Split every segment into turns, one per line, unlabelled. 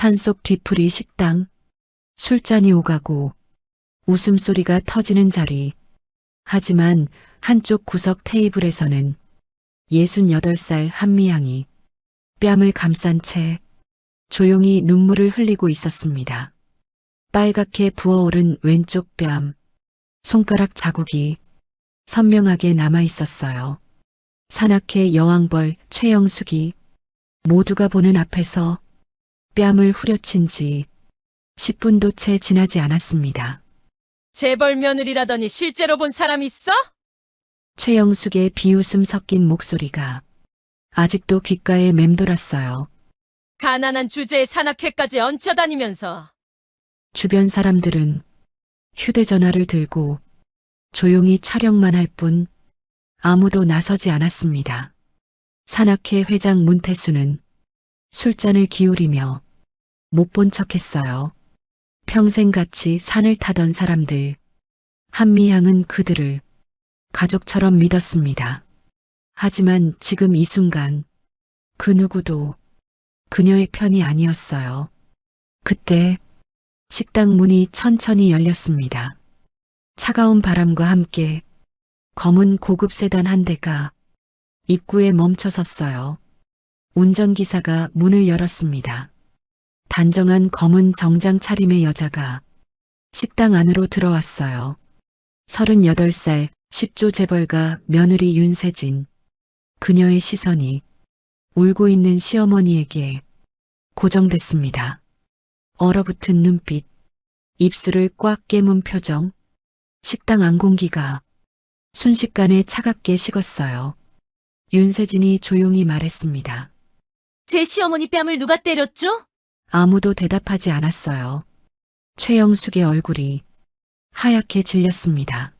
산속 뒤풀이 식당, 술잔이 오가고 웃음소리가 터지는 자리. 하지만 한쪽 구석 테이블에서는 68살 한미양이 뺨을 감싼 채 조용히 눈물을 흘리고 있었습니다. 빨갛게 부어오른 왼쪽 뺨, 손가락 자국이 선명하게 남아 있었어요. 산악회 여왕벌 최영숙이 모두가 보는 앞에서 뺨을 후려친 지 10분도 채 지나지 않았습니다.
재벌 며느리라더니 실제로 본 사람 있어?
최영숙의 비웃음 섞인 목소리가 아직도 귓가에 맴돌았어요.
가난한 주제에 산악회까지 얹혀다니면서.
주변 사람들은 휴대전화를 들고 조용히 촬영만 할 뿐 아무도 나서지 않았습니다. 산악회 회장 문태수는 술잔을 기울이며 못 본 척했어요. 평생 같이 산을 타던 사람들, 한미향은 그들을 가족처럼 믿었습니다. 하지만 지금 이 순간 그 누구도 그녀의 편이 아니었어요. 그때 식당 문이 천천히 열렸습니다. 차가운 바람과 함께 검은 고급 세단 한 대가 입구에 멈춰 섰어요. 운전기사가 문을 열었습니다. 단정한 검은 정장 차림의 여자가 식당 안으로 들어왔어요. 38살 10조 재벌가 며느리 윤세진. 그녀의 시선이 울고 있는 시어머니에게 고정됐습니다. 얼어붙은 눈빛, 입술을 꽉 깨문 표정, 식당 안 공기가 순식간에 차갑게 식었어요. 윤세진이 조용히 말했습니다.
제 시어머니 뺨을 누가 때렸죠?
아무도 대답하지 않았어요. 최영숙의 얼굴이 하얗게 질렸습니다.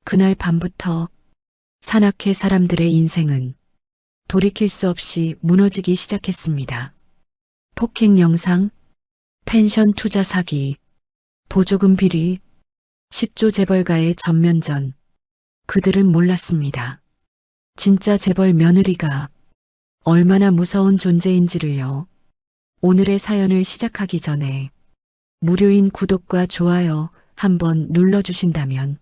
그날 밤부터 산악회 사람들의 인생은 돌이킬 수 없이 무너지기 시작했습니다. 폭행 영상, 펜션 투자 사기, 보조금 비리, 10조 재벌가의 전면전. 그들은 몰랐습니다. 진짜 재벌 며느리가 얼마나 무서운 존재인지를요. 오늘의 사연을 시작하기 전에 무료인 구독과 좋아요 한번 눌러주신다면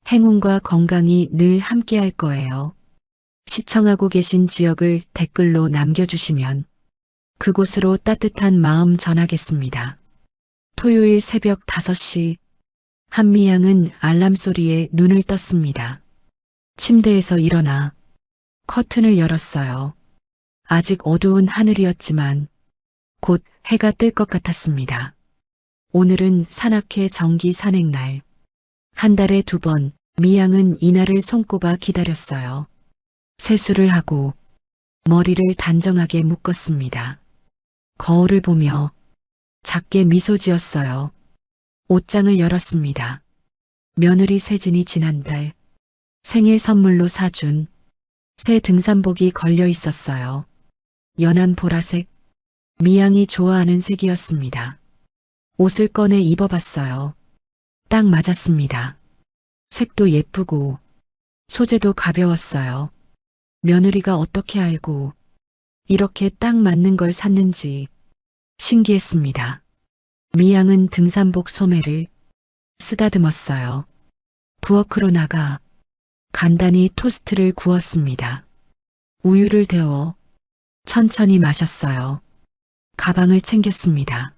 행운과 건강이 늘 함께할 거예요. 시청하고 계신 지역을 댓글로 남겨주시면 그곳으로 따뜻한 마음 전하겠습니다. 토요일 새벽 5시 한미양은 알람 소리에 눈을 떴습니다. 침대에서 일어나 커튼을 열었어요. 아직 어두운 하늘이었지만 곧 해가 뜰 것 같았습니다. 오늘은 산악회 정기 산행날. 한 달에 2번 미양은 이날을 손꼽아 기다렸어요. 세수를 하고 머리를 단정하게 묶었습니다. 거울을 보며 작게 미소 지었어요. 옷장을 열었습니다. 며느리 세진이 지난달 생일 선물로 사준 새 등산복이 걸려 있었어요. 연한 보라색, 미양이 좋아하는 색이었습니다. 옷을 꺼내 입어봤어요. 딱 맞았습니다. 색도 예쁘고 소재도 가벼웠어요. 며느리가 어떻게 알고 이렇게 딱 맞는 걸 샀는지 신기했습니다. 미양은 등산복 소매를 쓰다듬었어요. 부엌으로 나가 간단히 토스트를 구웠습니다. 우유를 데워 천천히 마셨어요. 가방을 챙겼습니다.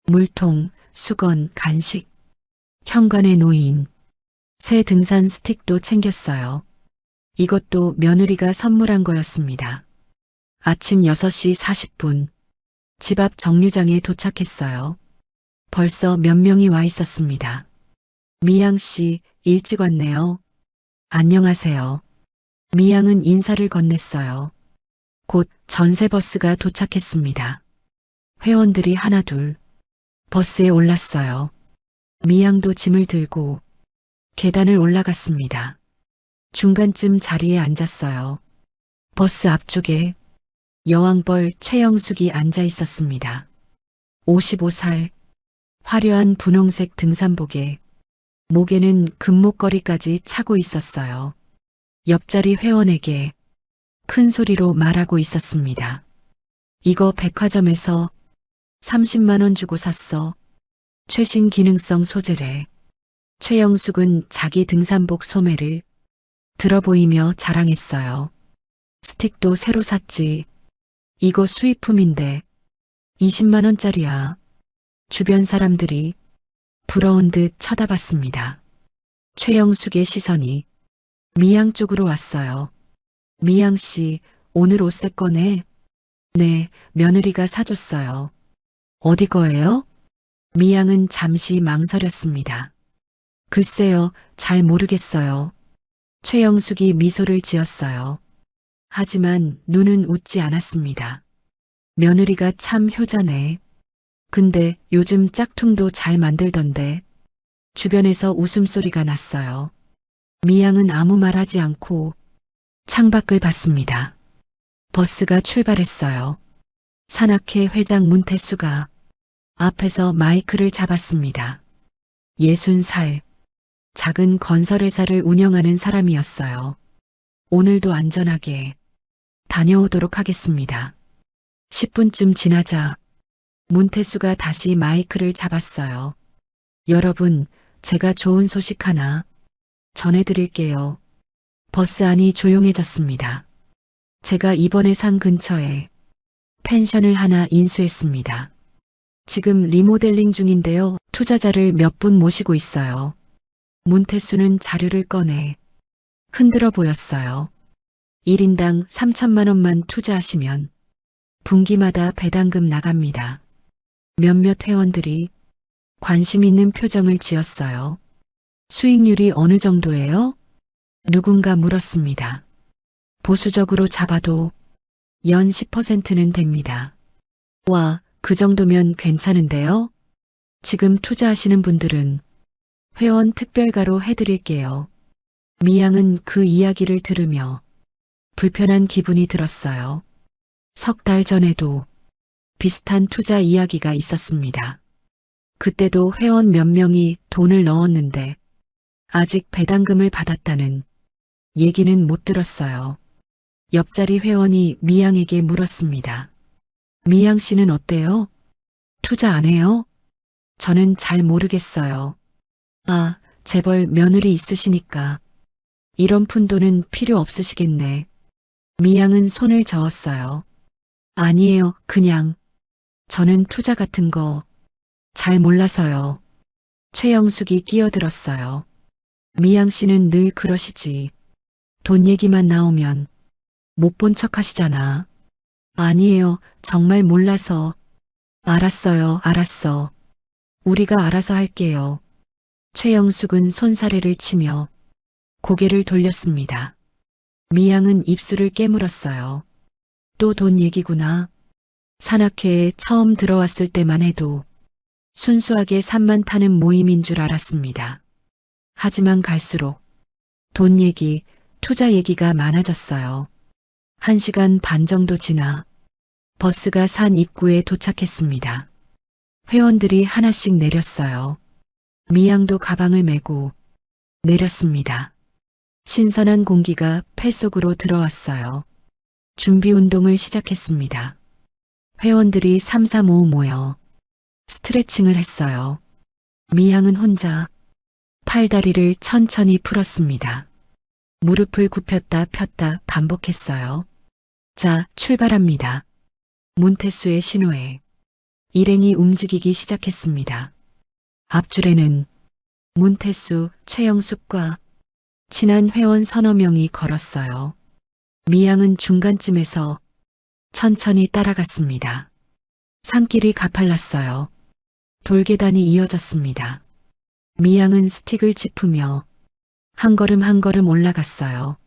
물통, 수건, 간식, 현관에 놓인 새 등산 스틱도 챙겼어요. 이것도 며느리가 선물한 거였습니다. 아침 6시 40분 집 앞 정류장에 도착했어요. 벌써 몇 명이 와 있었습니다. 미양 씨 일찍 왔네요. 안녕하세요. 미양은 인사를 건넸어요. 곧 전세버스가 도착했습니다. 회원들이 하나둘 버스에 올랐어요. 미양도 짐을 들고 계단을 올라갔습니다. 중간쯤 자리에 앉았어요. 버스 앞쪽에 여왕벌 최영숙이 앉아 있었습니다. 55살, 화려한 분홍색 등산복에 목에는 금목걸이까지 차고 있었어요. 옆자리 회원에게 큰 소리로 말하고 있었습니다. 이거 백화점에서 30만 원 주고 샀어. 최신 기능성 소재래. 최영숙은 자기 등산복 소매를 들어 보이며 자랑했어요. 스틱도 새로 샀지. 이거 수입품인데 20만 원짜리야. 주변 사람들이 부러운 듯 쳐다봤습니다. 최영숙의 시선이 미양 쪽으로 왔어요. 미양 씨, 오늘 옷 새 거네? 네, 며느리가 사줬어요. 어디 거예요? 미양은 잠시 망설였습니다. 글쎄요, 잘 모르겠어요. 최영숙이 미소를 지었어요. 하지만 눈은 웃지 않았습니다. 며느리가 참 효자네. 근데 요즘 짝퉁도 잘 만들던데. 주변에서 웃음소리가 났어요. 미양은 아무 말 하지 않고 창밖을 봤습니다. 버스가 출발했어요. 산악회 회장 문태수가 앞에서 마이크를 잡았습니다. 60살, 작은 건설회사를 운영하는 사람이었어요. 오늘도 안전하게 다녀오도록 하겠습니다. 10분쯤 지나자 문태수가 다시 마이크를 잡았어요. 여러분, 제가 좋은 소식 하나 전해드릴게요. 버스 안이 조용해졌습니다. 제가 이번에 산 근처에 펜션을 하나 인수했습니다. 지금 리모델링 중인데요. 투자자를 몇 분 모시고 있어요. 문태수는 자료를 꺼내 흔들어 보였어요. 1인당 3천만 원만 투자하시면 분기마다 배당금 나갑니다. 몇몇 회원들이 관심 있는 표정을 지었어요. 수익률이 어느 정도예요? 누군가 물었습니다. 보수적으로 잡아도 연 10%는 됩니다. 와, 그 정도면 괜찮은데요? 지금 투자하시는 분들은 회원 특별가로 해드릴게요. 미양은 그 이야기를 들으며 불편한 기분이 들었어요. 석 달 전에도 비슷한 투자 이야기가 있었습니다. 그때도 회원 몇 명이 돈을 넣었는데 아직 배당금을 받았다는 얘기는 못 들었어요. 옆자리 회원이 미양에게 물었습니다. 미양 씨는 어때요? 투자 안 해요? 저는 잘 모르겠어요. 아, 재벌 며느리 있으시니까 이런 푼돈은 필요 없으시겠네. 미양은 손을 저었어요. 아니에요, 그냥 저는 투자 같은 거 잘 몰라서요. 최영숙이 끼어들었어요. 미양 씨는 늘 그러시지. 돈 얘기만 나오면 못 본 척 하시잖아. 아니에요, 정말 몰라서. 알았어요, 알았어. 우리가 알아서 할게요. 최영숙은 손사래를 치며 고개를 돌렸습니다. 미양은 입술을 깨물었어요. 또 돈 얘기구나. 산악회에 처음 들어왔을 때만 해도 순수하게 산만 타는 모임인 줄 알았습니다. 하지만 갈수록 돈 얘기, 투자 얘기가 많아졌어요. 1시간 반 정도 지나 버스가 산 입구에 도착했습니다. 회원들이 하나씩 내렸어요. 미양도 가방을 메고 내렸습니다. 신선한 공기가 폐 속으로 들어왔어요. 준비 운동을 시작했습니다. 회원들이 3, 4, 5 모여 스트레칭을 했어요. 미양은 혼자 팔다리를 천천히 풀었습니다. 무릎을 굽혔다 폈다 반복했어요. 자, 출발합니다. 문태수의 신호에 일행이 움직이기 시작했습니다. 앞줄에는 문태수, 최영숙과 친한 회원 서너 명이 걸었어요. 미양은 중간쯤에서 천천히 따라갔습니다. 산길이 가팔랐어요. 돌계단이 이어졌습니다. 미양은 스틱을 짚으며 한 걸음 한 걸음 올라갔어요.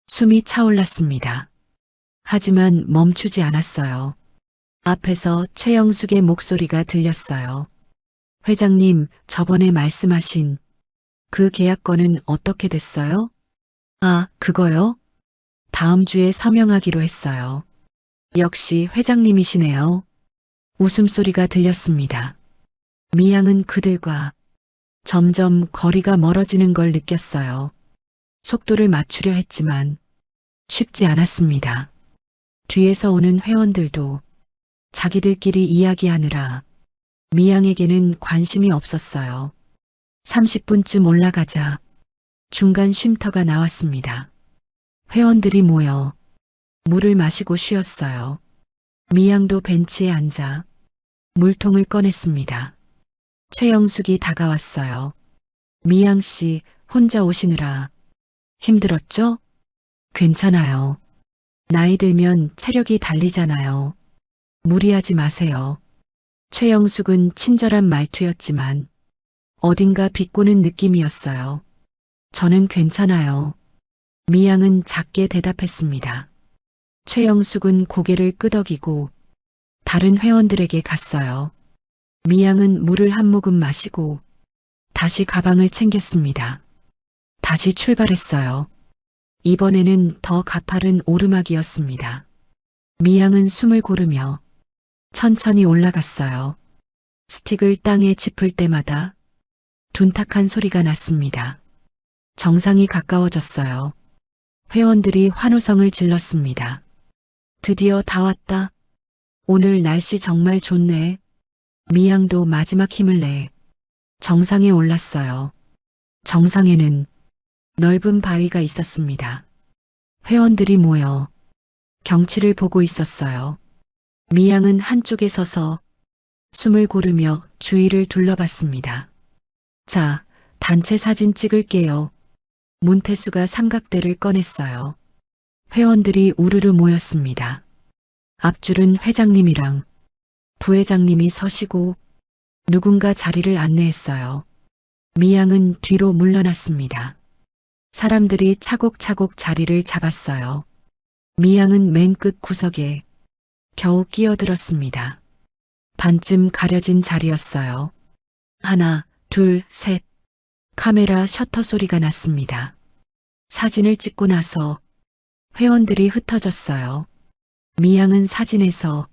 숨이 차올랐습니다. 하지만 멈추지 않았어요. 앞에서 최영숙의 목소리가 들렸어요. 회장님, 저번에 말씀하신 그 계약건은 어떻게 됐어요? 아, 그거요? 다음 주에 서명하기로 했어요. 역시 회장님이시네요. 웃음소리가 들렸습니다. 미양은 그들과 점점 거리가 멀어지는 걸 느꼈어요. 속도를 맞추려 했지만 쉽지 않았습니다. 뒤에서 오는 회원들도 자기들끼리 이야기하느라 미양에게는 관심이 없었어요. 30분쯤 올라가자 중간 쉼터가 나왔습니다. 회원들이 모여 물을 마시고 쉬었어요. 미양도 벤치에 앉아 물통을 꺼냈습니다. 최영숙이 다가왔어요. 미양 씨 혼자 오시느라 힘들었죠? 괜찮아요. 나이 들면 체력이 달리잖아요. 무리하지 마세요. 최영숙은 친절한 말투였지만 어딘가 비꼬는 느낌이었어요. 저는 괜찮아요. 미양은 작게 대답했습니다. 최영숙은 고개를 끄덕이고 다른 회원들에게 갔어요. 미양은 물을 한 모금 마시고 다시 가방을 챙겼습니다. 다시 출발했어요. 이번에는 더 가파른 오르막이었습니다. 미양은 숨을 고르며 천천히 올라갔어요. 스틱을 땅에 짚을 때마다 둔탁한 소리가 났습니다. 정상이 가까워졌어요. 회원들이 환호성을 질렀습니다. 드디어 다 왔다. 오늘 날씨 정말 좋네. 미양도 마지막 힘을 내 정상에 올랐어요. 정상에는 넓은 바위가 있었습니다. 회원들이 모여 경치를 보고 있었어요. 미양은 한쪽에 서서 숨을 고르며 주위를 둘러봤습니다. 자, 단체 사진 찍을게요. 문태수가 삼각대를 꺼냈어요. 회원들이 우르르 모였습니다. 앞줄은 회장님이랑 부회장님이 서시고 누군가 자리를 안내했어요. 미양은 뒤로 물러났습니다. 사람들이 차곡차곡 자리를 잡았어요. 미양은 맨 끝 구석에 겨우 끼어들었습니다. 반쯤 가려진 자리였어요. 하나, 둘, 셋. 카메라 셔터 소리가 났습니다. 사진을 찍고 나서 회원들이 흩어졌어요. 미양은 사진에서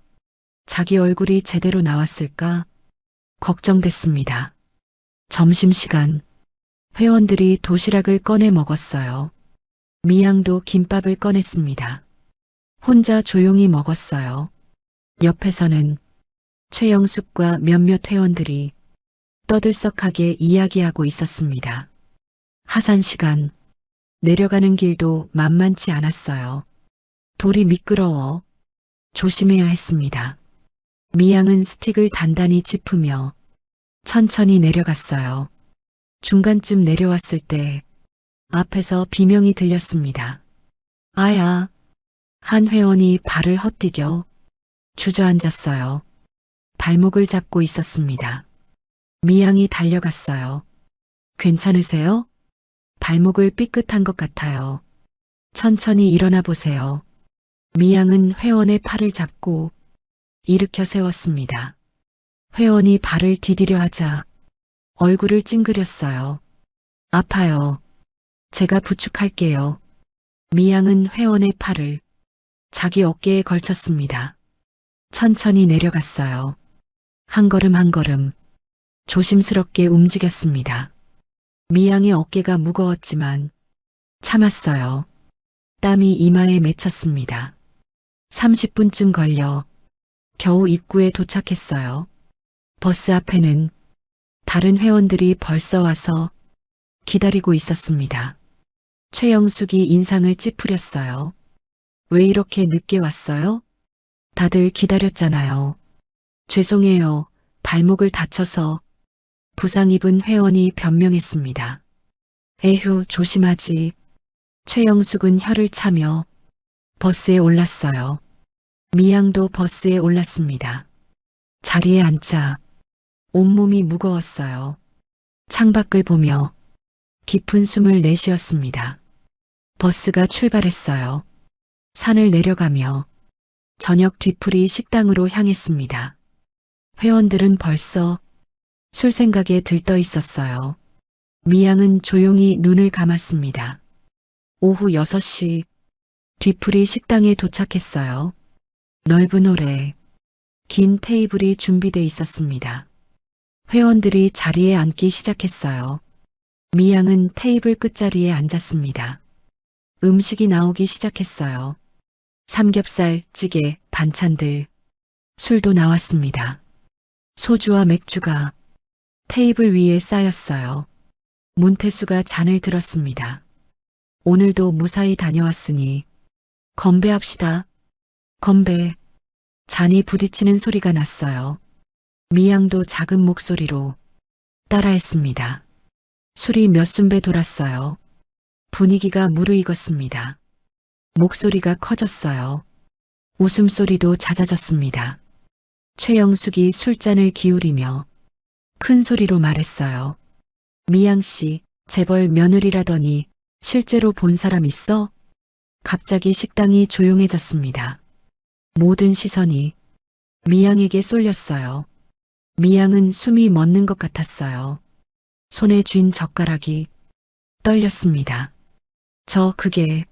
자기 얼굴이 제대로 나왔을까 걱정됐습니다. 점심시간 회원들이 도시락을 꺼내 먹었어요. 미양도 김밥을 꺼냈습니다. 혼자 조용히 먹었어요. 옆에서는 최영숙과 몇몇 회원들이 떠들썩하게 이야기하고 있었습니다. 하산 시간, 내려가는 길도 만만치 않았어요. 돌이 미끄러워 조심해야 했습니다. 미양은 스틱을 단단히 짚으며 천천히 내려갔어요. 중간쯤 내려왔을 때 앞에서 비명이 들렸습니다. 아야! 한 회원이 발을 헛디뎌 주저앉았어요. 발목을 잡고 있었습니다. 미양이 달려갔어요. 괜찮으세요? 발목을 삐끗한 것 같아요. 천천히 일어나 보세요. 미양은 회원의 팔을 잡고 일으켜 세웠습니다. 회원이 발을 디디려 하자 얼굴을 찡그렸어요. 아파요. 제가 부축할게요. 미양은 회원의 팔을 자기 어깨에 걸쳤습니다. 천천히 내려갔어요. 한 걸음 한 걸음 조심스럽게 움직였습니다. 미양의 어깨가 무거웠지만 참았어요. 땀이 이마에 맺혔습니다. 30분쯤 걸려 겨우 입구에 도착했어요. 버스 앞에는 다른 회원들이 벌써 와서 기다리고 있었습니다. 최영숙이 인상을 찌푸렸어요. 왜 이렇게 늦게 왔어요? 다들 기다렸잖아요. 죄송해요. 발목을 다쳐서 부상 입은 회원이 변명했습니다. 에휴, 조심하지. 최영숙은 혀를 차며 버스에 올랐어요. 미양도 버스에 올랐습니다. 자리에 앉자 온몸이 무거웠어요. 창밖을 보며 깊은 숨을 내쉬었습니다. 버스가 출발했어요. 산을 내려가며 저녁 뒤풀이 식당으로 향했습니다. 회원들은 벌써 술 생각에 들떠 있었어요. 미양은 조용히 눈을 감았습니다. 오후 6시 뒤풀이 식당에 도착했어요. 넓은 홀에 긴 테이블이 준비돼 있었습니다. 회원들이 자리에 앉기 시작했어요. 미양은 테이블 끝자리에 앉았습니다. 음식이 나오기 시작했어요. 삼겹살, 찌개, 반찬들. 술도 나왔습니다. 소주와 맥주가 테이블 위에 쌓였어요. 문태수가 잔을 들었습니다. 오늘도 무사히 다녀왔으니 건배합시다. 건배. 잔이 부딪히는 소리가 났어요. 미양도 작은 목소리로 따라했습니다. 술이 몇 순배 돌았어요. 분위기가 무르익었습니다. 목소리가 커졌어요. 웃음소리도 잦아졌습니다. 최영숙이 술잔을 기울이며 큰 소리로 말했어요. 미양씨, 재벌 며느리라더니 실제로 본 사람 있어? 갑자기 식당이 조용해졌습니다. 모든 시선이 미양에게 쏠렸어요. 미양은 숨이 멎는 것 같았어요. 손에 쥔 젓가락이 떨렸습니다. 그게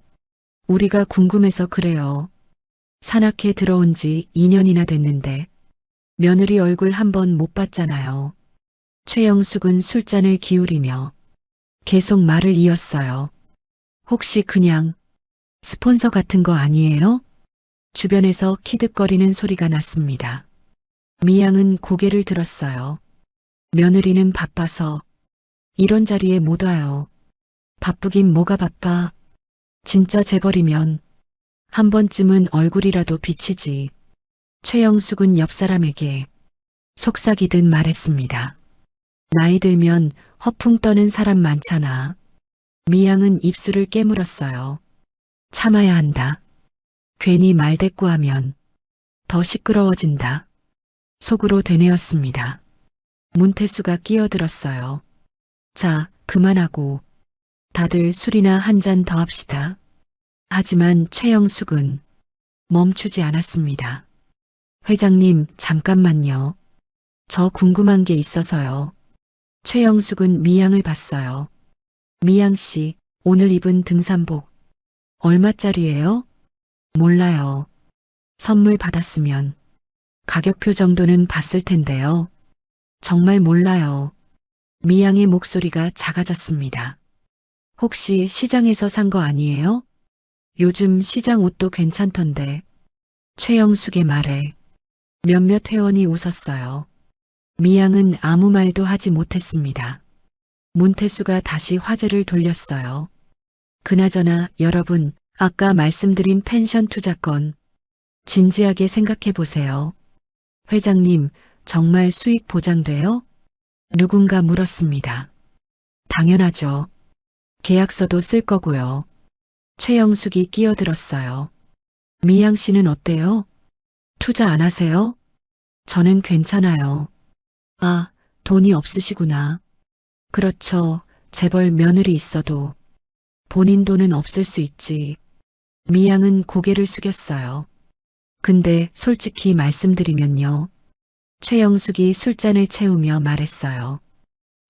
우리가 궁금해서 그래요. 산악회 들어온 지 2년이나 됐는데 며느리 얼굴 한 번 못 봤잖아요. 최영숙은 술잔을 기울이며 계속 말을 이었어요. 혹시 그냥 스폰서 같은 거 아니에요? 주변에서 키득거리는 소리가 났습니다. 미양은 고개를 들었어요. 며느리는 바빠서 이런 자리에 못 와요. 바쁘긴 뭐가 바빠. 진짜 재벌이면 한 번쯤은 얼굴이라도 비치지. 최영숙은 옆 사람에게 속삭이듯 말했습니다. 나이 들면 허풍 떠는 사람 많잖아. 미양은 입술을 깨물었어요. 참아야 한다. 괜히 말대꾸하면 더 시끄러워진다. 속으로 되뇌었습니다. 문태수가 끼어들었어요. 자, 그만하고 다들 술이나 한 잔 더 합시다. 하지만 최영숙은 멈추지 않았습니다. 회장님, 잠깐만요. 저 궁금한 게 있어서요. 최영숙은 미양을 봤어요. 미양 씨, 오늘 입은 등산복 얼마짜리예요? 몰라요. 선물 받았으면 가격표 정도는 봤을 텐데요. 정말 몰라요. 미양의 목소리가 작아졌습니다. 혹시 시장에서 산 거 아니에요? 요즘 시장 옷도 괜찮던데. 최영숙의 말에 몇몇 회원이 웃었어요. 미양은 아무 말도 하지 못했습니다. 문태수가 다시 화제를 돌렸어요. 그나저나 여러분, 아까 말씀드린 펜션 투자건 진지하게 생각해 보세요. 회장님, 정말 수익 보장돼요? 누군가 물었습니다. 당연하죠. 계약서도 쓸 거고요. 최영숙이 끼어들었어요. 미양 씨는 어때요? 투자 안 하세요? 저는 괜찮아요. 아, 돈이 없으시구나. 그렇죠. 재벌 며느리 있어도 본인 돈은 없을 수 있지. 미양은 고개를 숙였어요. 근데 솔직히 말씀드리면요. 최영숙이 술잔을 채우며 말했어요.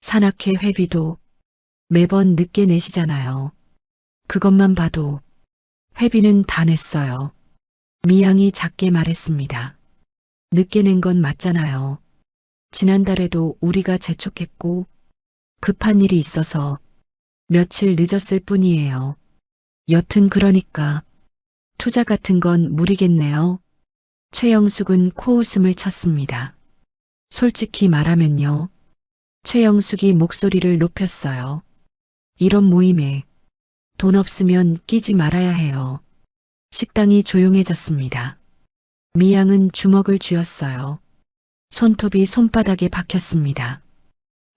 산악회 회비도 매번 늦게 내시잖아요. 그것만 봐도 회비는 다 냈어요. 미양이 작게 말했습니다. 늦게 낸 건 맞잖아요. 지난달에도 우리가 재촉했고 급한 일이 있어서 며칠 늦었을 뿐이에요. 여튼 그러니까 투자 같은 건 무리겠네요. 최영숙은 코웃음을 쳤습니다. 솔직히 말하면요. 최영숙이 목소리를 높였어요. 이런 모임에 돈 없으면 끼지 말아야 해요. 식당이 조용해졌습니다. 미양은 주먹을 쥐었어요. 손톱이 손바닥에 박혔습니다.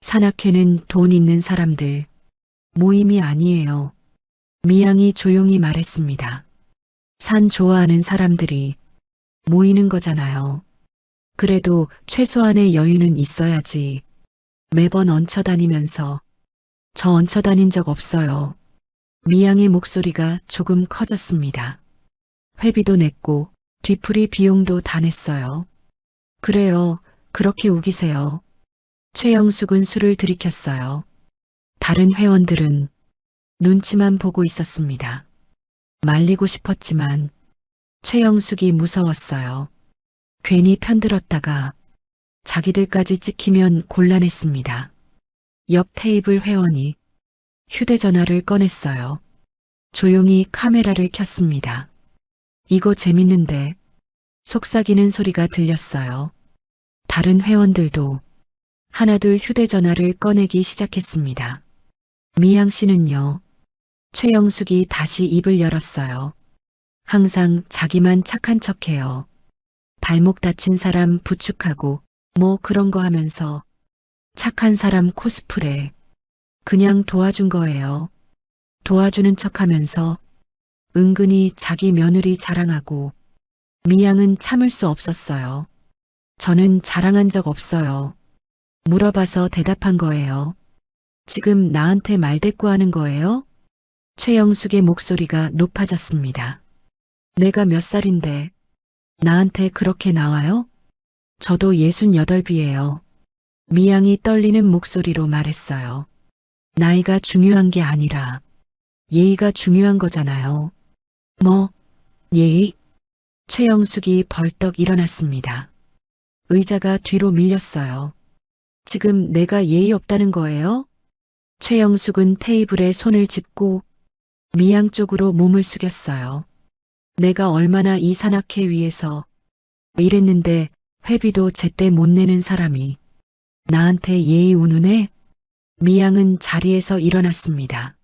산악회는 돈 있는 사람들 모임이 아니에요. 미양이 조용히 말했습니다. 산 좋아하는 사람들이 모이는 거잖아요. 그래도 최소한의 여유는 있어야지. 매번 얹혀다니면서 저 얹혀다닌 적 없어요. 미양의 목소리가 조금 커졌습니다. 회비도 냈고 뒤풀이 비용도 다 냈어요. 그래요. 그렇게 우기세요. 최영숙은 술을 들이켰어요. 다른 회원들은 눈치만 보고 있었습니다. 말리고 싶었지만 최영숙이 무서웠어요. 괜히 편들었다가 자기들까지 찍히면 곤란했습니다. 옆 테이블 회원이 휴대전화를 꺼냈어요. 조용히 카메라를 켰습니다. 이거 재밌는데 속삭이는 소리가 들렸어요. 다른 회원들도 하나둘 휴대전화를 꺼내기 시작했습니다. 미양 씨는요? 최영숙이 다시 입을 열었어요. 항상 자기만 착한 척해요. 발목 다친 사람 부축하고 뭐 그런 거 하면서 착한 사람 코스프레. 그냥 도와준 거예요. 도와주는 척 하면서 은근히 자기 며느리 자랑하고 미양은 참을 수 없었어요. 저는 자랑한 적 없어요. 물어봐서 대답한 거예요. 지금 나한테 말대꾸하는 거예요? 최영숙의 목소리가 높아졌습니다. 내가 몇 살인데 나한테 그렇게 나와요? 저도 68이에요. 미양이 떨리는 목소리로 말했어요. 나이가 중요한 게 아니라 예의가 중요한 거잖아요. 뭐, 예의? 최영숙이 벌떡 일어났습니다. 의자가 뒤로 밀렸어요. 지금 내가 예의 없다는 거예요? 최영숙은 테이블에 손을 짚고 미양 쪽으로 몸을 숙였어요. 내가 얼마나 이 산악회 위에서 일했는데 회비도 제때 못 내는 사람이 나한테 예의 운운해? 미양은 자리에서 일어났습니다.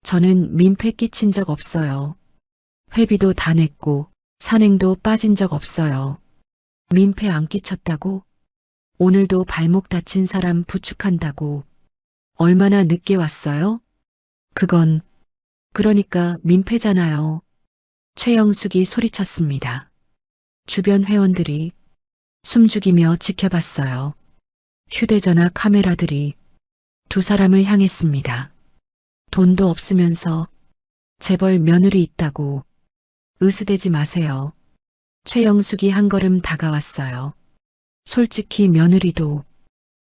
저는 민폐 끼친 적 없어요. 회비도 다 냈고 산행도 빠진 적 없어요. 민폐 안 끼쳤다고? 오늘도 발목 다친 사람 부축한다고 얼마나 늦게 왔어요? 그건 그러니까 민폐잖아요. 최영숙이 소리쳤습니다. 주변 회원들이 숨죽이며 지켜봤어요. 휴대전화 카메라들이 두 사람을 향했습니다. 돈도 없으면서 재벌 며느리 있다고 으스대지 마세요. 최영숙이 한 걸음 다가왔어요. 솔직히 며느리도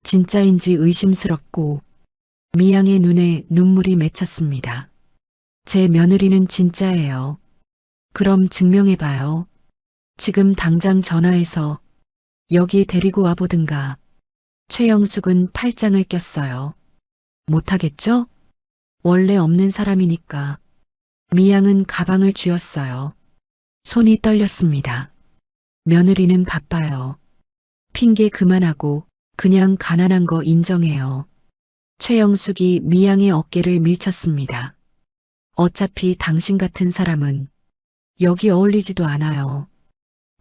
진짜인지 의심스럽고 미양의 눈에 눈물이 맺혔습니다. 제 며느리는 진짜예요. 그럼 증명해봐요. 지금 당장 전화해서 여기 데리고 와보든가. 최영숙은 팔짱을 꼈어요. 못하겠죠? 원래 없는 사람이니까. 미양은 가방을 쥐었어요. 손이 떨렸습니다. 며느리는 바빠요. 핑계 그만하고 그냥 가난한 거 인정해요. 최영숙이 미양의 어깨를 밀쳤습니다. 어차피 당신 같은 사람은 여기 어울리지도 않아요.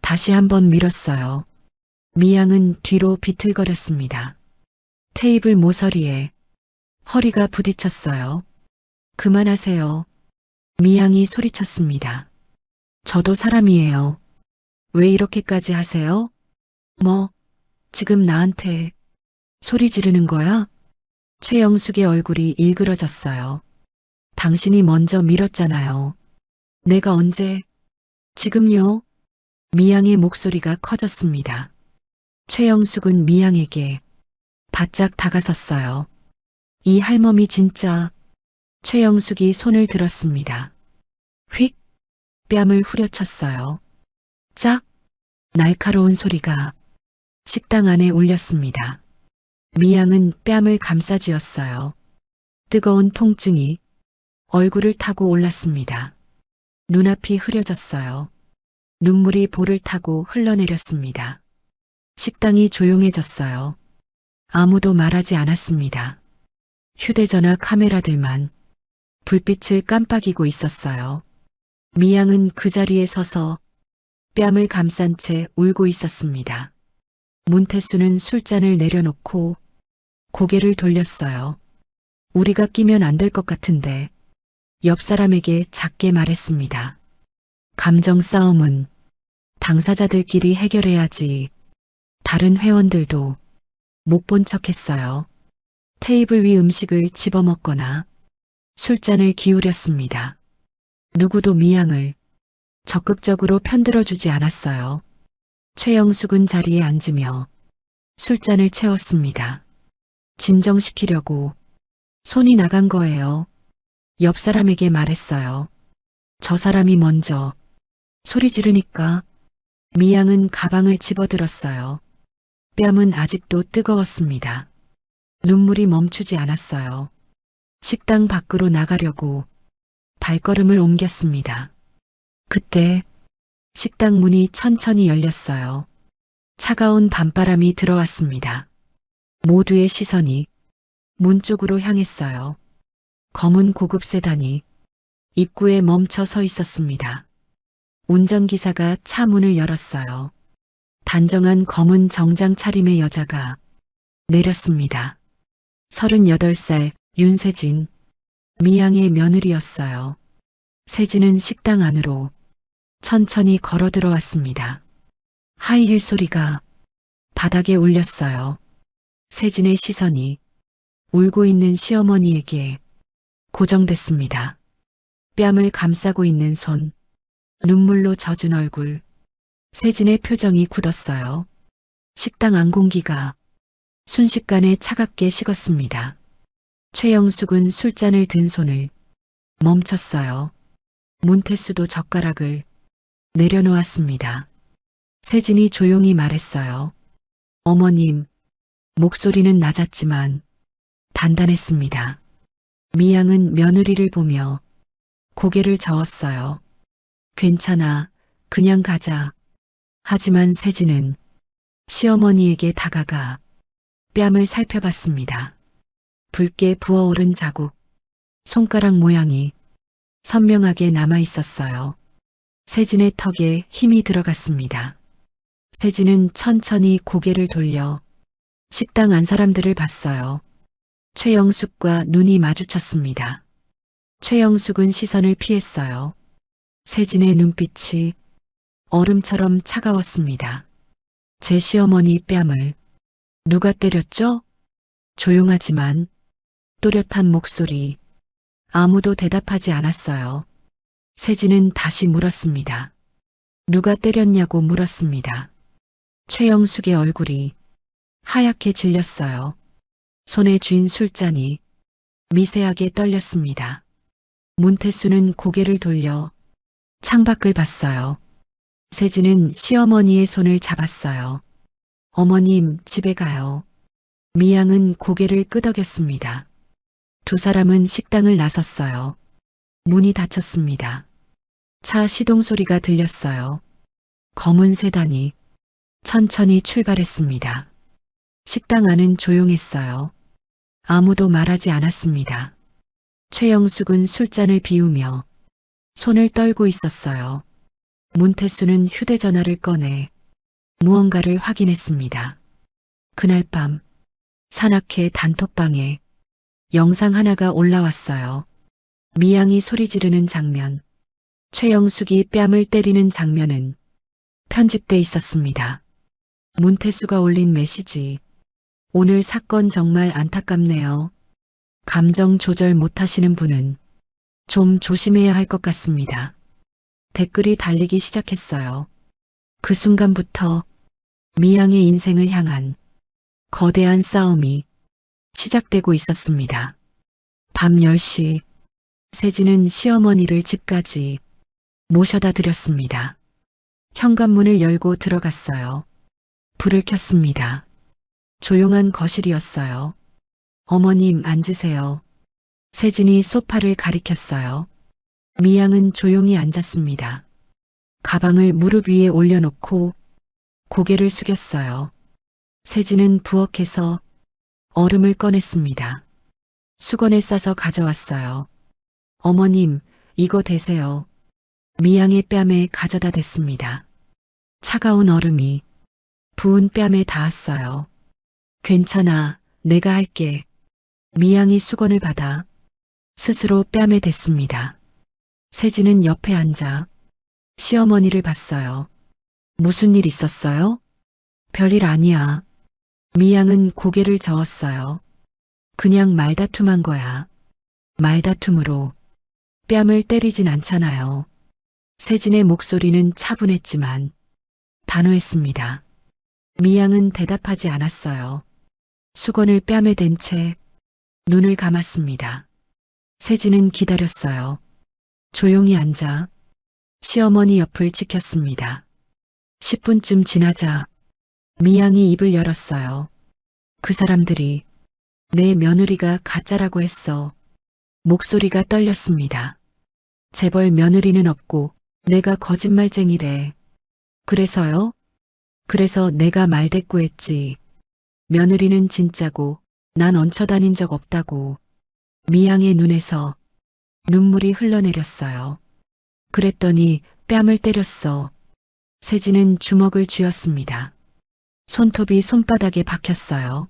다시 한번 밀었어요. 미양은 뒤로 비틀거렸습니다. 테이블 모서리에 허리가 부딪혔어요. 그만하세요. 미양이 소리쳤습니다. 저도 사람이에요. 왜 이렇게까지 하세요? 뭐, 지금 나한테 소리 지르는 거야? 최영숙의 얼굴이 일그러졌어요. 당신이 먼저 밀었잖아요. 내가 언제? 지금요? 미양의 목소리가 커졌습니다. 최영숙은 미양에게 바짝 다가섰어요. 이 할멈이 진짜. 최영숙이 손을 들었습니다. 휙! 뺨을 후려쳤어요. 짝! 날카로운 소리가 식당 안에 울렸습니다. 미양은 뺨을 감싸쥐었어요. 뜨거운 통증이 얼굴을 타고 올랐습니다. 눈앞이 흐려졌어요. 눈물이 볼을 타고 흘러내렸습니다. 식당이 조용해졌어요. 아무도 말하지 않았습니다. 휴대전화 카메라들만 불빛을 깜빡이고 있었어요. 미양은 그 자리에 서서 뺨을 감싼 채 울고 있었습니다. 문태수는 술잔을 내려놓고 고개를 돌렸어요. 우리가 끼면 안 될 것 같은데 옆 사람에게 작게 말했습니다. 감정 싸움은 당사자들끼리 해결해야지. 다른 회원들도 못 본 척했어요. 테이블 위 음식을 집어먹거나 술잔을 기울였습니다. 누구도 미양을 적극적으로 편들어주지 않았어요. 최영숙은 자리에 앉으며 술잔을 채웠습니다. 진정시키려고 손이 나간 거예요. 옆 사람에게 말했어요. 저 사람이 먼저 소리 지르니까. 미양은 가방을 집어들었어요. 뺨은 아직도 뜨거웠습니다. 눈물이 멈추지 않았어요. 식당 밖으로 나가려고 발걸음을 옮겼습니다. 그때 식당 문이 천천히 열렸어요. 차가운 밤바람이 들어왔습니다. 모두의 시선이 문 쪽으로 향했어요. 검은 고급 세단이 입구에 멈춰 서 있었습니다. 운전기사가 차 문을 열었어요. 단정한 검은 정장 차림의 여자가 내렸습니다. 38살 윤세진, 미양의 며느리였어요. 세진은 식당 안으로 천천히 걸어 들어왔습니다. 하이힐 소리가 바닥에 울렸어요. 세진의 시선이 울고 있는 시어머니에게 고정됐습니다. 뺨을 감싸고 있는 손, 눈물로 젖은 얼굴, 세진의 표정이 굳었어요. 식당 안 공기가 순식간에 차갑게 식었습니다. 최영숙은 술잔을 든 손을 멈췄어요. 문태수도 젓가락을 내려놓았습니다. 세진이 조용히 말했어요. 어머님, 목소리는 낮았지만 단단했습니다. 미양은 며느리를 보며 고개를 저었어요. 괜찮아, 그냥 가자. 하지만 세진은 시어머니에게 다가가 뺨을 살펴봤습니다. 붉게 부어오른 자국, 손가락 모양이 선명하게 남아 있었어요. 세진의 턱에 힘이 들어갔습니다. 세진은 천천히 고개를 돌려 식당 안 사람들을 봤어요. 최영숙과 눈이 마주쳤습니다. 최영숙은 시선을 피했어요. 세진의 눈빛이 얼음처럼 차가웠습니다. 제 시어머니 뺨을 누가 때렸죠? 조용하지만 또렷한 목소리. 아무도 대답하지 않았어요. 세진은 다시 물었습니다. 누가 때렸냐고 물었습니다. 최영숙의 얼굴이 하얗게 질렸어요. 손에 쥔 술잔이 미세하게 떨렸습니다. 문태수는 고개를 돌려 창밖을 봤어요. 세진은 시어머니의 손을 잡았어요. 어머님, 집에 가요. 미양은 고개를 끄덕였습니다. 두 사람은 식당을 나섰어요. 문이 닫혔습니다. 차 시동 소리가 들렸어요. 검은 세단이 천천히 출발했습니다. 식당 안은 조용했어요. 아무도 말하지 않았습니다. 최영숙은 술잔을 비우며 손을 떨고 있었어요. 문태수는 휴대전화를 꺼내 무언가를 확인했습니다. 그날 밤 산악회 단톡방에 영상 하나가 올라왔어요. 미양이 소리 지르는 장면, 최영숙이 뺨을 때리는 장면은 편집돼 있었습니다. 문태수가 올린 메시지. 오늘 사건 정말 안타깝네요. 감정 조절 못하시는 분은 좀 조심해야 할 것 같습니다. 댓글이 달리기 시작했어요. 그 순간부터 미양의 인생을 향한 거대한 싸움이 시작되고 있었습니다. 밤 10시 세진은 시어머니를 집까지 모셔다 드렸습니다. 현관문을 열고 들어갔어요. 불을 켰습니다. 조용한 거실이었어요. 어머님 앉으세요. 세진이 소파를 가리켰어요. 미양은 조용히 앉았습니다. 가방을 무릎 위에 올려놓고 고개를 숙였어요. 세진은 부엌에서 얼음을 꺼냈습니다. 수건에 싸서 가져왔어요. 어머님, 이거 대세요. 미양의 뺨에 가져다 댔습니다. 차가운 얼음이 부은 뺨에 닿았어요. 괜찮아, 내가 할게. 미양이 수건을 받아 스스로 뺨에 댔습니다. 세진은 옆에 앉아 시어머니를 봤어요. 무슨 일 있었어요? 별일 아니야. 미양은 고개를 저었어요. 그냥 말다툼한 거야. 말다툼으로 뺨을 때리진 않잖아요. 세진의 목소리는 차분했지만 단호했습니다. 미양은 대답하지 않았어요. 수건을 뺨에 댄 채 눈을 감았습니다. 세진은 기다렸어요. 조용히 앉아 시어머니 옆을 지켰습니다. 10분쯤 지나자 미양이 입을 열었어요. 그 사람들이 내 며느리가 가짜라고 했어. 목소리가 떨렸습니다. 재벌 며느리는 없고 내가 거짓말쟁이래. 그래서요? 그래서 내가 말대꾸했지. 며느리는 진짜고 난 얹혀다닌 적 없다고. 미양의 눈에서 눈물이 흘러내렸어요. 그랬더니 뺨을 때렸어. 세진은 주먹을 쥐었습니다. 손톱이 손바닥에 박혔어요.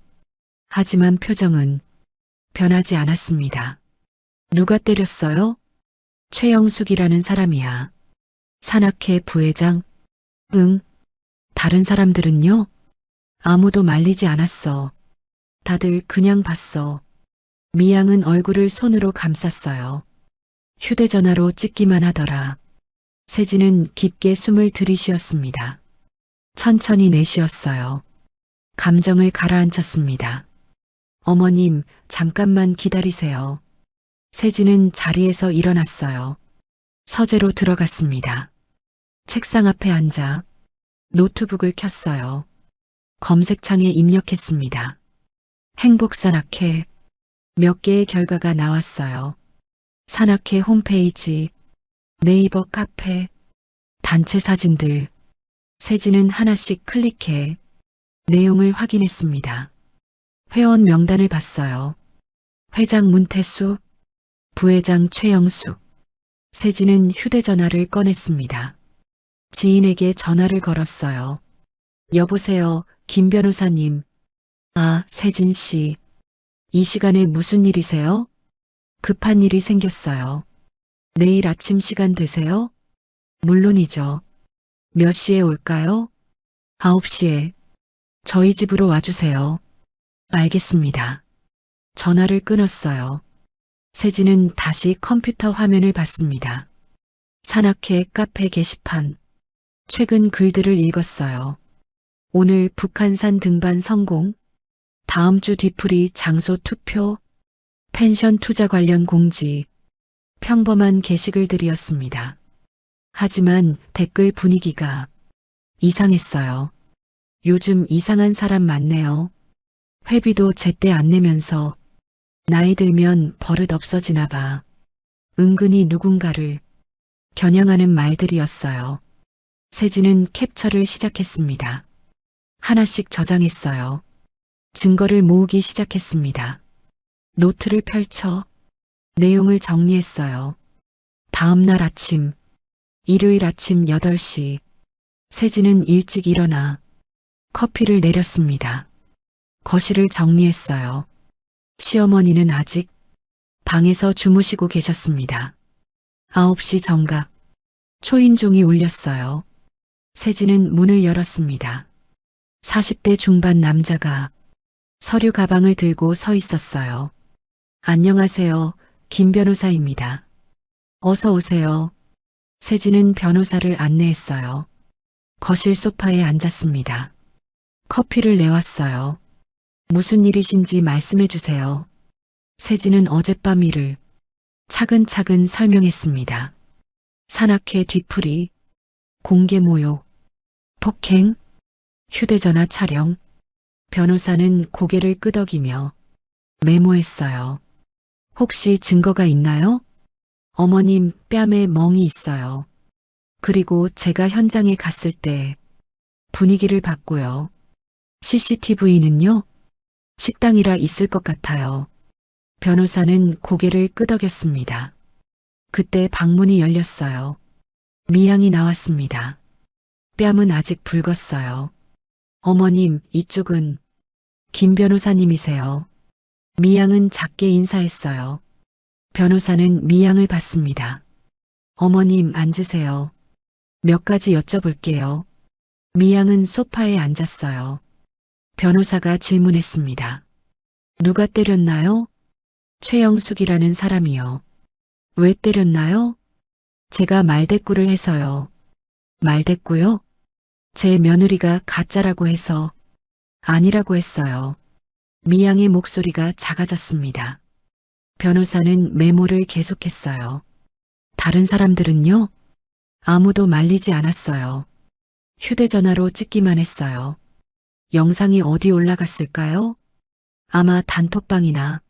하지만 표정은 변하지 않았습니다. 누가 때렸어요? 최영숙이라는 사람이야. 산악회 부회장? 응. 다른 사람들은요? 아무도 말리지 않았어. 다들 그냥 봤어. 미양은 얼굴을 손으로 감쌌어요. 휴대전화로 찍기만 하더라. 세진은 깊게 숨을 들이쉬었습니다. 천천히 내쉬었어요. 감정을 가라앉혔습니다. 어머님, 잠깐만 기다리세요. 세진은 자리에서 일어났어요. 서재로 들어갔습니다. 책상 앞에 앉아 노트북을 켰어요. 검색창에 입력했습니다. 행복산악회. 몇 개의 결과가 나왔어요. 산악회 홈페이지, 네이버 카페, 단체 사진들. 세진은 하나씩 클릭해 내용을 확인했습니다. 회원 명단을 봤어요. 회장 문태수, 부회장 최영숙. 세진은 휴대전화를 꺼냈습니다. 지인에게 전화를 걸었어요. 여보세요, 김 변호사님. 아, 세진 씨. 이 시간에 무슨 일이세요? 급한 일이 생겼어요. 내일 아침 시간 되세요? 물론이죠. 몇 시에 올까요? 9시에. 저희 집으로 와주세요. 알겠습니다. 전화를 끊었어요. 세진은 다시 컴퓨터 화면을 봤습니다. 산악회 카페 게시판. 최근 글들을 읽었어요. 오늘 북한산 등반 성공. 다음 주 뒤풀이 장소 투표. 펜션 투자 관련 공지. 평범한 게시글들이었습니다. 하지만 댓글 분위기가 이상했어요. 요즘 이상한 사람 많네요. 회비도 제때 안 내면서 나이 들면 버릇 없어지나 봐. 은근히 누군가를 겨냥하는 말들이었어요. 세진은 캡처를 시작했습니다. 하나씩 저장했어요. 증거를 모으기 시작했습니다. 노트를 펼쳐 내용을 정리했어요. 다음 날 아침, 일요일 아침 8시, 세진은 일찍 일어나 커피를 내렸습니다. 거실을 정리했어요. 시어머니는 아직 방에서 주무시고 계셨습니다. 9시 정각, 초인종이 울렸어요. 세진은 문을 열었습니다. 40대 중반 남자가 서류 가방을 들고 서 있었어요. 안녕하세요, 김 변호사입니다. 어서 오세요. 세진은 변호사를 안내했어요. 거실 소파에 앉았습니다. 커피를 내왔어요. 무슨 일이신지 말씀해 주세요. 세진은 어젯밤 일을 차근차근 설명했습니다. 산악회 뒤풀이, 공개 모욕, 폭행, 휴대전화 촬영. 변호사는 고개를 끄덕이며 메모했어요. 혹시 증거가 있나요? 어머님 뺨에 멍이 있어요. 그리고 제가 현장에 갔을 때 분위기를 봤고요. CCTV는요? 식당이라 있을 것 같아요. 변호사는 고개를 끄덕였습니다. 그때 방문이 열렸어요. 미양이 나왔습니다. 뺨은 아직 붉었어요. 어머님, 이쪽은 김 변호사님이세요. 미양은 작게 인사했어요. 변호사는 미양을 봤습니다. 어머님, 앉으세요. 몇 가지 여쭤볼게요. 미양은 소파에 앉았어요. 변호사가 질문했습니다. 누가 때렸나요? 최영숙이라는 사람이요. 왜 때렸나요? 제가 말대꾸를 해서요. 말대꾸요? 제 며느리가 가짜라고 해서 아니라고 했어요. 미양의 목소리가 작아졌습니다. 변호사는 메모를 계속했어요. 다른 사람들은요? 아무도 말리지 않았어요. 휴대전화로 찍기만 했어요. 영상이 어디 올라갔을까요? 아마 단톡방이나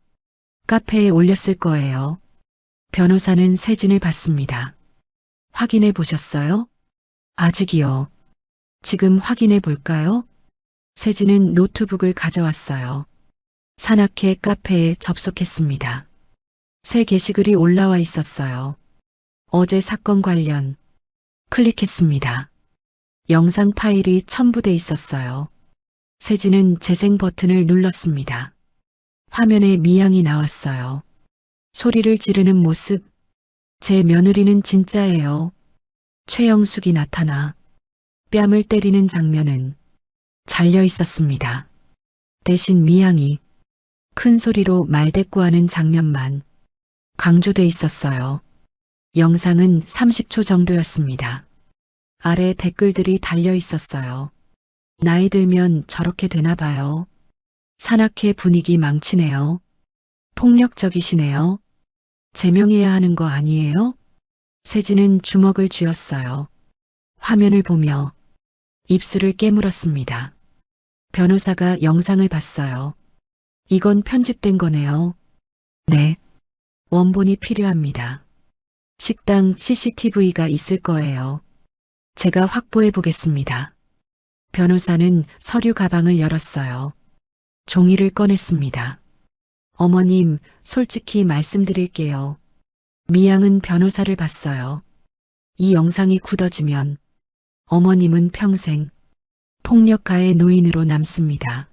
카페에 올렸을 거예요. 변호사는 세진을 봤습니다. 확인해 보셨어요? 아직이요. 지금 확인해 볼까요? 세진은 노트북을 가져왔어요. 산악회 카페에 접속했습니다. 새 게시글이 올라와 있었어요. 어제 사건 관련. 클릭했습니다. 영상 파일이 첨부돼 있었어요. 세진은 재생 버튼을 눌렀습니다. 화면에 미양이 나왔어요. 소리를 지르는 모습. 제 며느리는 진짜예요. 최영숙이 나타나 뺨을 때리는 장면은 잘려 있었습니다. 대신 미양이 큰 소리로 말대꾸하는 장면만 강조돼 있었어요. 영상은 30초 정도였습니다. 아래 댓글들이 달려 있었어요. 나이 들면 저렇게 되나 봐요. 산악회 분위기 망치네요. 폭력적이시네요. 제명해야 하는 거 아니에요? 세진은 주먹을 쥐었어요. 화면을 보며 입술을 깨물었습니다. 변호사가 영상을 봤어요. 이건 편집된 거네요. 네. 원본이 필요합니다. 식당 CCTV가 있을 거예요. 제가 확보해 보겠습니다. 변호사는 서류 가방을 열었어요. 종이를 꺼냈습니다. 어머님, 솔직히 말씀드릴게요. 미양은 변호사를 봤어요. 이 영상이 굳어지면 어머님은 평생 폭력가의 노인으로 남습니다.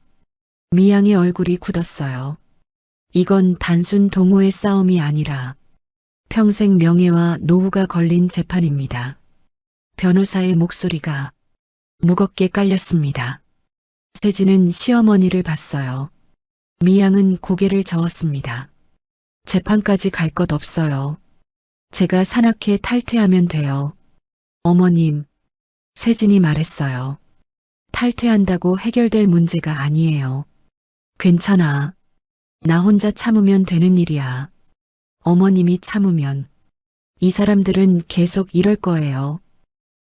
미양의 얼굴이 굳었어요. 이건 단순 동호회 싸움이 아니라 평생 명예와 노후가 걸린 재판입니다. 변호사의 목소리가 무겁게 깔렸습니다. 세진은 시어머니를 봤어요. 미양은 고개를 저었습니다. 재판까지 갈 것 없어요. 제가 산악회 탈퇴하면 돼요. 어머님, 세진이 말했어요. 탈퇴한다고 해결될 문제가 아니에요. 괜찮아. 나 혼자 참으면 되는 일이야. 어머님이 참으면 이 사람들은 계속 이럴 거예요.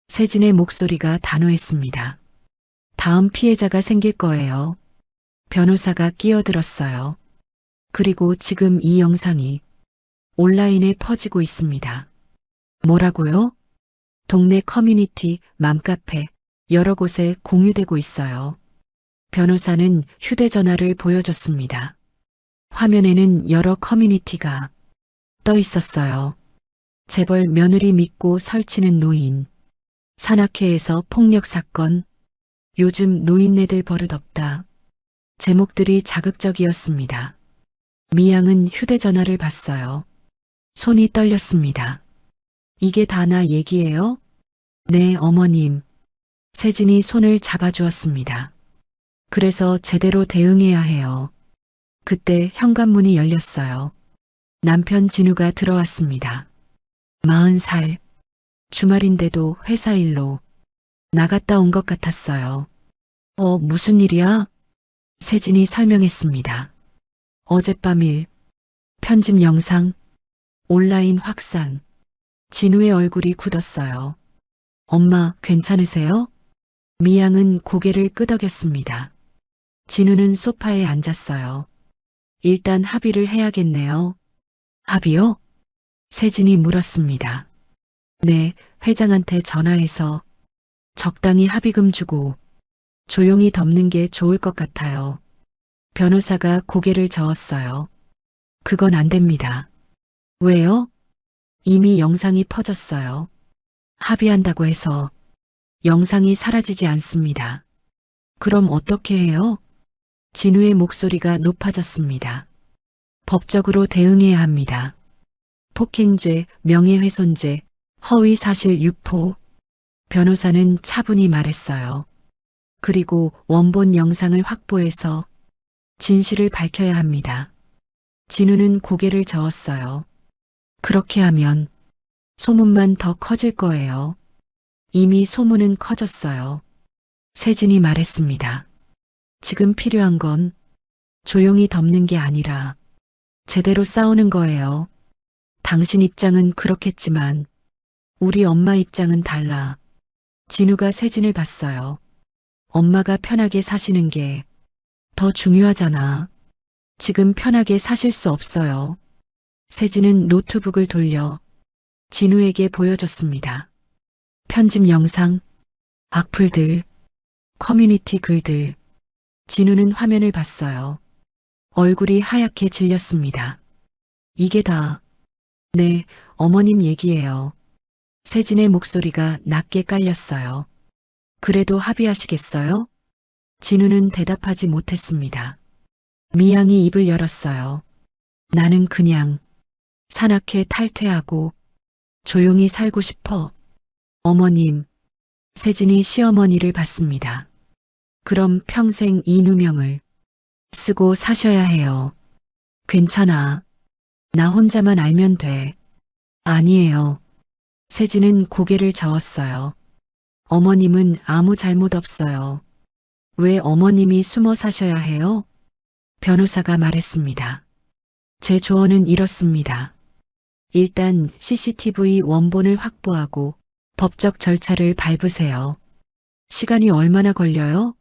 세진의 목소리가 단호했습니다. 다음 피해자가 생길 거예요. 변호사가 끼어들었어요. 그리고 지금 이 영상이 온라인에 퍼지고 있습니다. 뭐라고요? 동네 커뮤니티, 맘카페, 여러 곳에 공유되고 있어요. 변호사는 휴대전화를 보여줬습니다. 화면에는 여러 커뮤니티가 떠 있었어요. 재벌 며느리 믿고 설치는 노인. 산악회에서 폭력 사건. 요즘 노인네들 버릇없다. 제목들이 자극적이었습니다. 미양은 휴대전화를 봤어요. 손이 떨렸습니다. 이게 다 나 얘기예요? 네, 어머님. 세진이 손을 잡아주었습니다. 그래서 제대로 대응해야 해요. 그때 현관문이 열렸어요. 남편 진우가 들어왔습니다. 40살. 주말인데도 회사 일로 나갔다 온 것 같았어요. 무슨 일이야? 세진이 설명했습니다. 어젯밤 일, 편집 영상, 온라인 확산. 진우의 얼굴이 굳었어요. 엄마, 괜찮으세요? 미양은 고개를 끄덕였습니다. 진우는 소파에 앉았어요. 일단 합의를 해야겠네요. 합의요? 세진이 물었습니다. 네, 회장한테 전화해서 적당히 합의금 주고 조용히 덮는 게 좋을 것 같아요. 변호사가 고개를 저었어요. 그건 안 됩니다. 왜요? 이미 영상이 퍼졌어요. 합의한다고 해서 영상이 사라지지 않습니다. 그럼 어떻게 해요? 진우의 목소리가 높아졌습니다. 법적으로 대응해야 합니다. 폭행죄, 명예훼손죄, 허위사실 유포. 변호사는 차분히 말했어요. 그리고 원본 영상을 확보해서 진실을 밝혀야 합니다. 진우는 고개를 저었어요. 그렇게 하면 소문만 더 커질 거예요. 이미 소문은 커졌어요. 세진이 말했습니다. 지금 필요한 건 조용히 덮는 게 아니라 제대로 싸우는 거예요. 당신 입장은 그렇겠지만 우리 엄마 입장은 달라. 진우가 세진을 봤어요. 엄마가 편하게 사시는 게 더 중요하잖아. 지금 편하게 사실 수 없어요. 세진은 노트북을 돌려 진우에게 보여줬습니다. 편집 영상, 악플들, 커뮤니티 글들. 진우는 화면을 봤어요. 얼굴이 하얗게 질렸습니다. 이게 다, 네, 어머님 얘기예요. 세진의 목소리가 낮게 깔렸어요. 그래도 합의하시겠어요? 진우는 대답하지 못했습니다. 미양이 입을 열었어요. 나는 그냥 사납게 탈퇴하고 조용히 살고 싶어. 어머님, 세진이 시어머니를 봤습니다. 그럼 평생 이 누명을 쓰고 사셔야 해요. 괜찮아. 나 혼자만 알면 돼. 아니에요. 세진은 고개를 저었어요. 어머님은 아무 잘못 없어요. 왜 어머님이 숨어 사셔야 해요? 변호사가 말했습니다. 제 조언은 이렇습니다. 일단 CCTV 원본을 확보하고 법적 절차를 밟으세요. 시간이 얼마나 걸려요?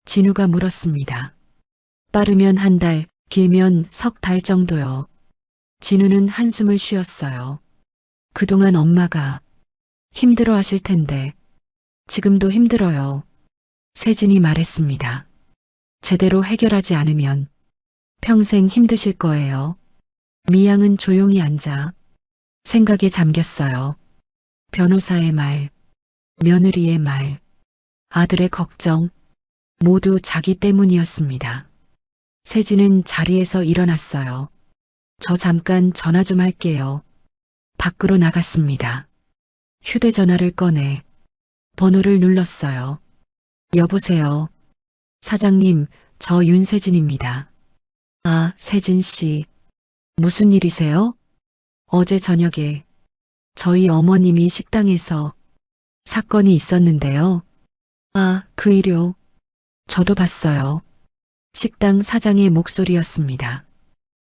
진우가 물었습니다. 빠르면 한 달, 길면 석 달 정도요. 진우는 한숨을 쉬었어요. 그동안 엄마가 힘들어 하실 텐데 지금도 힘들어요. 세진이 말했습니다. 제대로 해결하지 않으면 평생 힘드실 거예요. 미양은 조용히 앉아 생각에 잠겼어요. 변호사의 말, 며느리의 말, 아들의 걱정, 모두 자기 때문이었습니다. 세진은 자리에서 일어났어요. 저 잠깐 전화 좀 할게요. 밖으로 나갔습니다. 휴대전화를 꺼내 번호를 눌렀어요. 여보세요. 사장님, 저 윤세진입니다. 아, 세진 씨. 무슨 일이세요? 어제 저녁에 저희 어머님이 식당에서 사건이 있었는데요. 아, 그 일요. 저도 봤어요. 식당 사장의 목소리였습니다.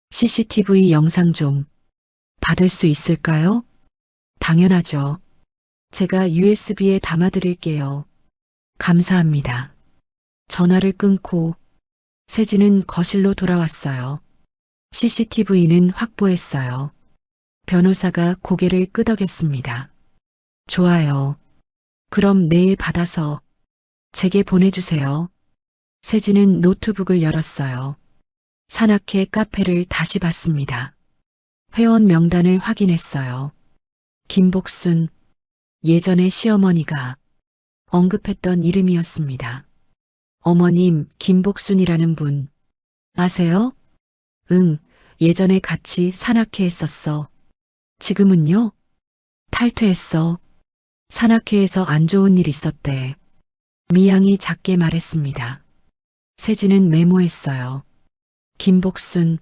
CCTV 영상 좀 받을 수 있을까요? 당연하죠. 제가 USB에 담아드릴게요. 감사합니다. 전화를 끊고 세진은 거실로 돌아왔어요. CCTV는 확보했어요. 변호사가 고개를 끄덕였습니다. 좋아요. 그럼 내일 받아서 제게 보내주세요. 세진은 노트북을 열었어요. 산악회 카페를 다시 봤습니다. 회원 명단을 확인했어요. 김복순, 예전에 시어머니가 언급했던 이름이었습니다. 어머님, 김복순이라는 분 아세요? 응, 예전에 같이 산악회 했었어. 지금은요? 탈퇴했어. 산악회에서 안 좋은 일 있었대. 미양이 작게 말했습니다. 세진은 메모했어요. 김복순,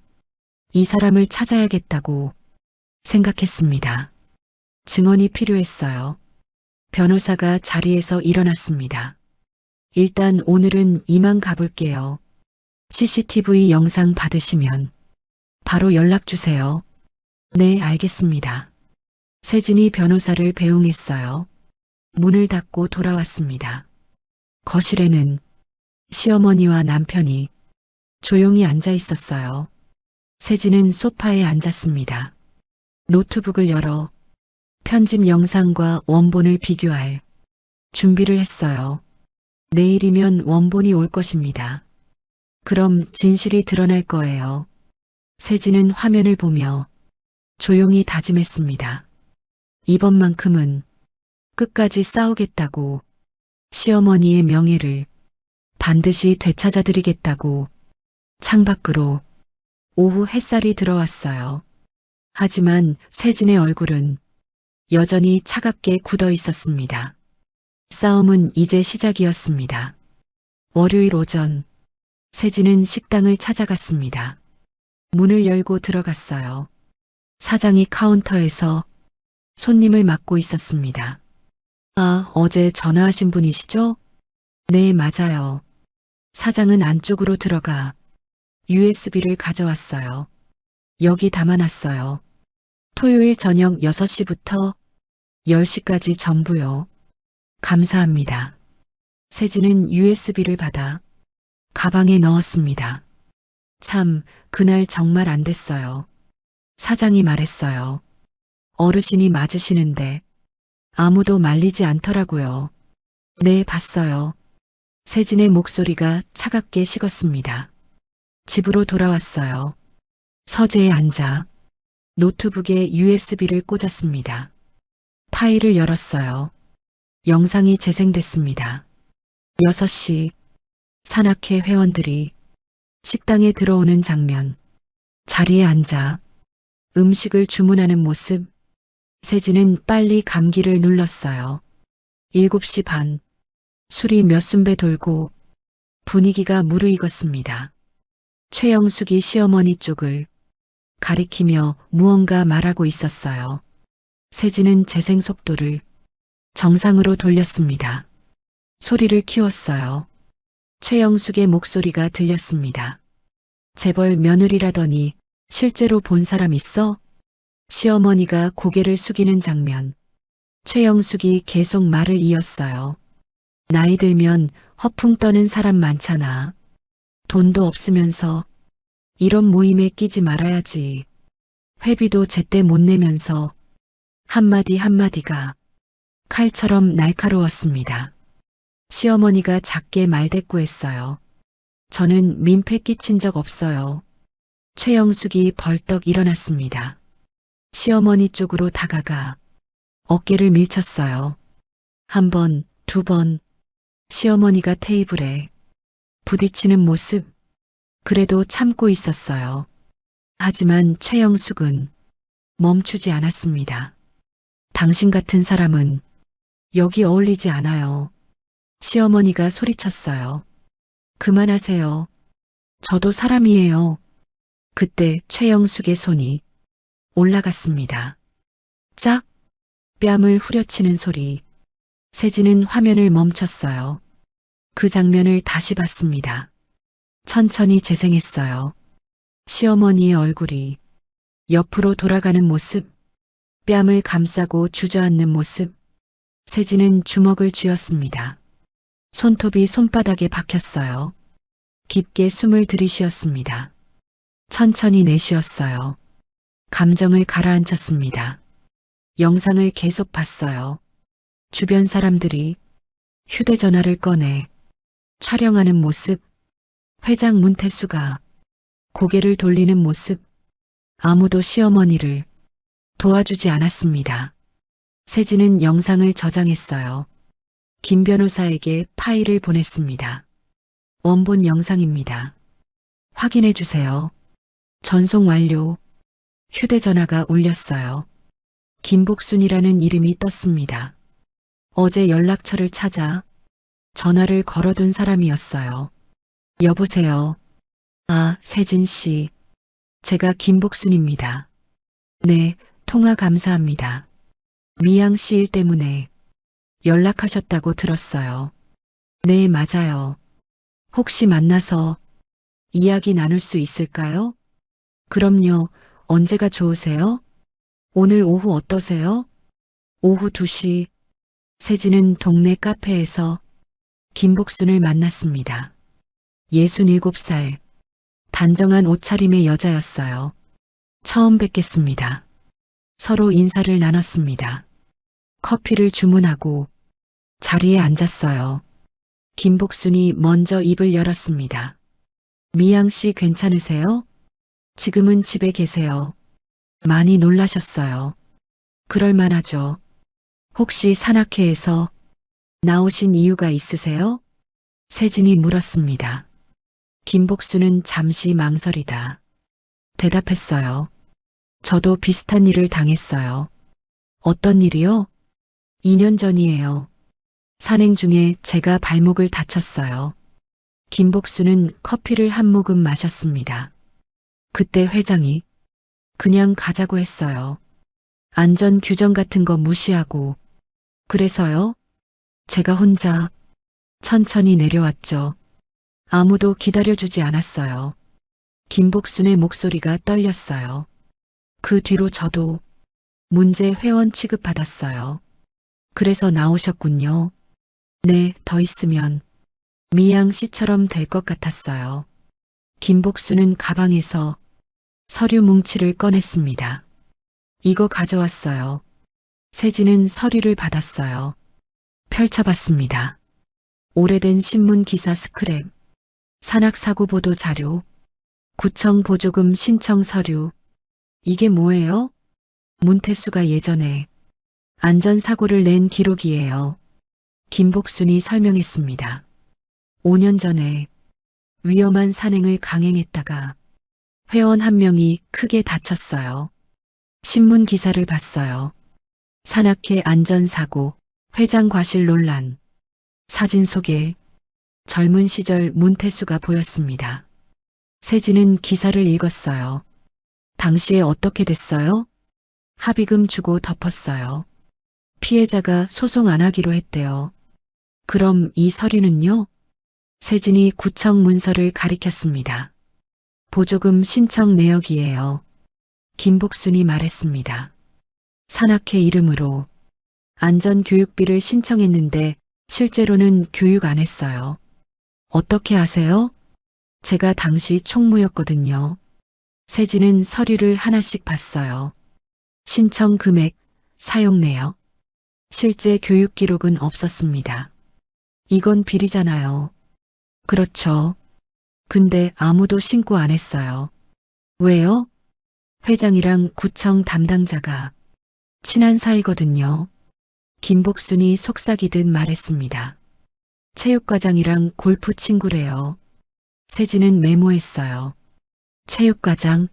이 사람을 찾아야겠다고 생각했습니다. 증언이 필요했어요. 변호사가 자리에서 일어났습니다. 일단 오늘은 이만 가볼게요. CCTV 영상 받으시면 바로 연락 주세요. 네, 알겠습니다. 세진이 변호사를 배웅했어요. 문을 닫고 돌아왔습니다. 거실에는 시어머니와 남편이 조용히 앉아 있었어요. 세진은 소파에 앉았습니다. 노트북을 열어 편집 영상과 원본을 비교할 준비를 했어요. 내일이면 원본이 올 것입니다. 그럼 진실이 드러날 거예요. 세진은 화면을 보며 조용히 다짐했습니다. 이번만큼은 끝까지 싸우겠다고, 시어머니의 명예를 반드시 되찾아드리겠다고. 창밖으로 오후 햇살이 들어왔어요. 하지만 세진의 얼굴은 여전히 차갑게 굳어 있었습니다. 싸움은 이제 시작이었습니다. 월요일 오전, 세진은 식당을 찾아갔습니다. 문을 열고 들어갔어요. 사장이 카운터에서 손님을 맡고 있었습니다. 아, 어제 전화하신 분이시죠? 네, 맞아요. 사장은 안쪽으로 들어가 USB를 가져왔어요. 여기 담아놨어요. 토요일 저녁 6시부터 10시까지 전부요. 감사합니다. 세진은 USB를 받아 가방에 넣었습니다. 참, 그날 정말 안 됐어요. 사장이 말했어요. 어르신이 맞으시는데 아무도 말리지 않더라고요. 네, 봤어요. 세진의 목소리가 차갑게 식었습니다. 집으로 돌아왔어요. 서재에 앉아 노트북에 USB를 꽂았습니다. 파일을 열었어요. 영상이 재생됐습니다. 6시 산악회 회원들이 식당에 들어오는 장면, 자리에 앉아 음식을 주문하는 모습, 세진은 빨리 감기를 눌렀어요. 7시 반, 술이 몇 순배 돌고 분위기가 무르익었습니다. 최영숙이 시어머니 쪽을 가리키며 무언가 말하고 있었어요. 세진은 재생 속도를 정상으로 돌렸습니다. 소리를 키웠어요. 최영숙의 목소리가 들렸습니다. 재벌 며느리라더니 실제로 본 사람 있어? 시어머니가 고개를 숙이는 장면. 최영숙이 계속 말을 이었어요. 나이 들면 허풍 떠는 사람 많잖아. 돈도 없으면서 이런 모임에 끼지 말아야지. 회비도 제때 못 내면서 한마디 한마디가 칼처럼 날카로웠습니다. 시어머니가 작게 말대꾸했어요. 저는 민폐 끼친 적 없어요. 최영숙이 벌떡 일어났습니다. 시어머니 쪽으로 다가가 어깨를 밀쳤어요. 1번, 2번. 시어머니가 테이블에 부딪히는 모습, 그래도 참고 있었어요. 하지만 최영숙은 멈추지 않았습니다. 당신 같은 사람은 여기 어울리지 않아요. 시어머니가 소리쳤어요. 그만하세요. 저도 사람이에요. 그때 최영숙의 손이 올라갔습니다. 짝! 뺨을 후려치는 소리. 세진은 화면을 멈췄어요. 그 장면을 다시 봤습니다. 천천히 재생했어요. 시어머니의 얼굴이 옆으로 돌아가는 모습, 뺨을 감싸고 주저앉는 모습. 세진은 주먹을 쥐었습니다. 손톱이 손바닥에 박혔어요. 깊게 숨을 들이쉬었습니다. 천천히 내쉬었어요. 감정을 가라앉혔습니다. 영상을 계속 봤어요. 주변 사람들이 휴대전화를 꺼내 촬영하는 모습, 회장 문태수가 고개를 돌리는 모습, 아무도 시어머니를 도와주지 않았습니다. 세진은 영상을 저장했어요. 김 변호사에게 파일을 보냈습니다. 원본 영상입니다. 확인해 주세요. 전송 완료. 휴대전화가 울렸어요. 김복순이라는 이름이 떴습니다. 어제 연락처를 찾아 전화를 걸어둔 사람이었어요. 여보세요. 아, 세진 씨. 제가 김복순입니다. 네, 통화 감사합니다. 미양 씨 일 때문에 연락하셨다고 들었어요. 네, 맞아요. 혹시 만나서 이야기 나눌 수 있을까요? 그럼요. 언제가 좋으세요? 오늘 오후 어떠세요? 오후 2시. 세진은 동네 카페에서 김복순을 만났습니다. 67살. 단정한 옷차림의 여자였어요. 처음 뵙겠습니다. 서로 인사를 나눴습니다. 커피를 주문하고 자리에 앉았어요. 김복순이 먼저 입을 열었습니다. 미양 씨 괜찮으세요? 지금은 집에 계세요. 많이 놀라셨어요. 그럴만하죠. 혹시 산악회에서 나오신 이유가 있으세요? 세진이 물었습니다. 김복순은 잠시 망설이다 대답했어요. 저도 비슷한 일을 당했어요. 어떤 일이요? 2년 전이에요. 산행 중에 제가 발목을 다쳤어요. 김복순은 커피를 한 모금 마셨습니다. 그때 회장이 그냥 가자고 했어요. 안전 규정 같은 거 무시하고. 그래서요? 제가 혼자 천천히 내려왔죠. 아무도 기다려주지 않았어요. 김복순의 목소리가 떨렸어요. 그 뒤로 저도 문제 회원 취급받았어요. 그래서 나오셨군요. 네, 더 있으면 미양 씨처럼 될 것 같았어요. 김복순은 가방에서 서류 뭉치를 꺼냈습니다. 이거 가져왔어요. 세진은 서류를 받았어요. 펼쳐봤습니다. 오래된 신문 기사 스크랩, 산악사고 보도 자료, 구청 보조금 신청 서류. 이게 뭐예요? 문태수가 예전에 안전사고를 낸 기록이에요. 김복순이 설명했습니다. 5년 전에 위험한 산행을 강행했다가 회원 한 명이 크게 다쳤어요. 신문 기사를 봤어요. 산악회 안전사고, 회장 과실 논란. 사진 속에 젊은 시절 문태수가 보였습니다. 세진은 기사를 읽었어요. 당시에 어떻게 됐어요? 합의금 주고 덮었어요. 피해자가 소송 안 하기로 했대요. 그럼 이 서류는요? 세진이 구청 문서를 가리켰습니다. 보조금 신청 내역이에요. 김복순이 말했습니다. 산악회 이름으로 안전교육비를 신청했는데 실제로는 교육 안 했어요. 어떻게 아세요? 제가 당시 총무였거든요. 세진은 서류를 하나씩 봤어요. 신청 금액, 사용 내역. 실제 교육 기록은 없었습니다. 이건 비리잖아요. 그렇죠. 근데 아무도 신고 안 했어요. 왜요? 회장이랑 구청 담당자가 친한 사이거든요. 김복순이 속삭이듯 말했습니다. 체육과장이랑 골프 친구래요. 세진은 메모했어요. 체육과장,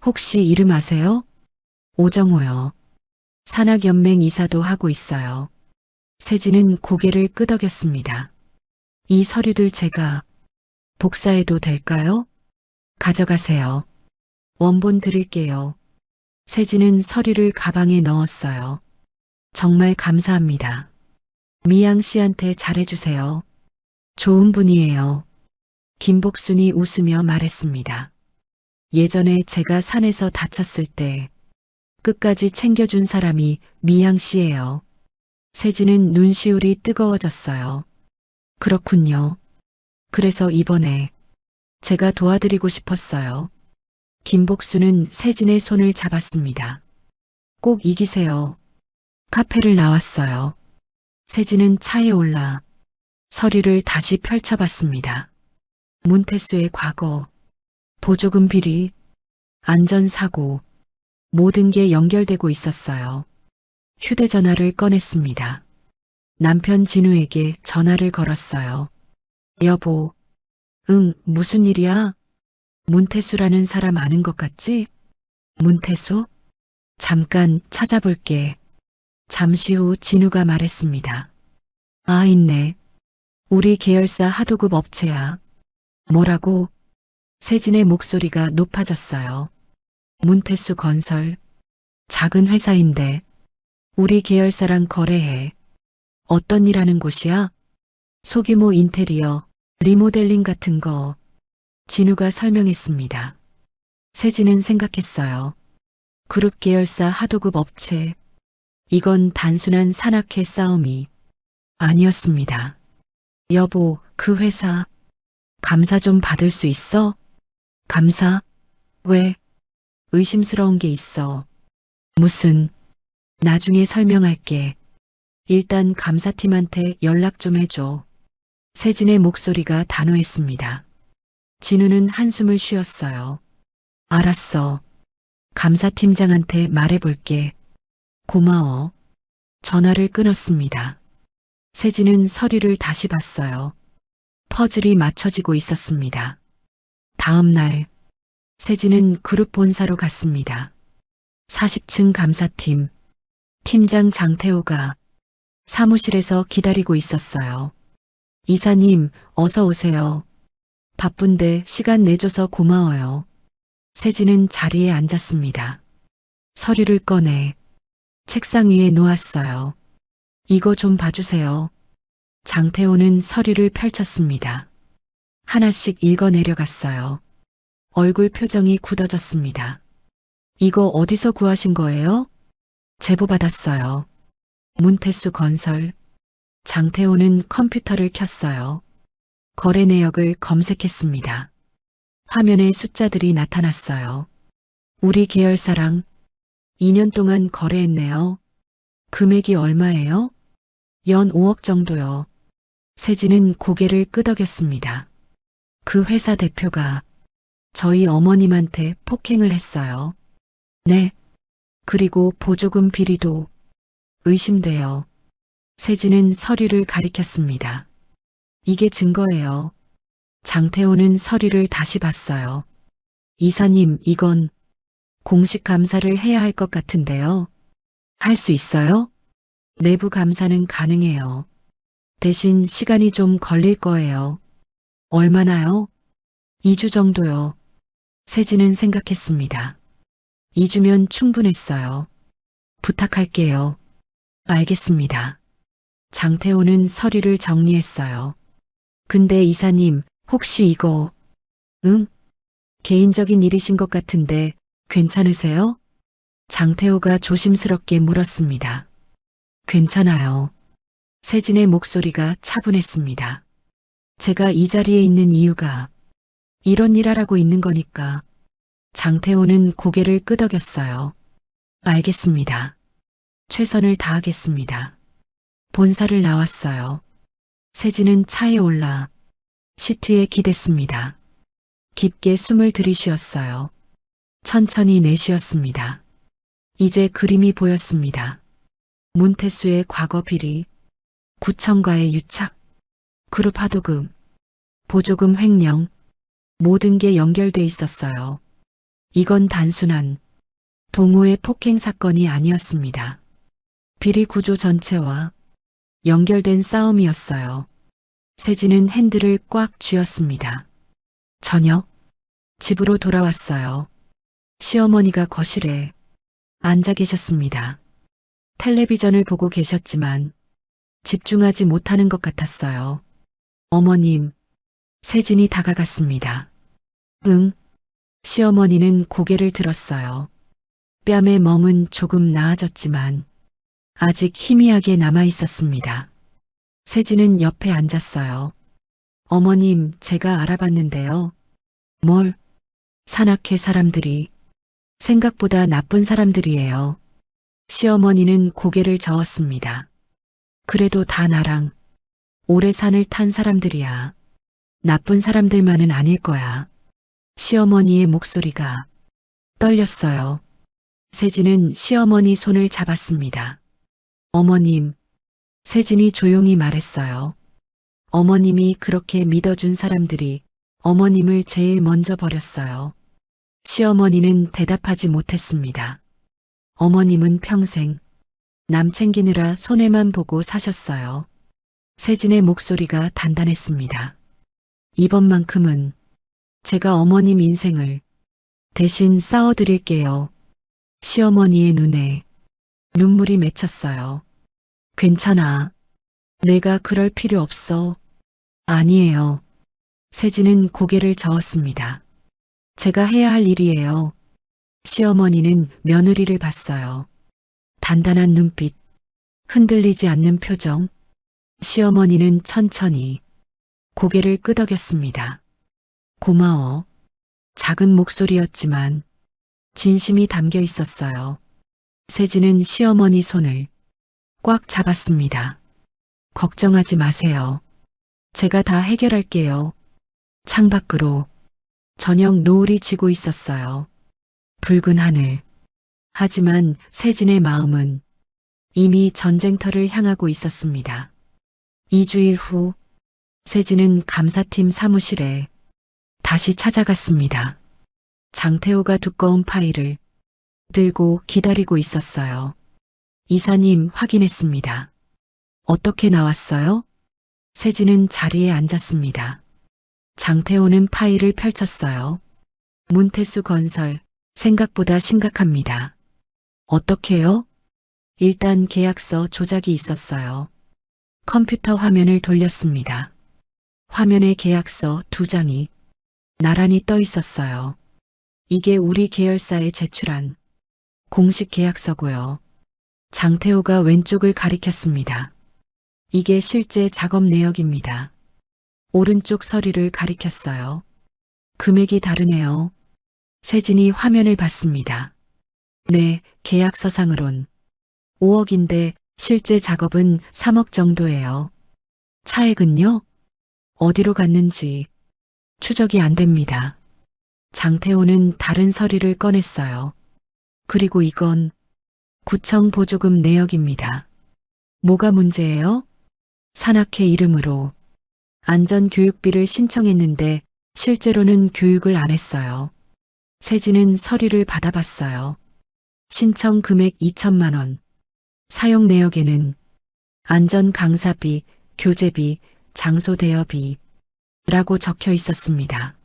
혹시 이름 아세요? 오정호요. 산악연맹 이사도 하고 있어요. 세진은 고개를 끄덕였습니다. 이 서류들 제가 복사해도 될까요? 가져가세요. 원본 드릴게요. 세진은 서류를 가방에 넣었어요. 정말 감사합니다. 미양 씨한테 잘해주세요. 좋은 분이에요. 김복순이 웃으며 말했습니다. 예전에 제가 산에서 다쳤을 때 끝까지 챙겨준 사람이 미양 씨예요. 세진은 눈시울이 뜨거워졌어요. 그렇군요. 그래서 이번에 제가 도와드리고 싶었어요. 김복순은 세진의 손을 잡았습니다. 꼭 이기세요. 카페를 나왔어요. 세진은 차에 올라 서류를 다시 펼쳐봤습니다. 문태수의 과거, 보조금 비리, 안전사고, 모든 게 연결되고 있었어요. 휴대전화를 꺼냈습니다. 남편 진우에게 전화를 걸었어요. 여보, 응, 무슨 일이야? 문태수라는 사람 아는 것 같지? 문태수? 잠깐 찾아볼게. 잠시 후 진우가 말했습니다. 아, 있네. 우리 계열사 하도급 업체야. 뭐라고? 세진의 목소리가 높아졌어요. 문태수 건설. 작은 회사인데 우리 계열사랑 거래해. 어떤 일 하는 곳이야? 소규모 인테리어, 리모델링 같은 거. 진우가 설명했습니다. 세진은 생각했어요. 그룹 계열사 하도급 업체. 이건 단순한 산악회 싸움이 아니었습니다. 여보, 그 회사 감사 좀 받을 수 있어? 감사? 왜? 의심스러운 게 있어. 무슨? 나중에 설명할게. 일단 감사팀한테 연락 좀 해줘. 세진의 목소리가 단호했습니다. 진우는 한숨을 쉬었어요. 알았어. 감사팀장한테 말해볼게. 고마워. 전화를 끊었습니다. 세진은 서류를 다시 봤어요. 퍼즐이 맞춰지고 있었습니다. 다음 날, 세진은 그룹 본사로 갔습니다. 40층 감사팀, 팀장 장태호가 사무실에서 기다리고 있었어요. 이사님, 어서 오세요. 바쁜데 시간 내줘서 고마워요. 세진은 자리에 앉았습니다. 서류를 꺼내 책상 위에 놓았어요. 이거 좀 봐주세요. 장태호는 서류를 펼쳤습니다. 하나씩 읽어 내려갔어요. 얼굴 표정이 굳어졌습니다. 이거 어디서 구하신 거예요? 제보 받았어요. 문태수 건설. 장태호는 컴퓨터를 켰어요. 거래 내역을 검색했습니다. 화면에 숫자들이 나타났어요. 우리 계열사랑 2년 동안 거래했네요. 금액이 얼마예요? 연 5억 정도요. 세진은 고개를 끄덕였습니다. 그 회사 대표가 저희 어머님한테 폭행을 했어요. 네. 그리고 보조금 비리도 의심돼요. 세진은 서류를 가리켰습니다. 이게 증거예요. 장태호는 서류를 다시 봤어요. 이사님, 이건 공식 감사를 해야 할 것 같은데요. 할 수 있어요? 내부 감사는 가능해요. 대신 시간이 좀 걸릴 거예요. 얼마나요? 2주 정도요. 세진은 생각했습니다. 2주면 충분했어요. 부탁할게요. 알겠습니다. 장태호는 서류를 정리했어요. 근데 이사님, 혹시 이거, 응? 개인적인 일이신 것 같은데 괜찮으세요? 장태호가 조심스럽게 물었습니다. 괜찮아요. 세진의 목소리가 차분했습니다. 제가 이 자리에 있는 이유가 이런 일 하라고 있는 거니까. 장태호는 고개를 끄덕였어요. 알겠습니다. 최선을 다하겠습니다. 본사를 나왔어요. 세진은 차에 올라 시트에 기댔습니다. 깊게 숨을 들이쉬었어요. 천천히 내쉬었습니다. 이제 그림이 보였습니다. 문태수의 과거 비리, 구청과의 유착, 그룹 하도금, 보조금 횡령, 모든 게 연결돼 있었어요. 이건 단순한 동호회 폭행 사건이 아니었습니다. 비리 구조 전체와 연결된 싸움이었어요. 세진은 핸들을 꽉 쥐었습니다. 저녁, 집으로 돌아왔어요. 시어머니가 거실에 앉아 계셨습니다. 텔레비전을 보고 계셨지만 집중하지 못하는 것 같았어요. 어머님, 세진이 다가갔습니다. 응. 시어머니는 고개를 들었어요. 뺨의 멍은 조금 나아졌지만 아직 희미하게 남아 있었습니다. 세진은 옆에 앉았어요. 어머님, 제가 알아봤는데요. 뭘? 산악회 사람들이 생각보다 나쁜 사람들이에요. 시어머니는 고개를 저었습니다. 그래도 다 나랑 오래 산을 탄 사람들이야. 나쁜 사람들만은 아닐 거야. 시어머니의 목소리가 떨렸어요. 세진은 시어머니 손을 잡았습니다. 어머님, 세진이 조용히 말했어요. 어머님이 그렇게 믿어준 사람들이 어머님을 제일 먼저 버렸어요. 시어머니는 대답하지 못했습니다. 어머님은 평생 남 챙기느라 손해만 보고 사셨어요. 세진의 목소리가 단단했습니다. 이번만큼은 제가 어머님 인생을 대신 싸워드릴게요. 시어머니의 눈에 눈물이 맺혔어요. 괜찮아. 내가 그럴 필요 없어. 아니에요. 세진은 고개를 저었습니다. 제가 해야 할 일이에요. 시어머니는 며느리를 봤어요. 단단한 눈빛, 흔들리지 않는 표정. 시어머니는 천천히 고개를 끄덕였습니다. 고마워. 작은 목소리였지만 진심이 담겨 있었어요. 세진은 시어머니 손을 꽉 잡았습니다. 걱정하지 마세요. 제가 다 해결할게요. 창밖으로 저녁 노을이 지고 있었어요. 붉은 하늘. 하지만 세진의 마음은 이미 전쟁터를 향하고 있었습니다. 2주일 후 세진은 감사팀 사무실에 다시 찾아갔습니다. 장태호가 두꺼운 파일을 들고 기다리고 있었어요. 이사님, 확인했습니다. 어떻게 나왔어요? 세진은 자리에 앉았습니다. 장태호는 파일을 펼쳤어요. 문태수 건설, 생각보다 심각합니다. 어떻게요? 일단 계약서 조작이 있었어요. 컴퓨터 화면을 돌렸습니다. 화면에 계약서 2장이 나란히 떠 있었어요. 이게 우리 계열사에 제출한 공식 계약서고요. 장태호가 왼쪽을 가리켰습니다. 이게 실제 작업 내역입니다. 오른쪽 서류를 가리켰어요. 금액이 다르네요. 세진이 화면을 봤습니다. 네, 계약서상으론 5억인데 실제 작업은 3억 정도예요. 차액은요? 어디로 갔는지 추적이 안 됩니다. 장태호는 다른 서류를 꺼냈어요. 그리고 이건 구청 보조금 내역입니다. 뭐가 문제예요? 산악회 이름으로 안전교육비를 신청했는데 실제로는 교육을 안 했어요. 세진은 서류를 받아봤어요. 신청 금액 2천만 원. 사용 내역에는 안전 강사비, 교재비, 장소 대여비 라고 적혀 있었습니다.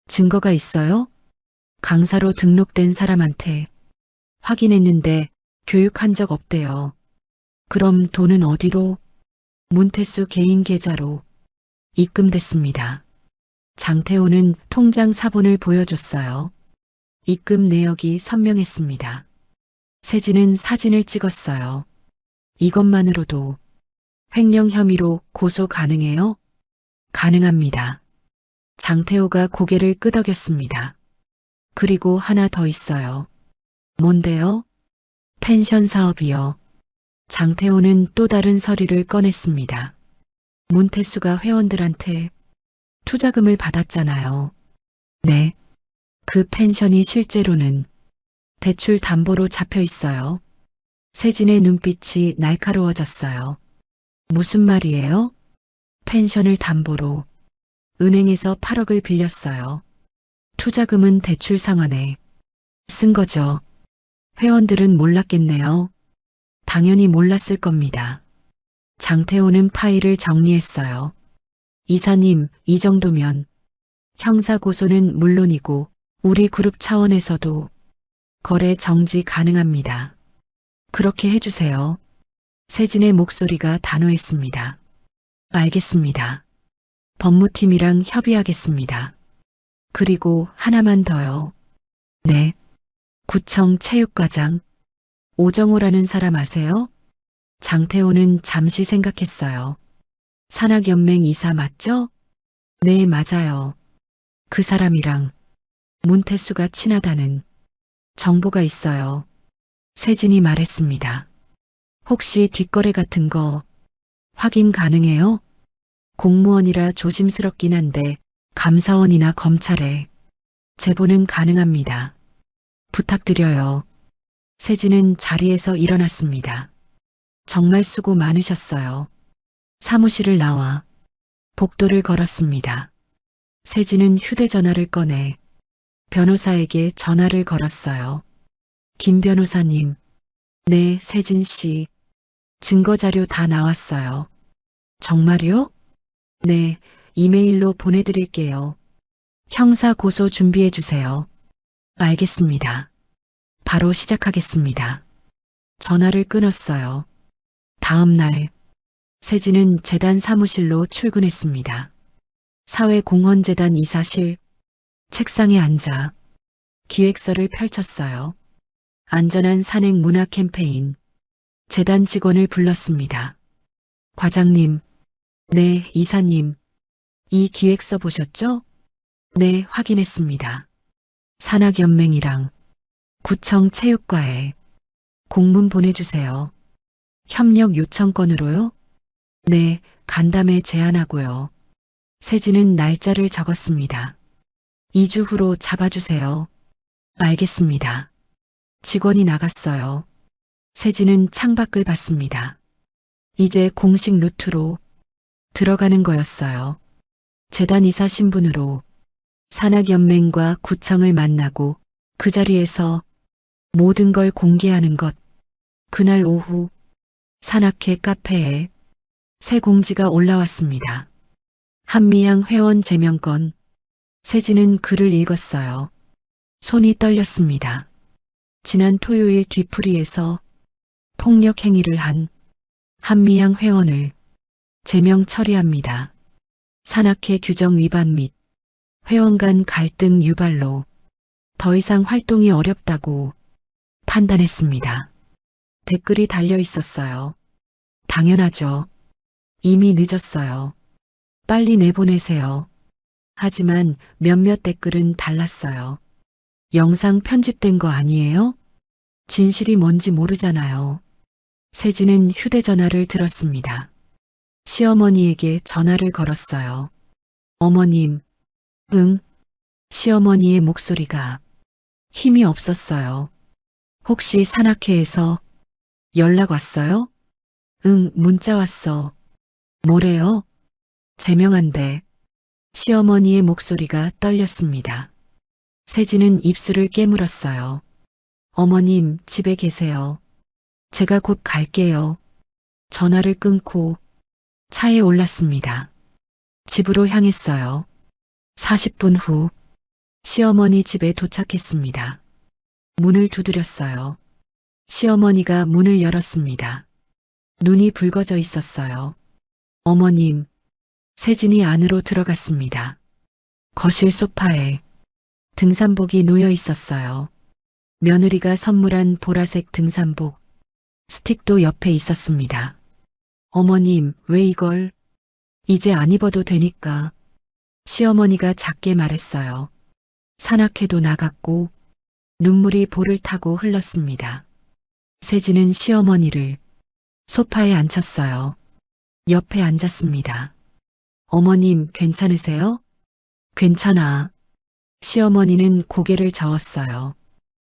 증거가 있어요? 강사로 등록된 사람한테 확인했는데 교육한 적 없대요. 그럼 돈은 어디로? 문태수 개인 계좌로 입금됐습니다. 장태호는 통장 사본을 보여줬어요. 입금 내역이 선명했습니다. 세진은 사진을 찍었어요. 이것만으로도 횡령 혐의로 고소 가능해요? 가능합니다. 장태호가 고개를 끄덕였습니다. 그리고 하나 더 있어요. 뭔데요? 펜션 사업이요. 장태호는 또 다른 서류를 꺼냈습니다. 문태수가 회원들한테 투자금을 받았잖아요. 네. 그 펜션이 실제로는 대출 담보로 잡혀 있어요. 세진의 눈빛이 날카로워졌어요. 무슨 말이에요? 펜션을 담보로 은행에서 8억을 빌렸어요. 투자금은 대출 상환에 쓴 거죠. 회원들은 몰랐겠네요. 당연히 몰랐을 겁니다. 장태호는 파일을 정리했어요. 이사님, 이 정도면 형사고소는 물론이고 우리 그룹 차원에서도 거래 정지 가능합니다. 그렇게 해주세요. 세진의 목소리가 단호했습니다. 알겠습니다. 법무팀이랑 협의하겠습니다. 그리고 하나만 더요. 네. 구청 체육과장 오정호라는 사람 아세요? 장태호는 잠시 생각했어요. 산악연맹 이사 맞죠? 네, 맞아요. 그 사람이랑 문태수가 친하다는 정보가 있어요. 세진이 말했습니다. 혹시 뒷거래 같은 거 확인 가능해요? 공무원이라 조심스럽긴 한데 감사원이나 검찰에 제보는 가능합니다. 부탁드려요. 세진은 자리에서 일어났습니다. 정말 수고 많으셨어요. 사무실을 나와 복도를 걸었습니다. 세진은 휴대전화를 꺼내 변호사에게 전화를 걸었어요. 김 변호사님. 네, 세진 씨. 증거자료 다 나왔어요. 정말요? 네, 이메일로 보내드릴게요. 형사 고소 준비해 주세요. 알겠습니다. 바로 시작하겠습니다. 전화를 끊었어요. 다음 날, 세진은 재단 사무실로 출근했습니다. 사회공헌재단 이사실, 책상에 앉아 기획서를 펼쳤어요. 안전한 산행 문화 캠페인, 재단 직원을 불렀습니다. 과장님, 네, 이사님, 이 기획서 보셨죠? 네, 확인했습니다. 산악연맹이랑 구청 체육과에 공문 보내주세요. 협력 요청건으로요? 네, 간담회 제안하고요. 세진은 날짜를 적었습니다. 2주 후로 잡아주세요. 알겠습니다. 직원이 나갔어요. 세진은 창밖을 봤습니다. 이제 공식 루트로 들어가는 거였어요. 재단 이사 신분으로 산악연맹과 구청을 만나고 그 자리에서 모든 걸 공개하는 것. 그날 오후 산악회 카페에 새 공지가 올라왔습니다. 한미향 회원 제명건. 세진은 글을 읽었어요. 손이 떨렸습니다. 지난 토요일 뒤풀이에서 폭력 행위를 한 한미향 회원을 제명 처리합니다. 산악회 규정 위반 및 회원 간 갈등 유발로 더 이상 활동이 어렵다고 판단했습니다. 댓글이 달려 있었어요. 당연하죠. 이미 늦었어요. 빨리 내보내세요. 하지만 몇몇 댓글은 달랐어요. 영상 편집된 거 아니에요? 진실이 뭔지 모르잖아요. 세진은 휴대전화를 들었습니다. 시어머니에게 전화를 걸었어요. 어머님, 응? 시어머니의 목소리가 힘이 없었어요. 혹시 산악회에서 연락 왔어요? 응, 문자 왔어. 뭐래요? 제명한데. 시어머니의 목소리가 떨렸습니다. 세진은 입술을 깨물었어요. 어머님, 집에 계세요. 제가 곧 갈게요. 전화를 끊고 차에 올랐습니다. 집으로 향했어요. 40분 후 시어머니 집에 도착했습니다. 문을 두드렸어요. 시어머니가 문을 열었습니다. 눈이 붉어져 있었어요. 어머님, 세진이 안으로 들어갔습니다. 거실 소파에 등산복이 놓여 있었어요. 며느리가 선물한 보라색 등산복, 스틱도 옆에 있었습니다. 어머님, 왜 이걸? 이제 안 입어도 되니까. 시어머니가 작게 말했어요. 산악회도 나갔고 눈물이 볼을 타고 흘렀습니다. 세진은 시어머니를 소파에 앉혔어요. 옆에 앉았습니다. 어머님, 괜찮으세요? 괜찮아. 시어머니는 고개를 저었어요.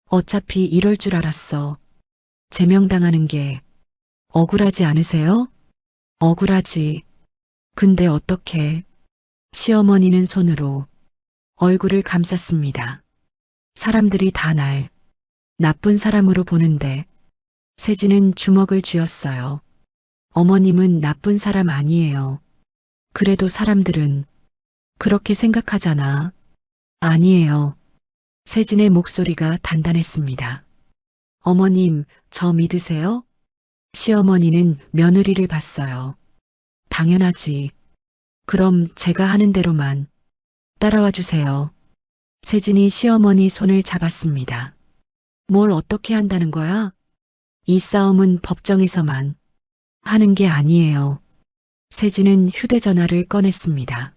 어차피 이럴 줄 알았어. 제명당하는 게 억울하지 않으세요? 억울하지. 근데 어떻게? 시어머니는 손으로 얼굴을 감쌌습니다. 사람들이 다 날 나쁜 사람으로 보는데 세진은 주먹을 쥐었어요. 어머님은 나쁜 사람 아니에요. 그래도 사람들은 그렇게 생각하잖아. 아니에요. 세진의 목소리가 단단했습니다. 어머님, 저 믿으세요? 시어머니는 며느리를 봤어요. 당연하지. 그럼 제가 하는 대로만 따라와 주세요. 세진이 시어머니 손을 잡았습니다. 뭘 어떻게 한다는 거야? 이 싸움은 법정에서만 하는 게 아니에요. 세진은 휴대전화를 꺼냈습니다.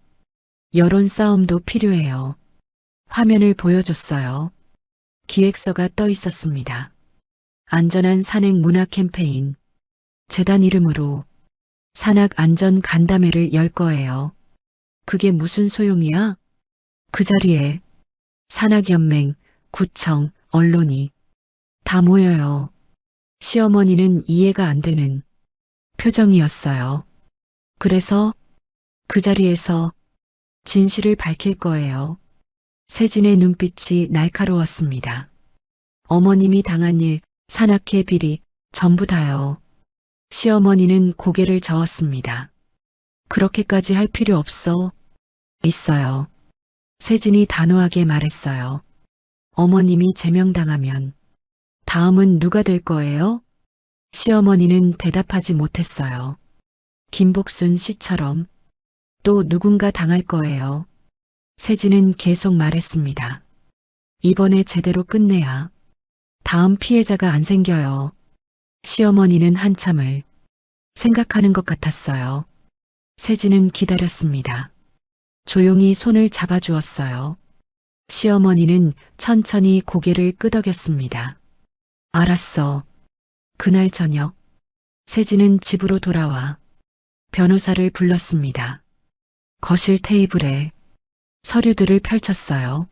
여론 싸움도 필요해요. 화면을 보여줬어요. 기획서가 떠 있었습니다. 안전한 산행 문화 캠페인. 재단 이름으로 산악 안전 간담회를 열 거예요. 그게 무슨 소용이야? 그 자리에 산악연맹, 구청, 언론이 다 모여요. 시어머니는 이해가 안 되는 표정이었어요. 그래서 그 자리에서 진실을 밝힐 거예요. 세진의 눈빛이 날카로웠습니다. 어머님이 당한 일, 산악회 비리, 전부 다요. 시어머니는 고개를 저었습니다. 그렇게까지 할 필요 없어. 있어요. 세진이 단호하게 말했어요. 어머님이 제명당하면 다음은 누가 될 거예요? 시어머니는 대답하지 못했어요. 김복순 씨처럼 또 누군가 당할 거예요. 세진은 계속 말했습니다. 이번에 제대로 끝내야 다음 피해자가 안 생겨요. 시어머니는 한참을 생각하는 것 같았어요. 세진은 기다렸습니다. 조용히 손을 잡아주었어요. 시어머니는 천천히 고개를 끄덕였습니다. 알았어. 그날 저녁, 세진은 집으로 돌아와 변호사를 불렀습니다. 거실 테이블에 서류들을 펼쳤어요.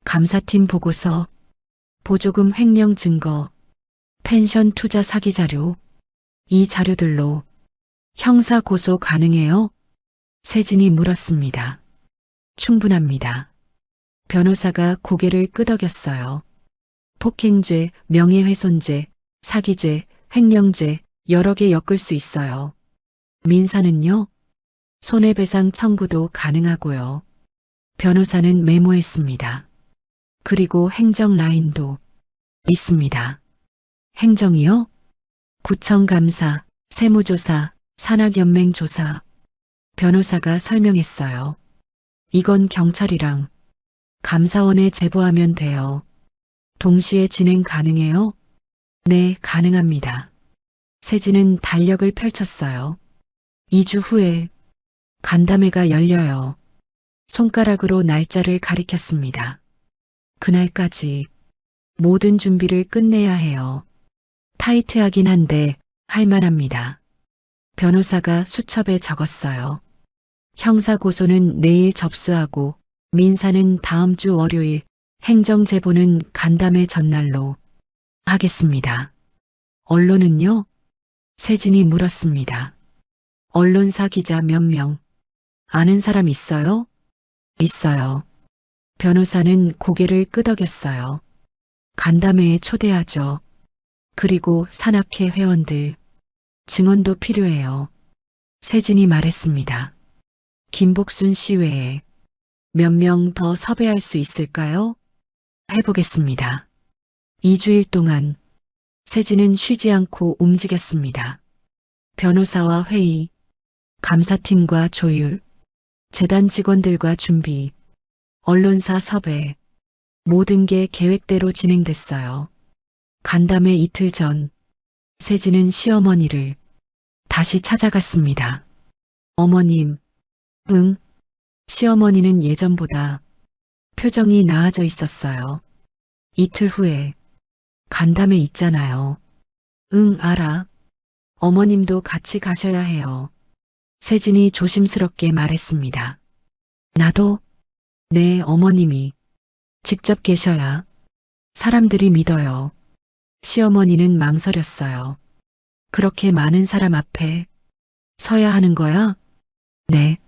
감사팀 보고서, 보조금 횡령 증거, 펜션 투자 사기 자료, 이 자료들로 형사 고소 가능해요? 세진이 물었습니다. 충분합니다. 변호사가 고개를 끄덕였어요. 폭행죄, 명예훼손죄, 사기죄, 횡령죄 여러 개 엮을 수 있어요. 민사는요? 손해배상 청구도 가능하고요. 변호사는 메모했습니다. 그리고 행정 라인도 있습니다. 행정이요? 구청감사, 세무조사, 산악연맹 조사. 변호사가 설명했어요. 이건 경찰이랑 감사원에 제보하면 돼요. 동시에 진행 가능해요? 네, 가능합니다. 세진은 달력을 펼쳤어요. 2주 후에 간담회가 열려요. 손가락으로 날짜를 가리켰습니다. 그날까지 모든 준비를 끝내야 해요. 타이트하긴 한데 할만합니다. 변호사가 수첩에 적었어요. 형사고소는 내일 접수하고 민사는 다음 주 월요일, 행정제보는 간담회 전날로 하겠습니다. 언론은요? 세진이 물었습니다. 언론사 기자 몇 명? 아는 사람 있어요? 있어요. 변호사는 고개를 끄덕였어요. 간담회에 초대하죠. 그리고 산악회 회원들. 증언도 필요해요. 세진이 말했습니다. 김복순 씨 외에 몇 명 더 섭외할 수 있을까요? 해보겠습니다. 2주일 동안 세진은 쉬지 않고 움직였습니다. 변호사와 회의, 감사팀과 조율, 재단 직원들과 준비, 언론사 섭외, 모든 게 계획대로 진행됐어요. 간담회 이틀 전, 세진은 시어머니를 다시 찾아갔습니다. 어머님, 응? 시어머니는 예전보다 표정이 나아져 있었어요. 이틀 후에 간담회 있잖아요. 응, 알아. 어머님도 같이 가셔야 해요. 세진이 조심스럽게 말했습니다. 나도? 네, 어머님이 직접 계셔야 사람들이 믿어요. 시어머니는 망설였어요. 그렇게 많은 사람 앞에 서야 하는 거야? 네.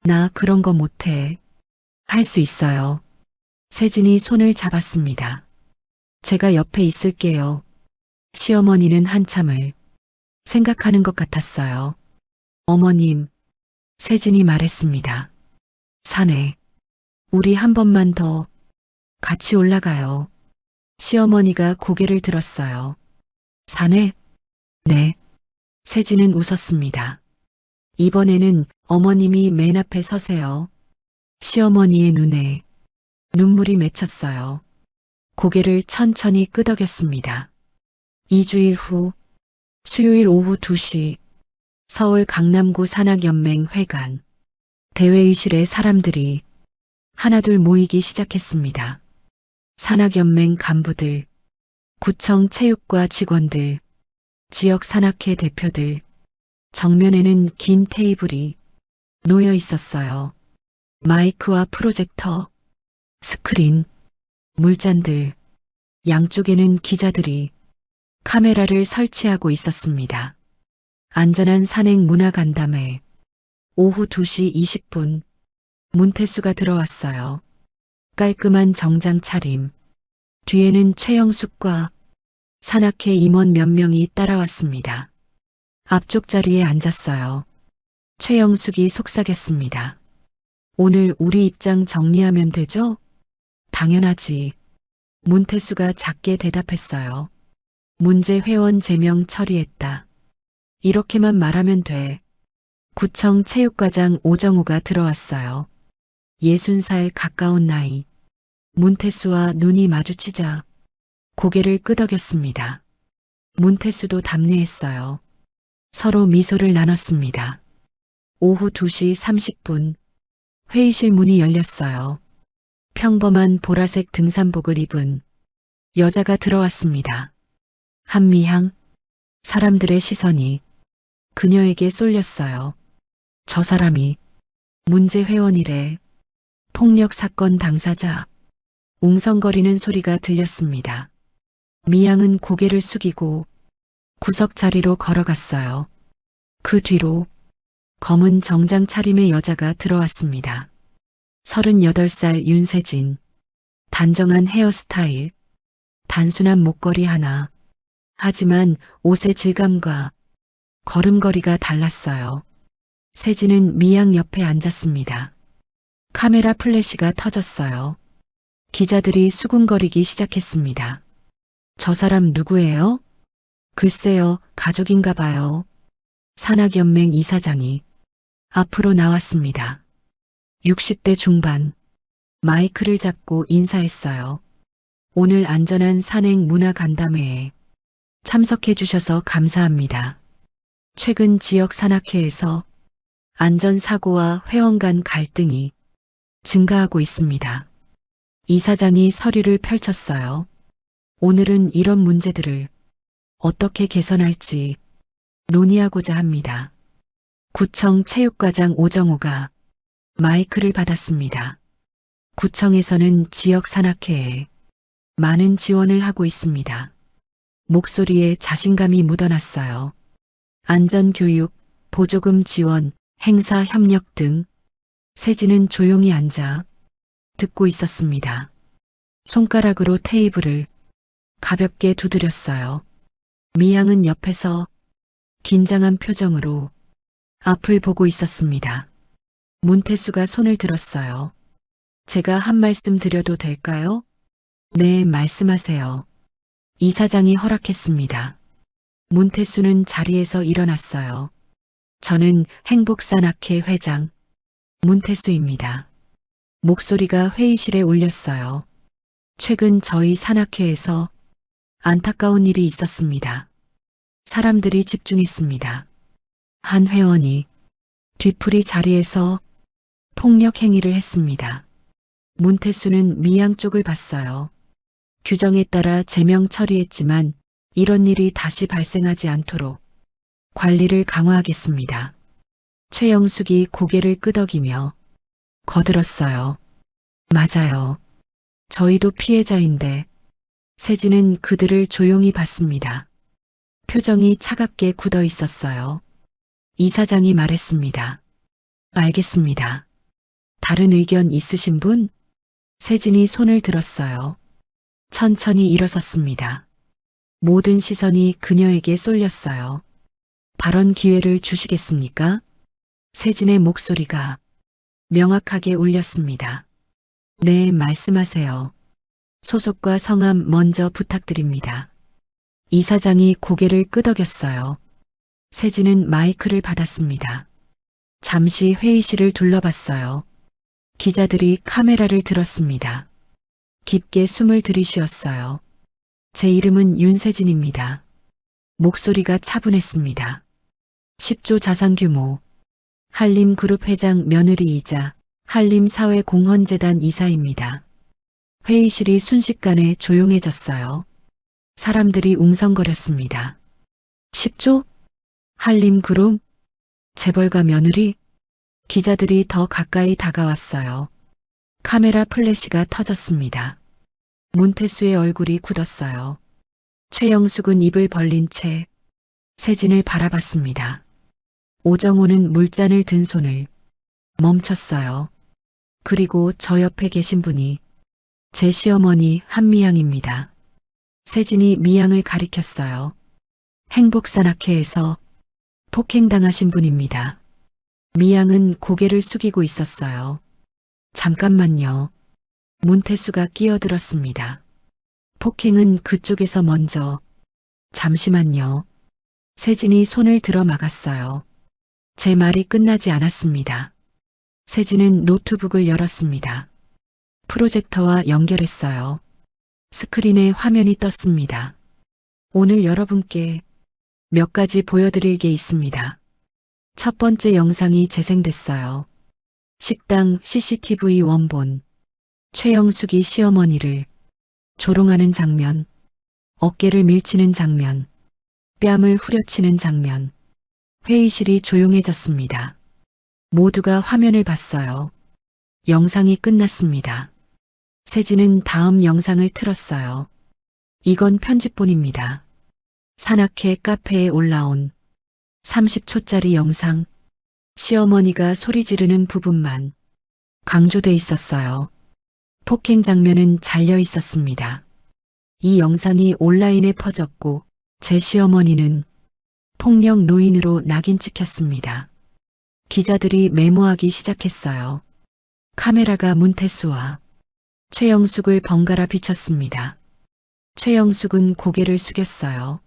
나 그런 거 못해. 할 수 있어요. 세진이 손을 잡았습니다. 제가 옆에 있을게요. 시어머니는 한참을 생각하는 것 같았어요. 어머님, 세진이 말했습니다. 산에 우리 한 번만 더 같이 올라가요. 시어머니가 고개를 들었어요. 산에? 네. 세진은 웃었습니다. 이번에는 어머님이 맨 앞에 서세요. 시어머니의 눈에 눈물이 맺혔어요. 고개를 천천히 끄덕였습니다. 2주일 후 수요일 오후 2시 서울 강남구 산악연맹 회관 대회의실에 사람들이 하나둘 모이기 시작했습니다. 산악연맹 간부들, 구청 체육과 직원들, 지역 산악회 대표들, 정면에는 긴 테이블이 놓여 있었어요. 마이크와 프로젝터, 스크린, 물잔들, 양쪽에는 기자들이 카메라를 설치하고 있었습니다. 안전한 산행 문화 간담회. 오후 2시 20분 문태수가 들어왔어요. 깔끔한 정장 차림. 뒤에는 최영숙과 산악회 임원 몇 명이 따라왔습니다. 앞쪽 자리에 앉았어요. 최영숙이 속삭였습니다. 오늘 우리 입장 정리하면 되죠? 당연하지. 문태수가 작게 대답했어요. 문제 회원 제명 처리했다. 이렇게만 말하면 돼. 구청 체육과장 오정우가 들어왔어요. 60살 가까운 나이. 문태수와 눈이 마주치자 고개를 끄덕였습니다. 문태수도 답례했어요. 서로 미소를 나눴습니다. 오후 2시 30분 회의실 문이 열렸어요. 평범한 보라색 등산복을 입은 여자가 들어왔습니다. 한미향. 사람들의 시선이 그녀에게 쏠렸어요. 저 사람이 문제 회원이래. 폭력 사건 당사자. 웅성거리는 소리가 들렸습니다. 미향은 고개를 숙이고 구석 자리로 걸어갔어요. 그 뒤로 검은 정장 차림의 여자가 들어왔습니다. 38살 윤세진. 단정한 헤어스타일. 단순한 목걸이 하나. 하지만 옷의 질감과 걸음걸이가 달랐어요. 세진은 미향 옆에 앉았습니다. 카메라 플래시가 터졌어요. 기자들이 수군거리기 시작했습니다. 저 사람 누구예요? 글쎄요, 가족인가 봐요. 산악연맹 이사장이 앞으로 나왔습니다. 60대 중반, 마이크를 잡고 인사했어요. 오늘 안전한 산행 문화 간담회에 참석해 주셔서 감사합니다. 최근 지역 산악회에서 안전사고와 회원 간 갈등이 증가하고 있습니다. 이사장이 서류를 펼쳤어요. 오늘은 이런 문제들을 어떻게 개선할지 논의하고자 합니다. 구청 체육과장 오정호가 마이크를 받았습니다. 구청에서는 지역 산악회에 많은 지원을 하고 있습니다. 목소리에 자신감이 묻어났어요. 안전교육, 보조금 지원, 행사 협력 등 세진은 조용히 앉아 듣고 있었습니다. 손가락으로 테이블을 가볍게 두드렸어요. 미양은 옆에서 긴장한 표정으로 앞을 보고 있었습니다. 문태수가 손을 들었어요. 제가 한 말씀 드려도 될까요? 네, 말씀하세요. 이사장이 허락했습니다. 문태수는 자리에서 일어났어요. 저는 행복산악회 회장 문태수입니다. 목소리가 회의실에 울렸어요. 최근 저희 산악회에서 안타까운 일이 있었습니다. 사람들이 집중했습니다. 한 회원이 뒤풀이 자리에서 폭력 행위를 했습니다. 문태수는 미양 쪽을 봤어요. 규정에 따라 제명 처리했지만 이런 일이 다시 발생하지 않도록 관리를 강화하겠습니다. 최영숙이 고개를 끄덕이며 거들었어요. 맞아요. 저희도 피해자인데. 세진은 그들을 조용히 봤습니다. 표정이 차갑게 굳어 있었어요. 이사장이 말했습니다. 알겠습니다. 다른 의견 있으신 분? 세진이 손을 들었어요. 천천히 일어섰습니다. 모든 시선이 그녀에게 쏠렸어요. 발언 기회를 주시겠습니까? 세진의 목소리가 명확하게 울렸습니다. 네, 말씀하세요. 소속과 성함 먼저 부탁드립니다. 이사장이 고개를 끄덕였어요. 세진은 마이크를 받았습니다. 잠시 회의실을 둘러봤어요. 기자들이 카메라를 들었습니다. 깊게 숨을 들이쉬었어요. 제 이름은 윤세진입니다. 목소리가 차분했습니다. 10조 자산 규모, 한림그룹 회장 며느리이자 한림사회공헌재단 이사입니다. 회의실이 순식간에 조용해졌어요. 사람들이 웅성거렸습니다. 10조? 한림그룹? 재벌가 며느리? 기자들이 더 가까이 다가왔어요. 카메라 플래시가 터졌습니다. 문태수의 얼굴이 굳었어요. 최영숙은 입을 벌린 채 세진을 바라봤습니다. 오정호는 물잔을 든 손을 멈췄어요. 그리고 저 옆에 계신 분이 제 시어머니 한미양입니다. 세진이 미양을 가리켰어요. 행복산악회에서 폭행당하신 분입니다. 미양은 고개를 숙이고 있었어요. 잠깐만요. 문태수가 끼어들었습니다. 폭행은 그쪽에서 먼저. 잠시만요. 세진이 손을 들어 막았어요. 제 말이 끝나지 않았습니다. 세진은 노트북을 열었습니다. 프로젝터와 연결했어요. 스크린에 화면이 떴습니다. 오늘 여러분께 몇 가지 보여드릴 게 있습니다. 첫 번째 영상이 재생됐어요. 식당 CCTV 원본. 최영숙이 시어머니를 조롱하는 장면, 어깨를 밀치는 장면, 뺨을 후려치는 장면. 회의실이 조용해졌습니다. 모두가 화면을 봤어요. 영상이 끝났습니다. 세진은 다음 영상을 틀었어요. 이건 편집본입니다. 산악회 카페에 올라온 30초짜리 영상. 시어머니가 소리 지르는 부분만 강조돼 있었어요. 폭행 장면은 잘려 있었습니다. 이 영상이 온라인에 퍼졌고 제 시어머니는 폭력 노인으로 낙인 찍혔습니다. 기자들이 메모하기 시작했어요. 카메라가 문태수와 최영숙을 번갈아 비췄습니다. 최영숙은 고개를 숙였어요.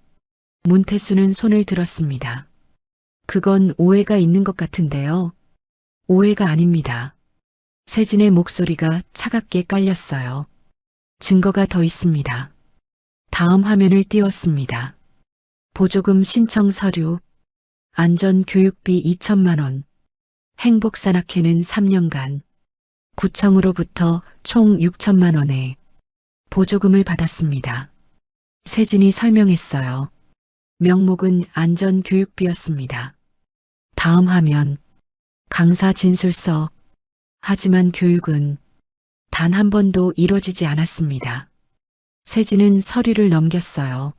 문태수는 손을 들었습니다. 그건 오해가 있는 것 같은데요. 오해가 아닙니다. 세진의 목소리가 차갑게 깔렸어요. 증거가 더 있습니다. 다음 화면을 띄웠습니다. 보조금 신청 서류, 안전교육비 2천만 원, 행복산악회는 3년간 구청으로부터 총 6천만 원의 보조금을 받았습니다. 세진이 설명했어요. 명목은 안전교육비였습니다. 다음 화면. 강사 진술서. 하지만 교육은 단 한 번도 이뤄지지 않았습니다. 세진은 서류를 넘겼어요.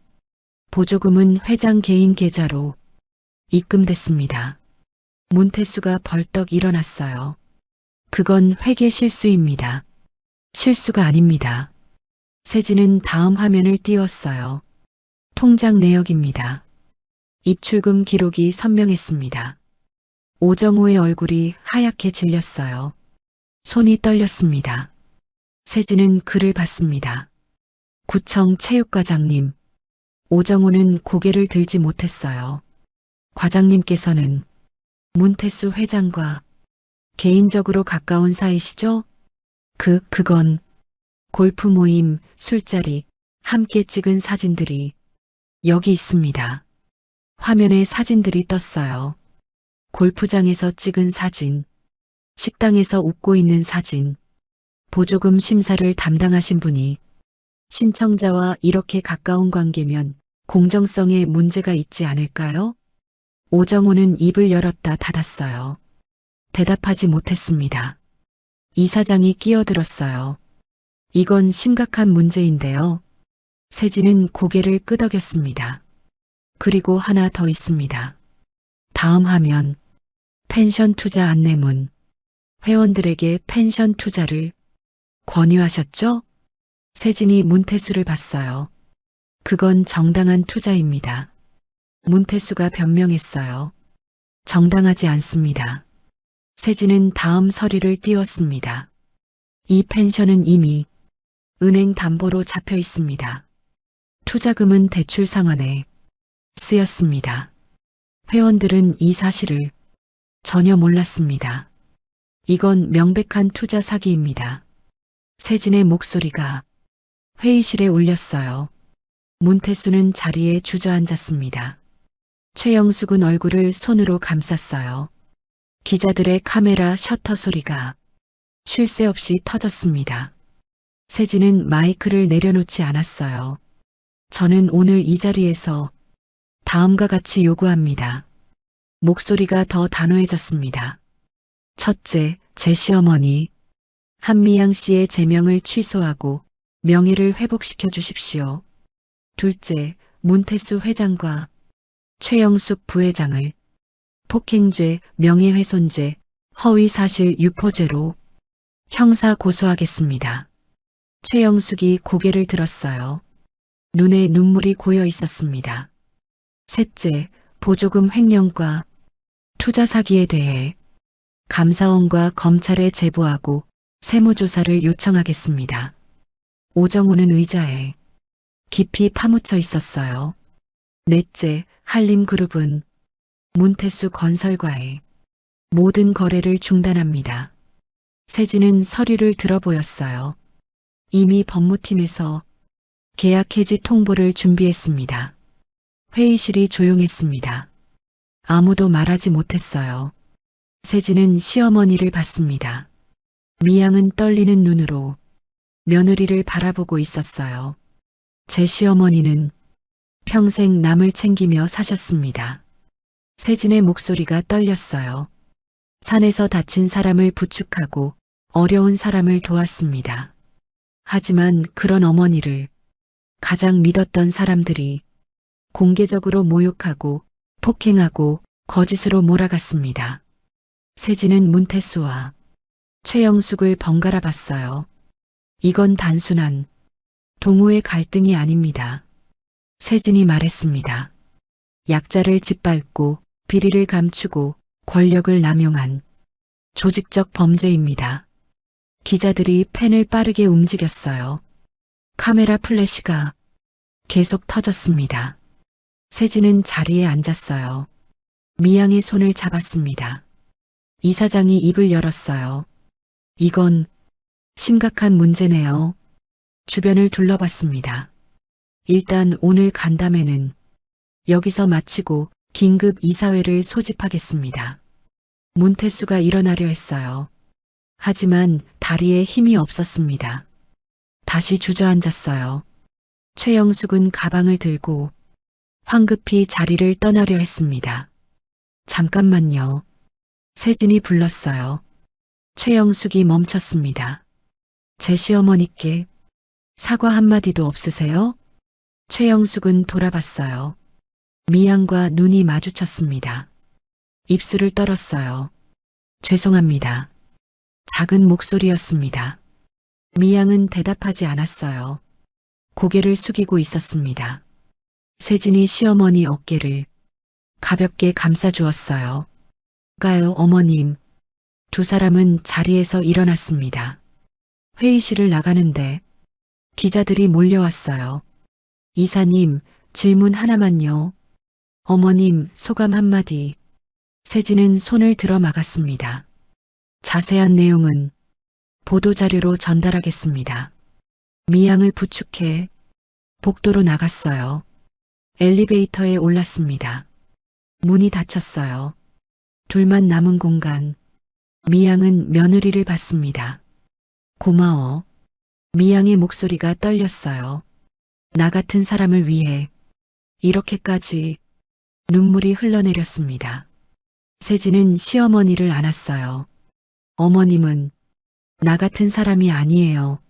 보조금은 회장 개인 계좌로 입금됐습니다. 문태수가 벌떡 일어났어요. 그건 회계 실수입니다. 실수가 아닙니다. 세진은 다음 화면을 띄웠어요. 통장 내역입니다. 입출금 기록이 선명했습니다. 오정호의 얼굴이 하얗게 질렸어요. 손이 떨렸습니다. 세진은 글을 봤습니다. 구청 체육과장님. 오정호는 고개를 들지 못했어요. 과장님께서는 문태수 회장과 개인적으로 가까운 사이시죠? 그건 골프 모임, 술자리, 함께 찍은 사진들이 여기 있습니다. 화면에 사진들이 떴어요. 골프장에서 찍은 사진, 식당에서 웃고 있는 사진, 보조금 심사를 담당하신 분이 신청자와 이렇게 가까운 관계면 공정성에 문제가 있지 않을까요? 오정호는 입을 열었다 닫았어요. 대답하지 못했습니다. 이사장이 끼어들었어요. 이건 심각한 문제인데요. 세진은 고개를 끄덕였습니다. 그리고 하나 더 있습니다. 다음 화면. 펜션 투자 안내문. 회원들에게 펜션 투자를 권유하셨죠? 세진이 문태수를 봤어요. 그건 정당한 투자입니다. 문태수가 변명했어요. 정당하지 않습니다. 세진은 다음 서류를 띄웠습니다. 이 펜션은 이미 은행 담보로 잡혀 있습니다. 투자금은 대출 상환에 쓰였습니다. 회원들은 이 사실을 전혀 몰랐습니다. 이건 명백한 투자 사기입니다. 세진의 목소리가 회의실에 울렸어요. 문태수는 자리에 주저앉았습니다. 최영숙은 얼굴을 손으로 감쌌어요. 기자들의 카메라 셔터 소리가 쉴 새 없이 터졌습니다. 세진은 마이크를 내려놓지 않았어요. 저는 오늘 이 자리에서 다음과 같이 요구합니다. 목소리가 더 단호해졌습니다. 첫째, 제 시어머니 한미양 씨의 제명을 취소하고 명예를 회복시켜 주십시오. 둘째, 문태수 회장과 최영숙 부회장을 폭행죄, 명예훼손죄, 허위사실 유포죄로 형사 고소하겠습니다. 최영숙이 고개를 들었어요. 눈에 눈물이 고여 있었습니다. 셋째, 보조금 횡령과 투자 사기에 대해 감사원과 검찰에 제보하고 세무조사를 요청하겠습니다. 오정호는 의자에 깊이 파묻혀 있었어요. 넷째, 한림그룹은 문태수 건설과의 모든 거래를 중단합니다. 세진은 서류를 들어보였어요. 이미 법무팀에서 계약 해지 통보를 준비했습니다. 회의실이 조용했습니다. 아무도 말하지 못했어요. 세진은 시어머니를 봤습니다. 미양은 떨리는 눈으로 며느리를 바라보고 있었어요. 제 시어머니는 평생 남을 챙기며 사셨습니다. 세진의 목소리가 떨렸어요. 산에서 다친 사람을 부축하고 어려운 사람을 도왔습니다. 하지만 그런 어머니를 가장 믿었던 사람들이 공개적으로 모욕하고 폭행하고 거짓으로 몰아갔습니다. 세진은 문태수와 최영숙을 번갈아 봤어요. 이건 단순한 동호회 갈등이 아닙니다. 세진이 말했습니다. 약자를 짓밟고 비리를 감추고 권력을 남용한 조직적 범죄입니다. 기자들이 펜을 빠르게 움직였어요. 카메라 플래시가 계속 터졌습니다. 세진은 자리에 앉았어요. 미양의 손을 잡았습니다. 이사장이 입을 열었어요. 이건 심각한 문제네요. 주변을 둘러봤습니다. 일단 오늘 간담회는 여기서 마치고 긴급 이사회를 소집하겠습니다. 문태수가 일어나려 했어요. 하지만 다리에 힘이 없었습니다. 다시 주저앉았어요. 최영숙은 가방을 들고 황급히 자리를 떠나려 했습니다. 잠깐만요. 세진이 불렀어요. 최영숙이 멈췄습니다. 제 시어머니께 사과 한마디도 없으세요? 최영숙은 돌아봤어요. 미양과 눈이 마주쳤습니다. 입술을 떨었어요. 죄송합니다. 작은 목소리였습니다. 미양은 대답하지 않았어요. 고개를 숙이고 있었습니다. 세진이 시어머니 어깨를 가볍게 감싸주었어요. 가요, 어머님. 두 사람은 자리에서 일어났습니다. 회의실을 나가는데 기자들이 몰려왔어요. 이사님, 질문 하나만요. 어머님, 소감 한마디. 세진은 손을 들어 막았습니다. 자세한 내용은 보도자료로 전달하겠습니다. 미양을 부축해 복도로 나갔어요. 엘리베이터에 올랐습니다. 문이 닫혔어요. 둘만 남은 공간. 미양은 며느리를 봤습니다. 고마워. 미양의 목소리가 떨렸어요. 나 같은 사람을 위해 이렇게까지. 눈물이 흘러내렸습니다. 세진은 시어머니를 안았어요. 어머님은 나 같은 사람이 아니에요.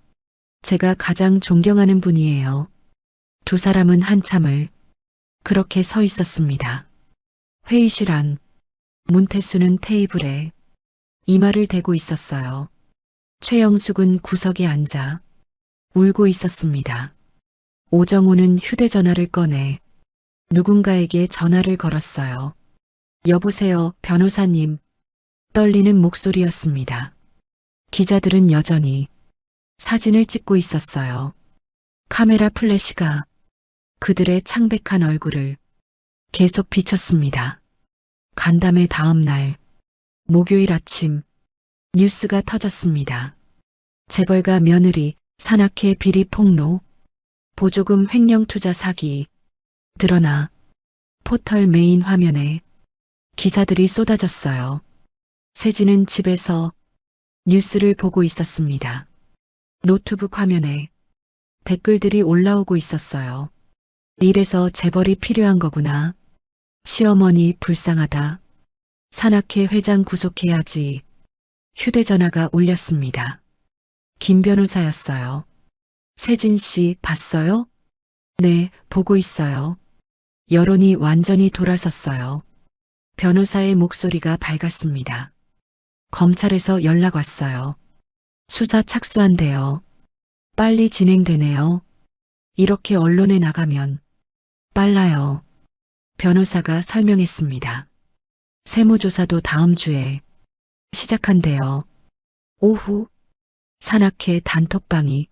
제가 가장 존경하는 분이에요. 두 사람은 한참을 그렇게 서 있었습니다. 회의실 안. 문태수는 테이블에 이마를 대고 있었어요. 최영숙은 구석에 앉아 울고 있었습니다. 오정우는 휴대전화를 꺼내 누군가에게 전화를 걸었어요. 여보세요, 변호사님. 떨리는 목소리였습니다. 기자들은 여전히 사진을 찍고 있었어요. 카메라 플래시가 그들의 창백한 얼굴을 계속 비췄습니다. 간담회 다음 날, 목요일 아침, 뉴스가 터졌습니다. 재벌가 며느리 산악회 비리 폭로, 보조금 횡령 투자 사기, 드러나 포털 메인 화면에 기사들이 쏟아졌어요. 세진은 집에서 뉴스를 보고 있었습니다. 노트북 화면에 댓글들이 올라오고 있었어요. 이래서 재벌이 필요한 거구나. 시어머니 불쌍하다. 산악회 회장 구속해야지. 휴대전화가 울렸습니다. 김 변호사였어요. 세진 씨 봤어요? 네, 보고 있어요. 여론이 완전히 돌아섰어요. 변호사의 목소리가 밝았습니다. 검찰에서 연락 왔어요. 수사 착수한대요. 빨리 진행되네요. 이렇게 언론에 나가면 빨라요. 변호사가 설명했습니다. 세무조사도 다음 주에 시작한대요. 오후 산악회 단톡방이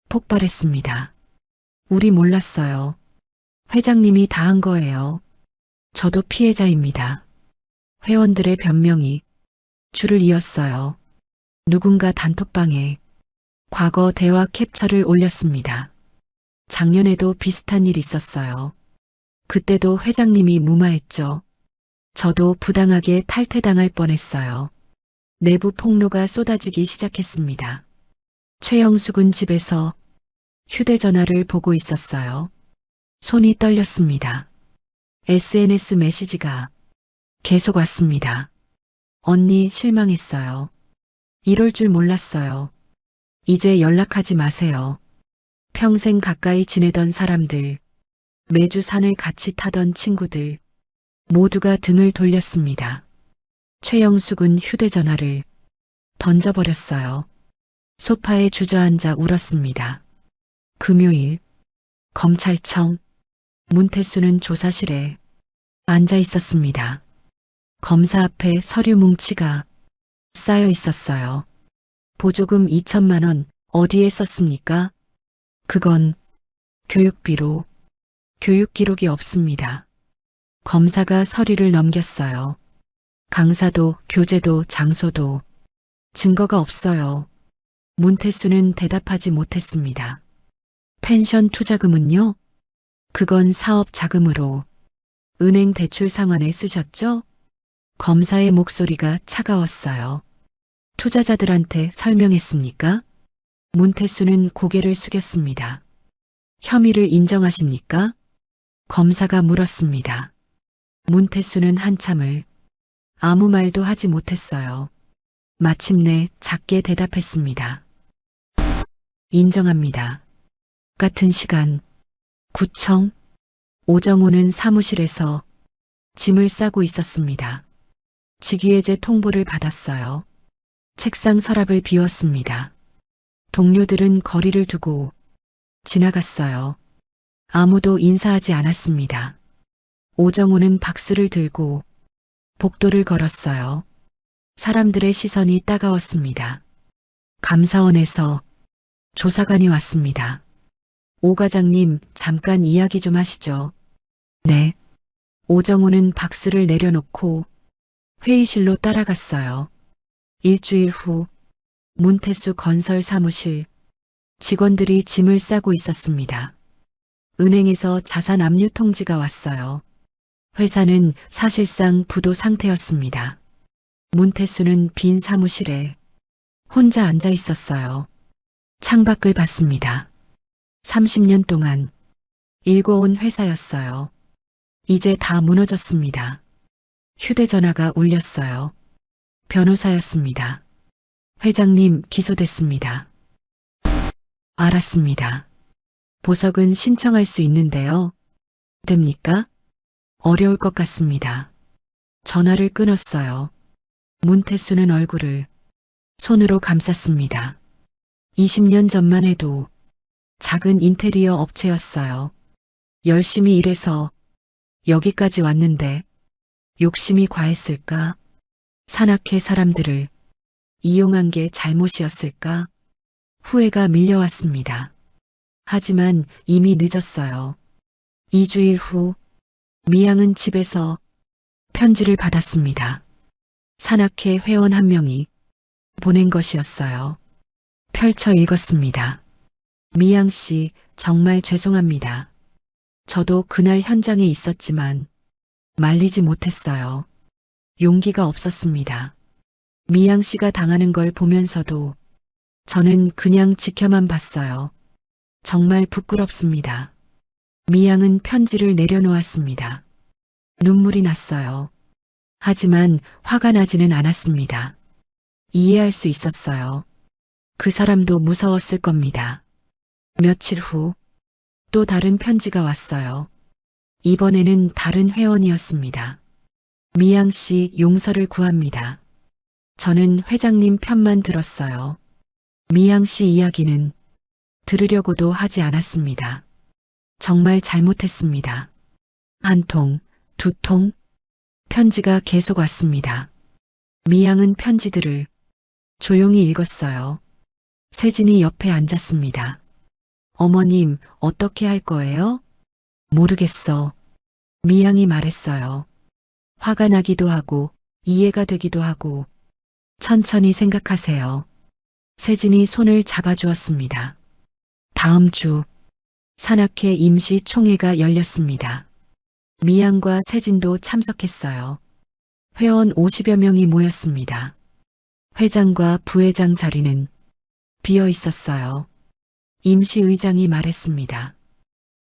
폭발했습니다. 우리 몰랐어요. 회장님이 다 한 거예요. 저도 피해자입니다. 회원들의 변명이 줄을 이었어요. 누군가 단톡방에 과거 대화 캡처를 올렸습니다. 작년에도 비슷한 일 있었어요. 그때도 회장님이 무마했죠. 저도 부당하게 탈퇴당할 뻔했어요. 내부 폭로가 쏟아지기 시작했습니다. 최영숙은 집에서 휴대전화를 보고 있었어요. 손이 떨렸습니다. SNS 메시지가 계속 왔습니다. 언니 실망했어요. 이럴 줄 몰랐어요. 이제 연락하지 마세요. 평생 가까이 지내던 사람들, 매주 산을 같이 타던 친구들, 모두가 등을 돌렸습니다. 최영숙은 휴대전화를 던져버렸어요. 소파에 주저앉아 울었습니다. 금요일, 검찰청, 문태수는 조사실에 앉아 있었습니다. 검사 앞에 서류 뭉치가 쌓여 있었어요. 보조금 2천만 원 어디에 썼습니까? 그건 교육비로. 교육 기록이 없습니다. 검사가 서류를 넘겼어요. 강사도, 교재도, 장소도 증거가 없어요. 문태수는 대답하지 못했습니다. 펜션 투자금은요? 그건 사업 자금으로 은행 대출 상환에 쓰셨죠? 검사의 목소리가 차가웠어요. 투자자들한테 설명했습니까? 문태수는 고개를 숙였습니다. 혐의를 인정하십니까? 검사가 물었습니다. 문태수는 한참을 아무 말도 하지 못했어요. 마침내 작게 대답했습니다. 인정합니다. 같은 시간, 구청, 오정우는 사무실에서 짐을 싸고 있었습니다. 직위해제 통보를 받았어요. 책상 서랍을 비웠습니다. 동료들은 거리를 두고 지나갔어요. 아무도 인사하지 않았습니다. 오정우는 박스를 들고 복도를 걸었어요. 사람들의 시선이 따가웠습니다. 감사원에서 조사관이 왔습니다. 오 과장님, 잠깐 이야기 좀 하시죠. 네. 오정우는 박스를 내려놓고 회의실로 따라갔어요. 일주일 후 문태수 건설 사무실 직원들이 짐을 싸고 있었습니다. 은행에서 자산 압류 통지가 왔어요. 회사는 사실상 부도 상태였습니다. 문태수는 빈 사무실에 혼자 앉아 있었어요. 창밖을 봤습니다. 30년 동안 일궈온 회사였어요. 이제 다 무너졌습니다. 휴대전화가 울렸어요. 변호사였습니다. 회장님 기소됐습니다. 알았습니다. 보석은 신청할 수 있는데요. 됩니까? 어려울 것 같습니다. 전화를 끊었어요. 문태수는 얼굴을 손으로 감쌌습니다. 20년 전만 해도 작은 인테리어 업체였어요. 열심히 일해서 여기까지 왔는데 욕심이 과했을까? 산악회 사람들을 이용한 게 잘못이었을까? 후회가 밀려왔습니다. 하지만 이미 늦었어요. 2주일 후 미양은 집에서 편지를 받았습니다. 산악회 회원 한 명이 보낸 것이었어요. 펼쳐 읽었습니다. 미양 씨, 정말 죄송합니다. 저도 그날 현장에 있었지만 말리지 못했어요. 용기가 없었습니다. 미양 씨가 당하는 걸 보면서도 저는 그냥 지켜만 봤어요. 정말 부끄럽습니다. 미양은 편지를 내려놓았습니다. 눈물이 났어요. 하지만 화가 나지는 않았습니다. 이해할 수 있었어요. 그 사람도 무서웠을 겁니다. 며칠 후 또 다른 편지가 왔어요. 이번에는 다른 회원이었습니다. 미양 씨 용서를 구합니다. 저는 회장님 편만 들었어요. 미양 씨 이야기는 들으려고도 하지 않았습니다. 정말 잘못했습니다. 한 통, 두 통, 편지가 계속 왔습니다. 미양은 편지들을 조용히 읽었어요. 세진이 옆에 앉았습니다. 어머님, 어떻게 할 거예요? 모르겠어. 미양이 말했어요. 화가 나기도 하고 이해가 되기도 하고 천천히 생각하세요. 세진이 손을 잡아주었습니다. 다음 주 산악회 임시 총회가 열렸습니다. 미양과 세진도 참석했어요. 회원 50여 명이 모였습니다. 회장과 부회장 자리는 비어 있었어요. 임시 의장이 말했습니다.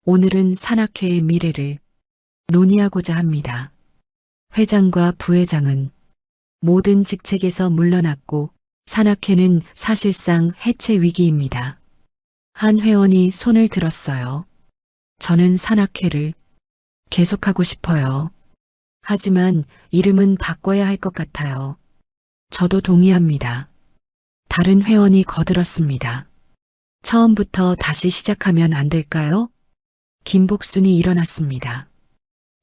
오늘은 산악회의 미래를 논의하고자 합니다. 회장과 부회장은 모든 직책에서 물러났고 산악회는 사실상 해체 위기입니다. 한 회원이 손을 들었어요. 저는 산악회를 계속하고 싶어요. 하지만 이름은 바꿔야 할 것 같아요. 저도 동의합니다. 다른 회원이 거들었습니다. 처음부터 다시 시작하면 안 될까요? 김복순이 일어났습니다.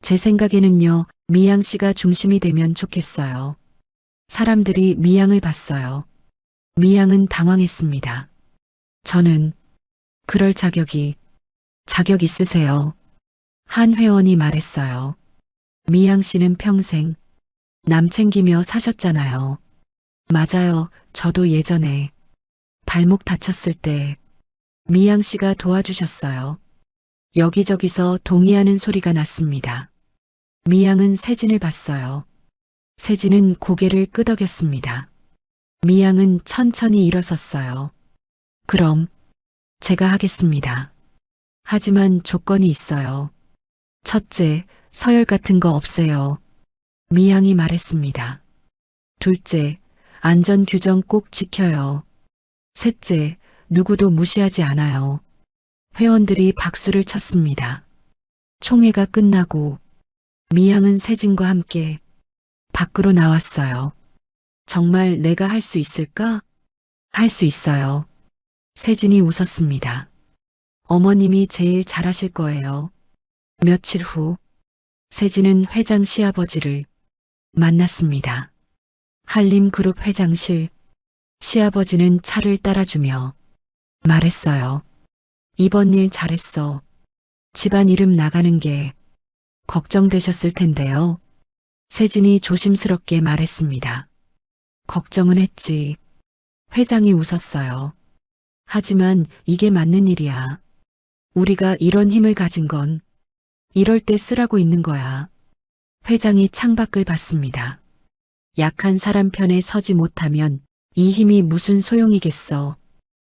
제 생각에는요, 미양 씨가 중심이 되면 좋겠어요. 사람들이 미양을 봤어요. 미양은 당황했습니다. 저는 그럴 자격 있으세요. 한 회원이 말했어요. 미양 씨는 평생 남 챙기며 사셨잖아요. 맞아요. 저도 예전에 발목 다쳤을 때 미양 씨가 도와주셨어요. 여기저기서 동의하는 소리가 났습니다. 미양은 세진을 봤어요. 세진은 고개를 끄덕였습니다. 미양은 천천히 일어섰어요. 그럼 제가 하겠습니다. 하지만 조건이 있어요. 첫째, 서열 같은 거 없애요. 미양이 말했습니다. 둘째, 안전 규정 꼭 지켜요. 셋째, 누구도 무시하지 않아요. 회원들이 박수를 쳤습니다. 총회가 끝나고 미양은 세진과 함께 밖으로 나왔어요. 정말 내가 할 수 있을까? 할 수 있어요. 세진이 웃었습니다. 어머님이 제일 잘하실 거예요. 며칠 후 세진은 회장 시아버지를 만났습니다. 한림그룹 회장실. 시아버지는 차를 따라주며 말했어요. 이번 일 잘했어. 집안 이름 나가는 게 걱정되셨을 텐데요. 세진이 조심스럽게 말했습니다. 걱정은 했지. 회장이 웃었어요. 하지만 이게 맞는 일이야. 우리가 이런 힘을 가진 건 이럴 때 쓰라고 있는 거야. 회장이 창밖을 봤습니다. 약한 사람 편에 서지 못하면 이 힘이 무슨 소용이겠어.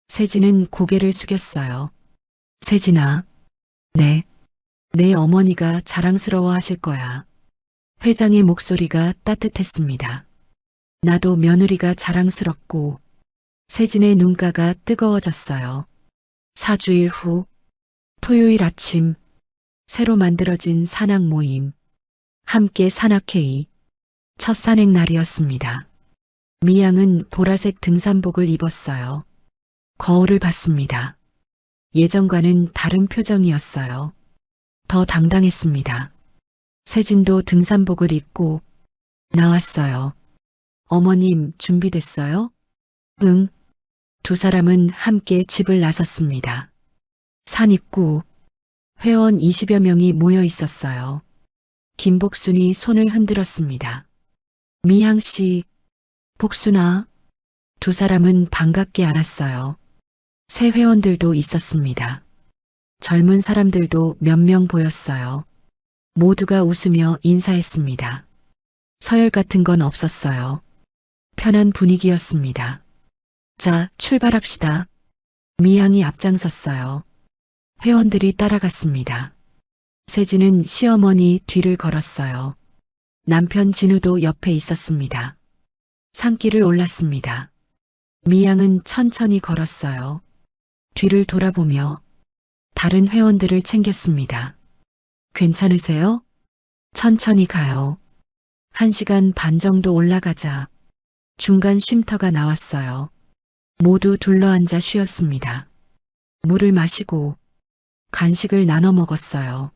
세진은 고개를 숙였어요. 세진아, 네. 내 어머니가 자랑스러워 하실 거야. 회장의 목소리가 따뜻했습니다. 나도 며느리가 자랑스럽고 세진의 눈가가 뜨거워졌어요. 4주일 후 토요일 아침 새로 만들어진 산악 모임 함께 산악회의 첫 산행 날이었습니다. 미양은 보라색 등산복을 입었어요. 거울을 봤습니다. 예전과는 다른 표정이었어요. 더 당당했습니다. 세진도 등산복을 입고 나왔어요. 어머님 준비됐어요? 응. 두 사람은 함께 집을 나섰습니다. 산 입구 회원 20여 명이 모여 있었어요. 김복순이 손을 흔들었습니다. 미양 씨, 복순아. 두 사람은 반갑게 안았어요. 새 회원들도 있었습니다. 젊은 사람들도 몇 명 보였어요. 모두가 웃으며 인사했습니다. 서열 같은 건 없었어요. 편한 분위기였습니다. 자, 출발합시다. 미양이 앞장섰어요. 회원들이 따라갔습니다. 세진은 시어머니 뒤를 걸었어요. 남편 진우도 옆에 있었습니다. 산길을 올랐습니다. 미양은 천천히 걸었어요. 뒤를 돌아보며 다른 회원들을 챙겼습니다. 괜찮으세요? 천천히 가요. 1시간 반 정도 올라가자 중간 쉼터가 나왔어요. 모두 둘러앉아 쉬었습니다. 물을 마시고 간식을 나눠 먹었어요.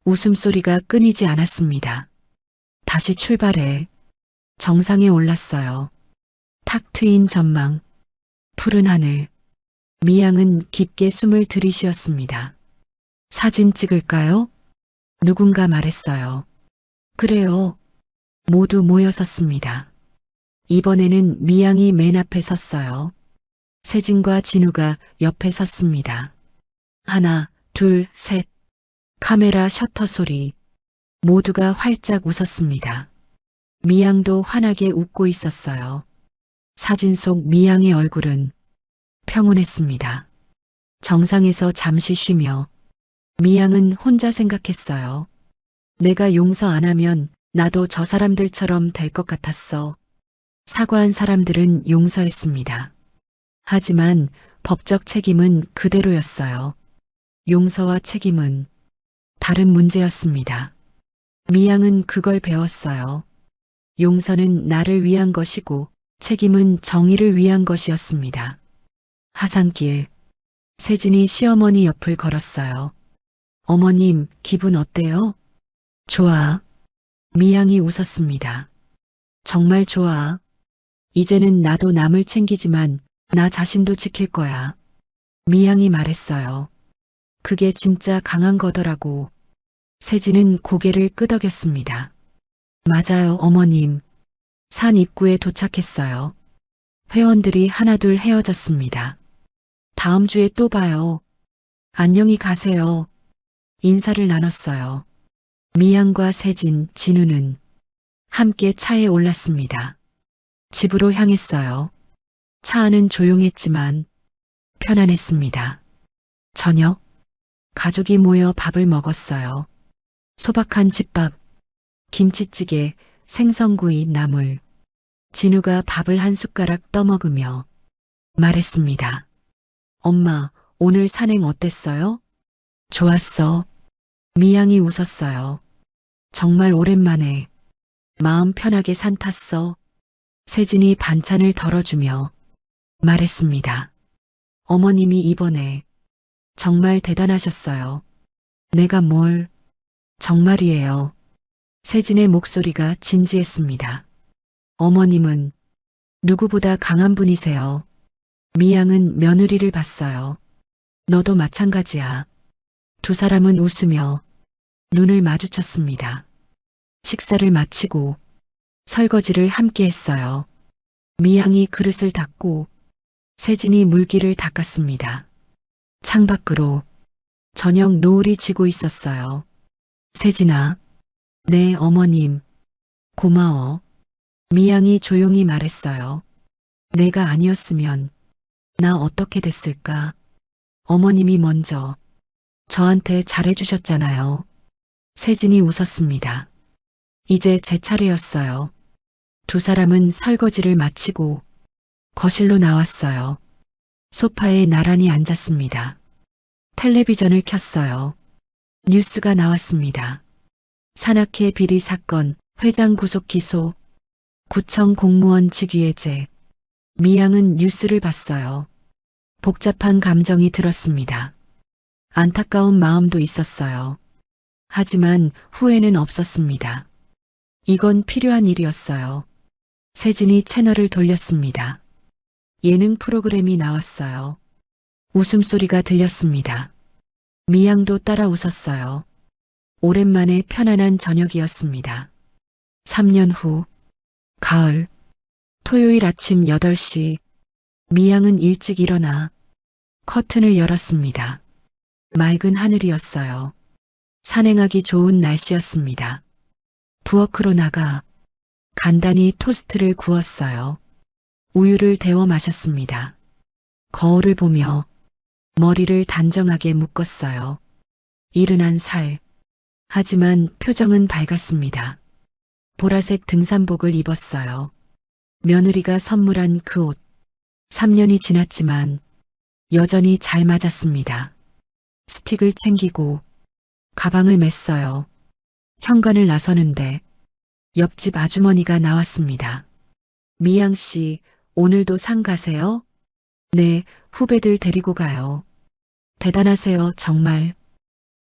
웃음소리가 끊이지 않았습니다. 다시 출발해. 정상에 올랐어요. 탁 트인 전망, 푸른 하늘. 미양은 깊게 숨을 들이쉬었습니다. 사진 찍을까요? 누군가 말했어요. 그래요. 모두 모여섰습니다. 이번에는 미양이 맨 앞에 섰어요. 세진과 진우가 옆에 섰습니다. 하나, 둘, 셋. 카메라 셔터 소리. 모두가 활짝 웃었습니다. 미양도 환하게 웃고 있었어요. 사진 속 미양의 얼굴은 평온했습니다. 정상에서 잠시 쉬며 미양은 혼자 생각했어요. 내가 용서 안 하면 나도 저 사람들처럼 될 것 같았어. 사과한 사람들은 용서했습니다. 하지만 법적 책임은 그대로였어요. 용서와 책임은 다른 문제였습니다. 미양은 그걸 배웠어요. 용서는 나를 위한 것이고 책임은 정의를 위한 것이었습니다. 하산길, 세진이 시어머니 옆을 걸었어요. 어머님, 기분 어때요? 좋아. 미양이 웃었습니다. 정말 좋아. 이제는 나도 남을 챙기지만 나 자신도 지킬 거야. 미양이 말했어요. 그게 진짜 강한 거더라고. 세진은 고개를 끄덕였습니다. 맞아요, 어머님. 산 입구에 도착했어요. 회원들이 하나둘 헤어졌습니다. 다음 주에 또 봐요. 안녕히 가세요. 인사를 나눴어요. 미양과 세진, 진우는 함께 차에 올랐습니다. 집으로 향했어요. 차 안은 조용했지만 편안했습니다. 저녁, 가족이 모여 밥을 먹었어요. 소박한 집밥, 김치찌개, 생선구이, 나물. 진우가 밥을 한 숟가락 떠먹으며 말했습니다. 엄마, 오늘 산행 어땠어요? 좋았어. 미양이 웃었어요. 정말 오랜만에 마음 편하게 산 탔어. 세진이 반찬을 덜어주며 말했습니다. 어머님이 이번에 정말 대단하셨어요. 내가 뭘? 정말이에요. 세진의 목소리가 진지했습니다. 어머님은 누구보다 강한 분이세요. 미양은 며느리를 봤어요. 너도 마찬가지야. 두 사람은 웃으며 눈을 마주쳤습니다. 식사를 마치고 설거지를 함께 했어요. 미양이 그릇을 닦고 세진이 물기를 닦았습니다. 창밖으로 저녁 노을이 지고 있었어요. 세진아, 네 어머님, 고마워. 미양이 조용히 말했어요. 내가 아니었으면 나 어떻게 됐을까? 어머님이 먼저 저한테 잘해주셨잖아요. 세진이 웃었습니다. 이제 제 차례였어요. 두 사람은 설거지를 마치고 거실로 나왔어요. 소파에 나란히 앉았습니다. 텔레비전을 켰어요. 뉴스가 나왔습니다. 산악회 비리 사건, 회장 구속 기소, 구청 공무원 직위해제. 미양은 뉴스를 봤어요. 복잡한 감정이 들었습니다. 안타까운 마음도 있었어요. 하지만 후회는 없었습니다. 이건 필요한 일이었어요. 세진이 채널을 돌렸습니다. 예능 프로그램이 나왔어요. 웃음소리가 들렸습니다. 미양도 따라 웃었어요. 오랜만에 편안한 저녁이었습니다. 3년 후, 가을, 토요일 아침 8시, 미양은 일찍 일어나 커튼을 열었습니다. 맑은 하늘이었어요. 산행하기 좋은 날씨였습니다. 부엌으로 나가 간단히 토스트를 구웠어요. 우유를 데워 마셨습니다. 거울을 보며 머리를 단정하게 묶었어요. 이른한 살. 하지만 표정은 밝았습니다. 보라색 등산복을 입었어요. 며느리가 선물한 그 옷. 3년이 지났지만 여전히 잘 맞았습니다. 스틱을 챙기고 가방을 맸어요. 현관을 나서는데 옆집 아주머니가 나왔습니다. 미양 씨, 오늘도 산 가세요? 네, 후배들 데리고 가요. 대단하세요, 정말.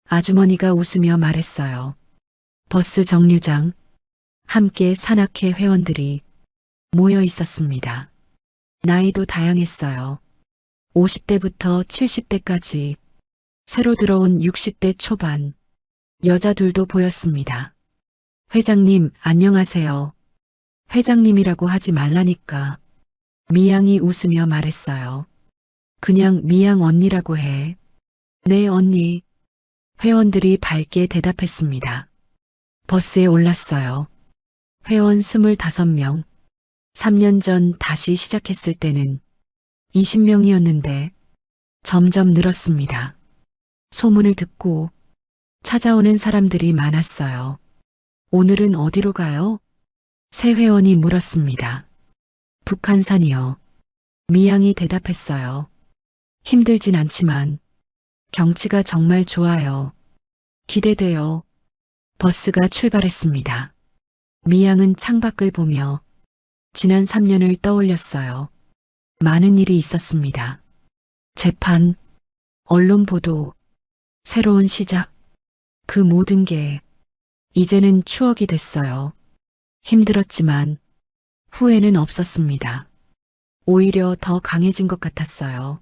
아주머니가 웃으며 말했어요. 버스 정류장, 함께 산악회 회원들이 모여 있었습니다. 나이도 다양했어요. 50대부터 70대까지, 새로 들어온 60대 초반, 여자들도 보였습니다. 회장님, 안녕하세요. 회장님이라고 하지 말라니까. 미양이 웃으며 말했어요. 그냥 미양 언니라고 해. 네, 언니. 회원들이 밝게 대답했습니다. 버스에 올랐어요. 회원 25명. 3년 전 다시 시작했을 때는 20명이었는데 점점 늘었습니다. 소문을 듣고 찾아오는 사람들이 많았어요. 오늘은 어디로 가요? 새 회원이 물었습니다. 북한산이요. 미양이 대답했어요. 힘들진 않지만 경치가 정말 좋아요. 기대돼요. 버스가 출발했습니다. 미양은 창밖을 보며 지난 3년을 떠올렸어요. 많은 일이 있었습니다. 재판, 언론 보도, 새로운 시작, 그 모든 게 이제는 추억이 됐어요. 힘들었지만 후회는 없었습니다. 오히려 더 강해진 것 같았어요.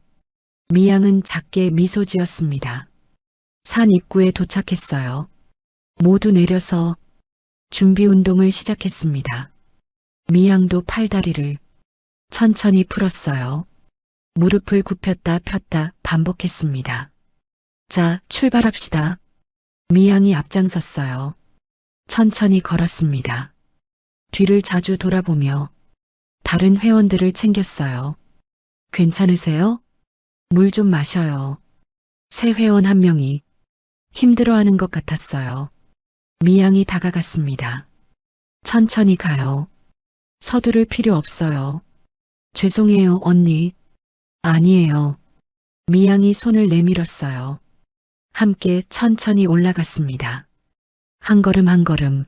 미양은 작게 미소 지었습니다. 산 입구에 도착했어요. 모두 내려서 준비 운동을 시작했습니다. 미양도 팔다리를 천천히 풀었어요. 무릎을 굽혔다 폈다 반복했습니다. 자, 출발합시다. 미양이 앞장섰어요. 천천히 걸었습니다. 뒤를 자주 돌아보며 다른 회원들을 챙겼어요. 괜찮으세요? 물 좀 마셔요. 새 회원 한 명이 힘들어하는 것 같았어요. 미양이 다가갔습니다. 천천히 가요. 서두를 필요 없어요. 죄송해요, 언니. 아니에요. 미양이 손을 내밀었어요. 함께 천천히 올라갔습니다. 한 걸음 한 걸음.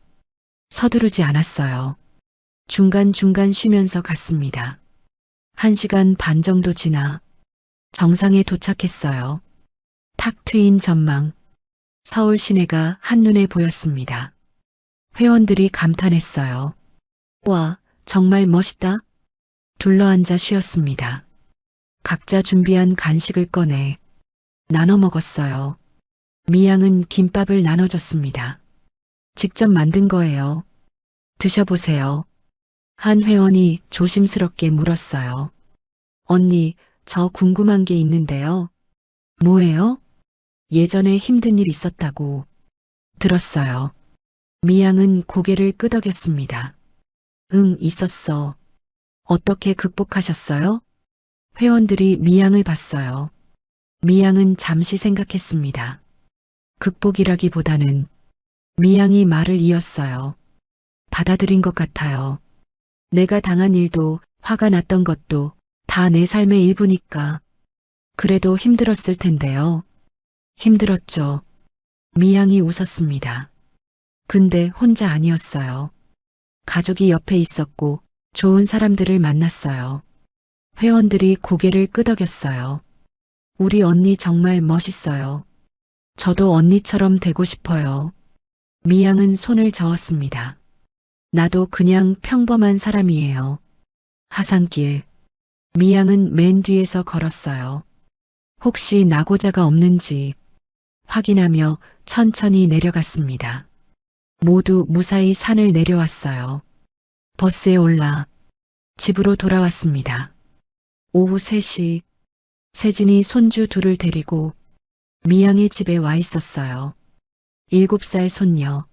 서두르지 않았어요. 중간중간 쉬면서 갔습니다. 1시간 반 정도 지나 정상에 도착했어요. 탁 트인 전망. 서울 시내가 한눈에 보였습니다. 회원들이 감탄했어요. 와, 정말 멋있다. 둘러앉아 쉬었습니다. 각자 준비한 간식을 꺼내 나눠 먹었어요. 미양은 김밥을 나눠줬습니다. 직접 만든 거예요. 드셔보세요. 한 회원이 조심스럽게 물었어요. 언니, 저 궁금한 게 있는데요. 뭐예요? 예전에 힘든 일 있었다고 들었어요. 미양은 고개를 끄덕였습니다. 응, 있었어. 어떻게 극복하셨어요? 회원들이 미양을 봤어요. 미양은 잠시 생각했습니다. 극복이라기보다는 미양이 말을 이었어요. 받아들인 것 같아요. 내가 당한 일도 화가 났던 것도 다 내 삶의 일부니까. 그래도 힘들었을 텐데요. 힘들었죠. 미양이 웃었습니다. 근데 혼자 아니었어요. 가족이 옆에 있었고 좋은 사람들을 만났어요. 회원들이 고개를 끄덕였어요. 우리 언니 정말 멋있어요. 저도 언니처럼 되고 싶어요. 미양은 손을 저었습니다. 나도 그냥 평범한 사람이에요. 하산길. 미양은 맨 뒤에서 걸었어요. 혹시 낙오자가 없는지 확인하며 천천히 내려갔습니다. 모두 무사히 산을 내려왔어요. 버스에 올라 집으로 돌아왔습니다. 오후 3시 세진이 손주 둘을 데리고 미양의 집에 와 있었어요. 7살 손녀,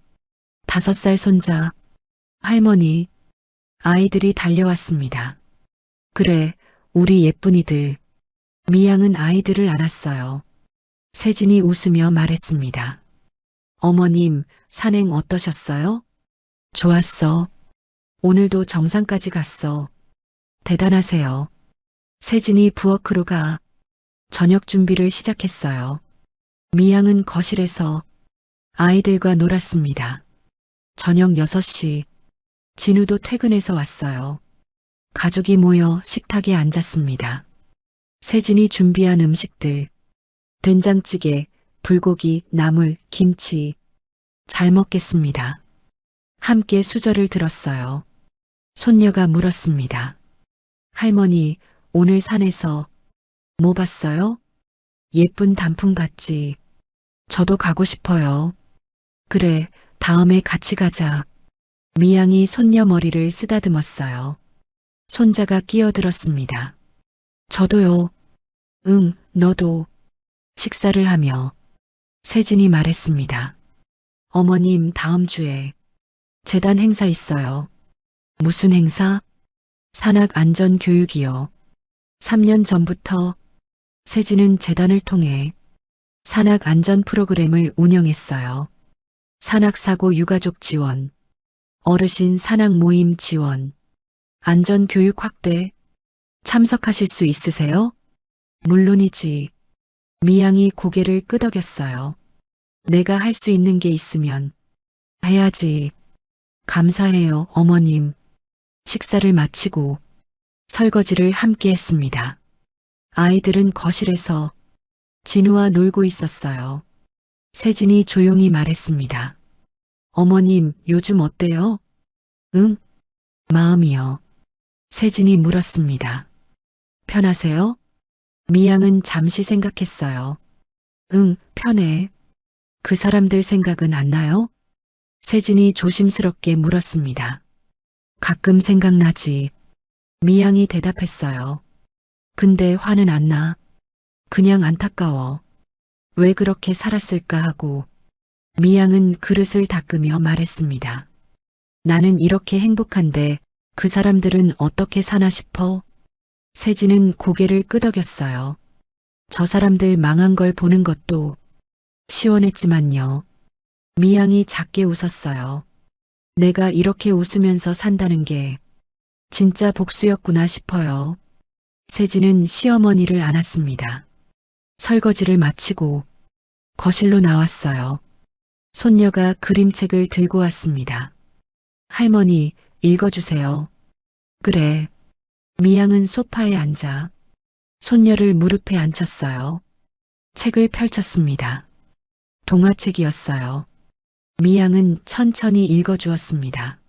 5살 손자, 할머니, 아이들이 달려왔습니다. 그래, 우리 예쁜이들. 미양은 아이들을 안았어요. 세진이 웃으며 말했습니다. 어머님, 산행 어떠셨어요? 좋았어. 오늘도 정상까지 갔어. 대단하세요. 세진이 부엌으로 가 저녁 준비를 시작했어요. 미양은 거실에서 아이들과 놀았습니다. 저녁 6시 진우도 퇴근해서 왔어요. 가족이 모여 식탁에 앉았습니다. 세진이 준비한 음식들, 된장찌개, 불고기, 나물, 김치. 잘 먹겠습니다. 함께 수저를 들었어요. 손녀가 물었습니다. 할머니, 오늘 산에서 뭐 봤어요? 예쁜 단풍 봤지. 저도 가고 싶어요. 그래, 다음에 같이 가자. 미양이 손녀 머리를 쓰다듬었어요. 손자가 끼어들었습니다. 저도요. 응, 너도. 식사를 하며 세진이 말했습니다. 어머님, 다음 주에 재단 행사 있어요. 무슨 행사? 산악 안전 교육이요. 3년 전부터 세진은 재단을 통해 산악 안전 프로그램을 운영했어요. 산악사고 유가족 지원, 어르신 산악 모임 지원, 안전 교육 확대. 참석하실 수 있으세요? 물론이지. 미양이 고개를 끄덕였어요. 내가 할 수 있는 게 있으면 해야지. 감사해요, 어머님. 식사를 마치고 설거지를 함께 했습니다. 아이들은 거실에서 진우와 놀고 있었어요. 세진이 조용히 말했습니다. 어머님, 요즘 어때요? 응? 마음이요. 세진이 물었습니다. 편하세요? 미양은 잠시 생각했어요. 응, 편해. 그 사람들 생각은 안 나요? 세진이 조심스럽게 물었습니다. 가끔 생각나지. 미양이 대답했어요. 근데 화는 안 나. 그냥 안타까워. 왜 그렇게 살았을까 하고. 미양은 그릇을 닦으며 말했습니다. 나는 이렇게 행복한데 그 사람들은 어떻게 사나 싶어? 세진은 고개를 끄덕였어요. 저 사람들 망한 걸 보는 것도 시원했지만요. 미양이 작게 웃었어요. 내가 이렇게 웃으면서 산다는 게 진짜 복수였구나 싶어요. 세진은 시어머니를 안았습니다. 설거지를 마치고 거실로 나왔어요. 손녀가 그림책을 들고 왔습니다. 할머니, 읽어주세요. 그래. 미양은 소파에 앉아 손녀를 무릎에 앉혔어요. 책을 펼쳤습니다. 동화책이었어요. 미양은 천천히 읽어주었습니다.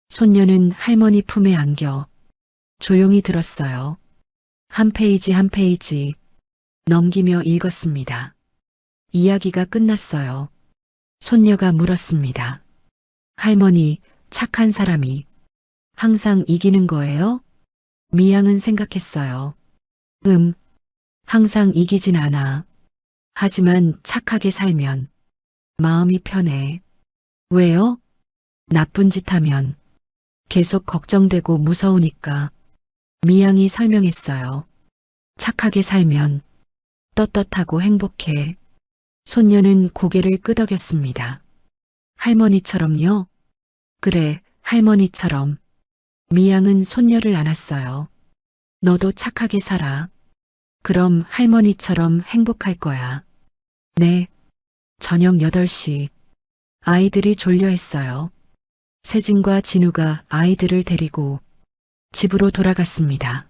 손녀는 할머니 품에 안겨 조용히 들었어요. 한 페이지 한 페이지 넘기며 읽었습니다. 이야기가 끝났어요. 손녀가 물었습니다. 할머니, 착한 사람이 항상 이기는 거예요? 미양은 생각했어요. 항상 이기진 않아. 하지만 착하게 살면 마음이 편해. 왜요? 나쁜 짓 하면 계속 걱정되고 무서우니까. 미양이 설명했어요. 착하게 살면 떳떳하고 행복해. 손녀는 고개를 끄덕였습니다. 할머니처럼요? 그래, 할머니처럼. 미양은 손녀를 안았어요. 너도 착하게 살아. 그럼 할머니처럼 행복할 거야. 네. 저녁 8시. 아이들이 졸려했어요. 세진과 진우가 아이들을 데리고 집으로 돌아갔습니다.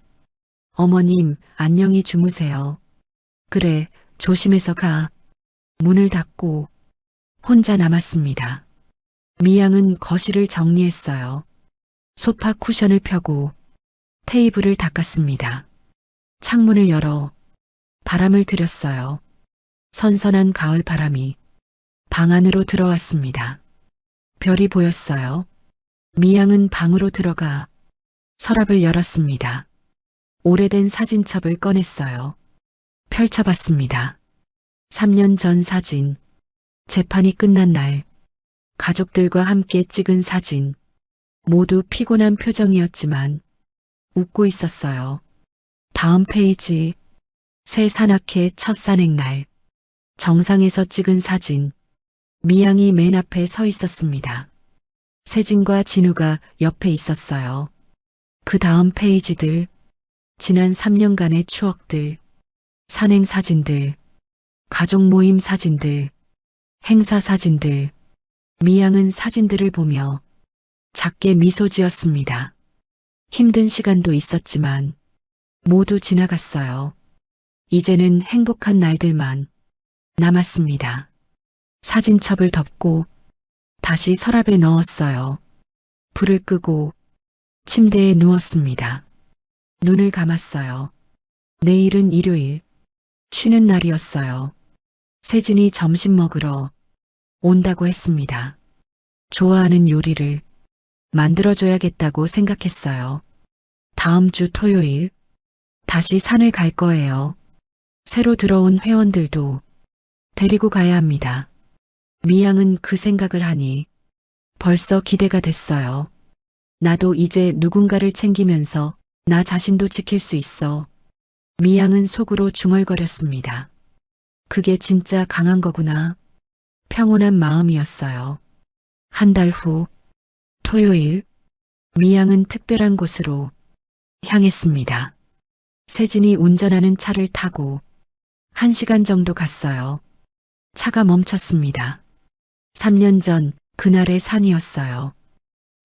어머님, 안녕히 주무세요. 그래, 조심해서 가. 문을 닫고 혼자 남았습니다. 미양은 거실을 정리했어요. 소파 쿠션을 펴고 테이블을 닦았습니다. 창문을 열어 바람을 들였어요. 선선한 가을 바람이 방 안으로 들어왔습니다. 별이 보였어요. 미양은 방으로 들어가 서랍을 열었습니다. 오래된 사진첩을 꺼냈어요. 펼쳐봤습니다. 3년 전 사진, 재판이 끝난 날, 가족들과 함께 찍은 사진, 모두 피곤한 표정이었지만 웃고 있었어요. 다음 페이지, 새 산악회 첫 산행날, 정상에서 찍은 사진, 미양이 맨 앞에 서 있었습니다. 세진과 진우가 옆에 있었어요. 그 다음 페이지들, 지난 3년간의 추억들, 산행 사진들, 가족 모임 사진들, 행사 사진들, 미양은 사진들을 보며 작게 미소 지었습니다. 힘든 시간도 있었지만 모두 지나갔어요. 이제는 행복한 날들만 남았습니다. 사진첩을 덮고 다시 서랍에 넣었어요. 불을 끄고 침대에 누웠습니다. 눈을 감았어요. 내일은 일요일, 쉬는 날이었어요. 세진이 점심 먹으러 온다고 했습니다. 좋아하는 요리를 만들어줘야겠다고 생각했어요. 다음 주 토요일, 다시 산을 갈 거예요. 새로 들어온 회원들도 데리고 가야 합니다. 미양은 그 생각을 하니 벌써 기대가 됐어요. 나도 이제 누군가를 챙기면서 나 자신도 지킬 수 있어. 미양은 속으로 중얼거렸습니다. 그게 진짜 강한 거구나. 평온한 마음이었어요. 한 달 후, 토요일, 미양은 특별한 곳으로 향했습니다. 세진이 운전하는 차를 타고 1시간 정도 갔어요. 차가 멈췄습니다. 3년 전 그날의 산이었어요.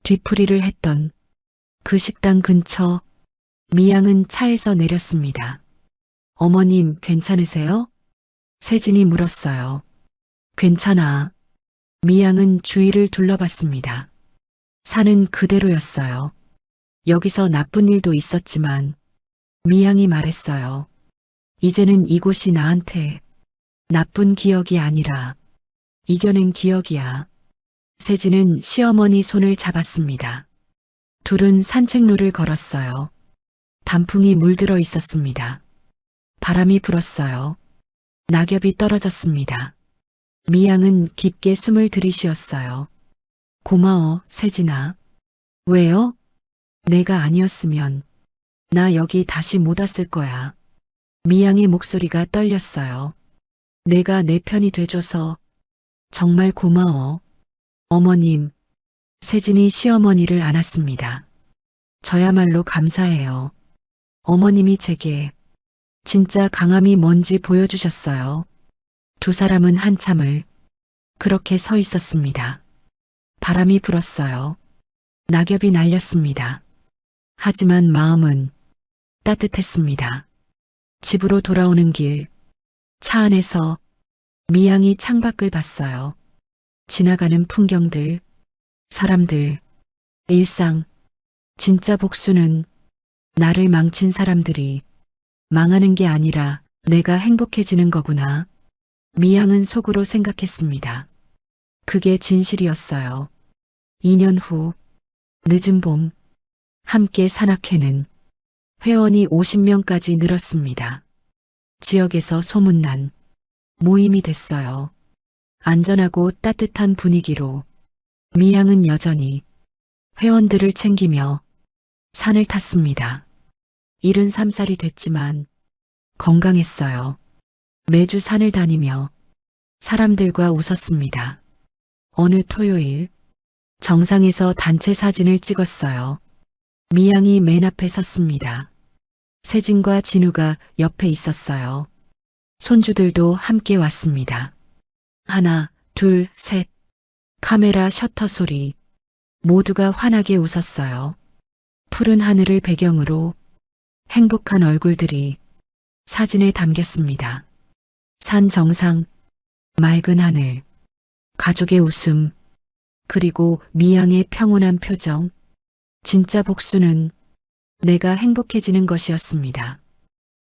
뒤풀이를 했던 그 식당 근처. 미양은 차에서 내렸습니다. 어머님, 괜찮으세요? 세진이 물었어요. 괜찮아. 미양은 주위를 둘러봤습니다. 산은 그대로였어요. 여기서 나쁜 일도 있었지만 미양이 말했어요. 이제는 이곳이 나한테 나쁜 기억이 아니라 이겨낸 기억이야. 세진은 시어머니 손을 잡았습니다. 둘은 산책로를 걸었어요. 단풍이 물들어 있었습니다. 바람이 불었어요. 낙엽이 떨어졌습니다. 미양은 깊게 숨을 들이쉬었어요. 고마워, 세진아. 왜요? 내가 아니었으면 나 여기 다시 못 왔을 거야. 미양의 목소리가 떨렸어요. 내가 내 편이 돼줘서 정말 고마워. 어머님, 세진이 시어머니를 안았습니다. 저야말로 감사해요. 어머님이 제게 진짜 강함이 뭔지 보여주셨어요. 두 사람은 한참을 그렇게 서 있었습니다. 바람이 불었어요. 낙엽이 날렸습니다. 하지만 마음은 따뜻했습니다. 집으로 돌아오는 길, 차 안에서 미양이 창밖을 봤어요. 지나가는 풍경들, 사람들, 일상, 진짜 복수는 나를 망친 사람들이 망하는 게 아니라 내가 행복해지는 거구나. 미양은 속으로 생각했습니다. 그게 진실이었어요. 2년 후, 늦은 봄, 함께 산악회는 회원이 50명까지 늘었습니다. 지역에서 소문난 모임이 됐어요. 안전하고 따뜻한 분위기로 미양은 여전히 회원들을 챙기며 산을 탔습니다. 73살이 됐지만 건강했어요. 매주 산을 다니며 사람들과 웃었습니다. 어느 토요일 정상에서 단체 사진을 찍었어요. 미양이 맨 앞에 섰습니다. 세진과 진우가 옆에 있었어요. 손주들도 함께 왔습니다. 하나, 둘, 셋. 카메라 셔터 소리. 모두가 환하게 웃었어요. 푸른 하늘을 배경으로 행복한 얼굴들이 사진에 담겼습니다. 산 정상, 맑은 하늘, 가족의 웃음, 그리고 미양의 평온한 표정. 진짜 복수는 내가 행복해지는 것이었습니다.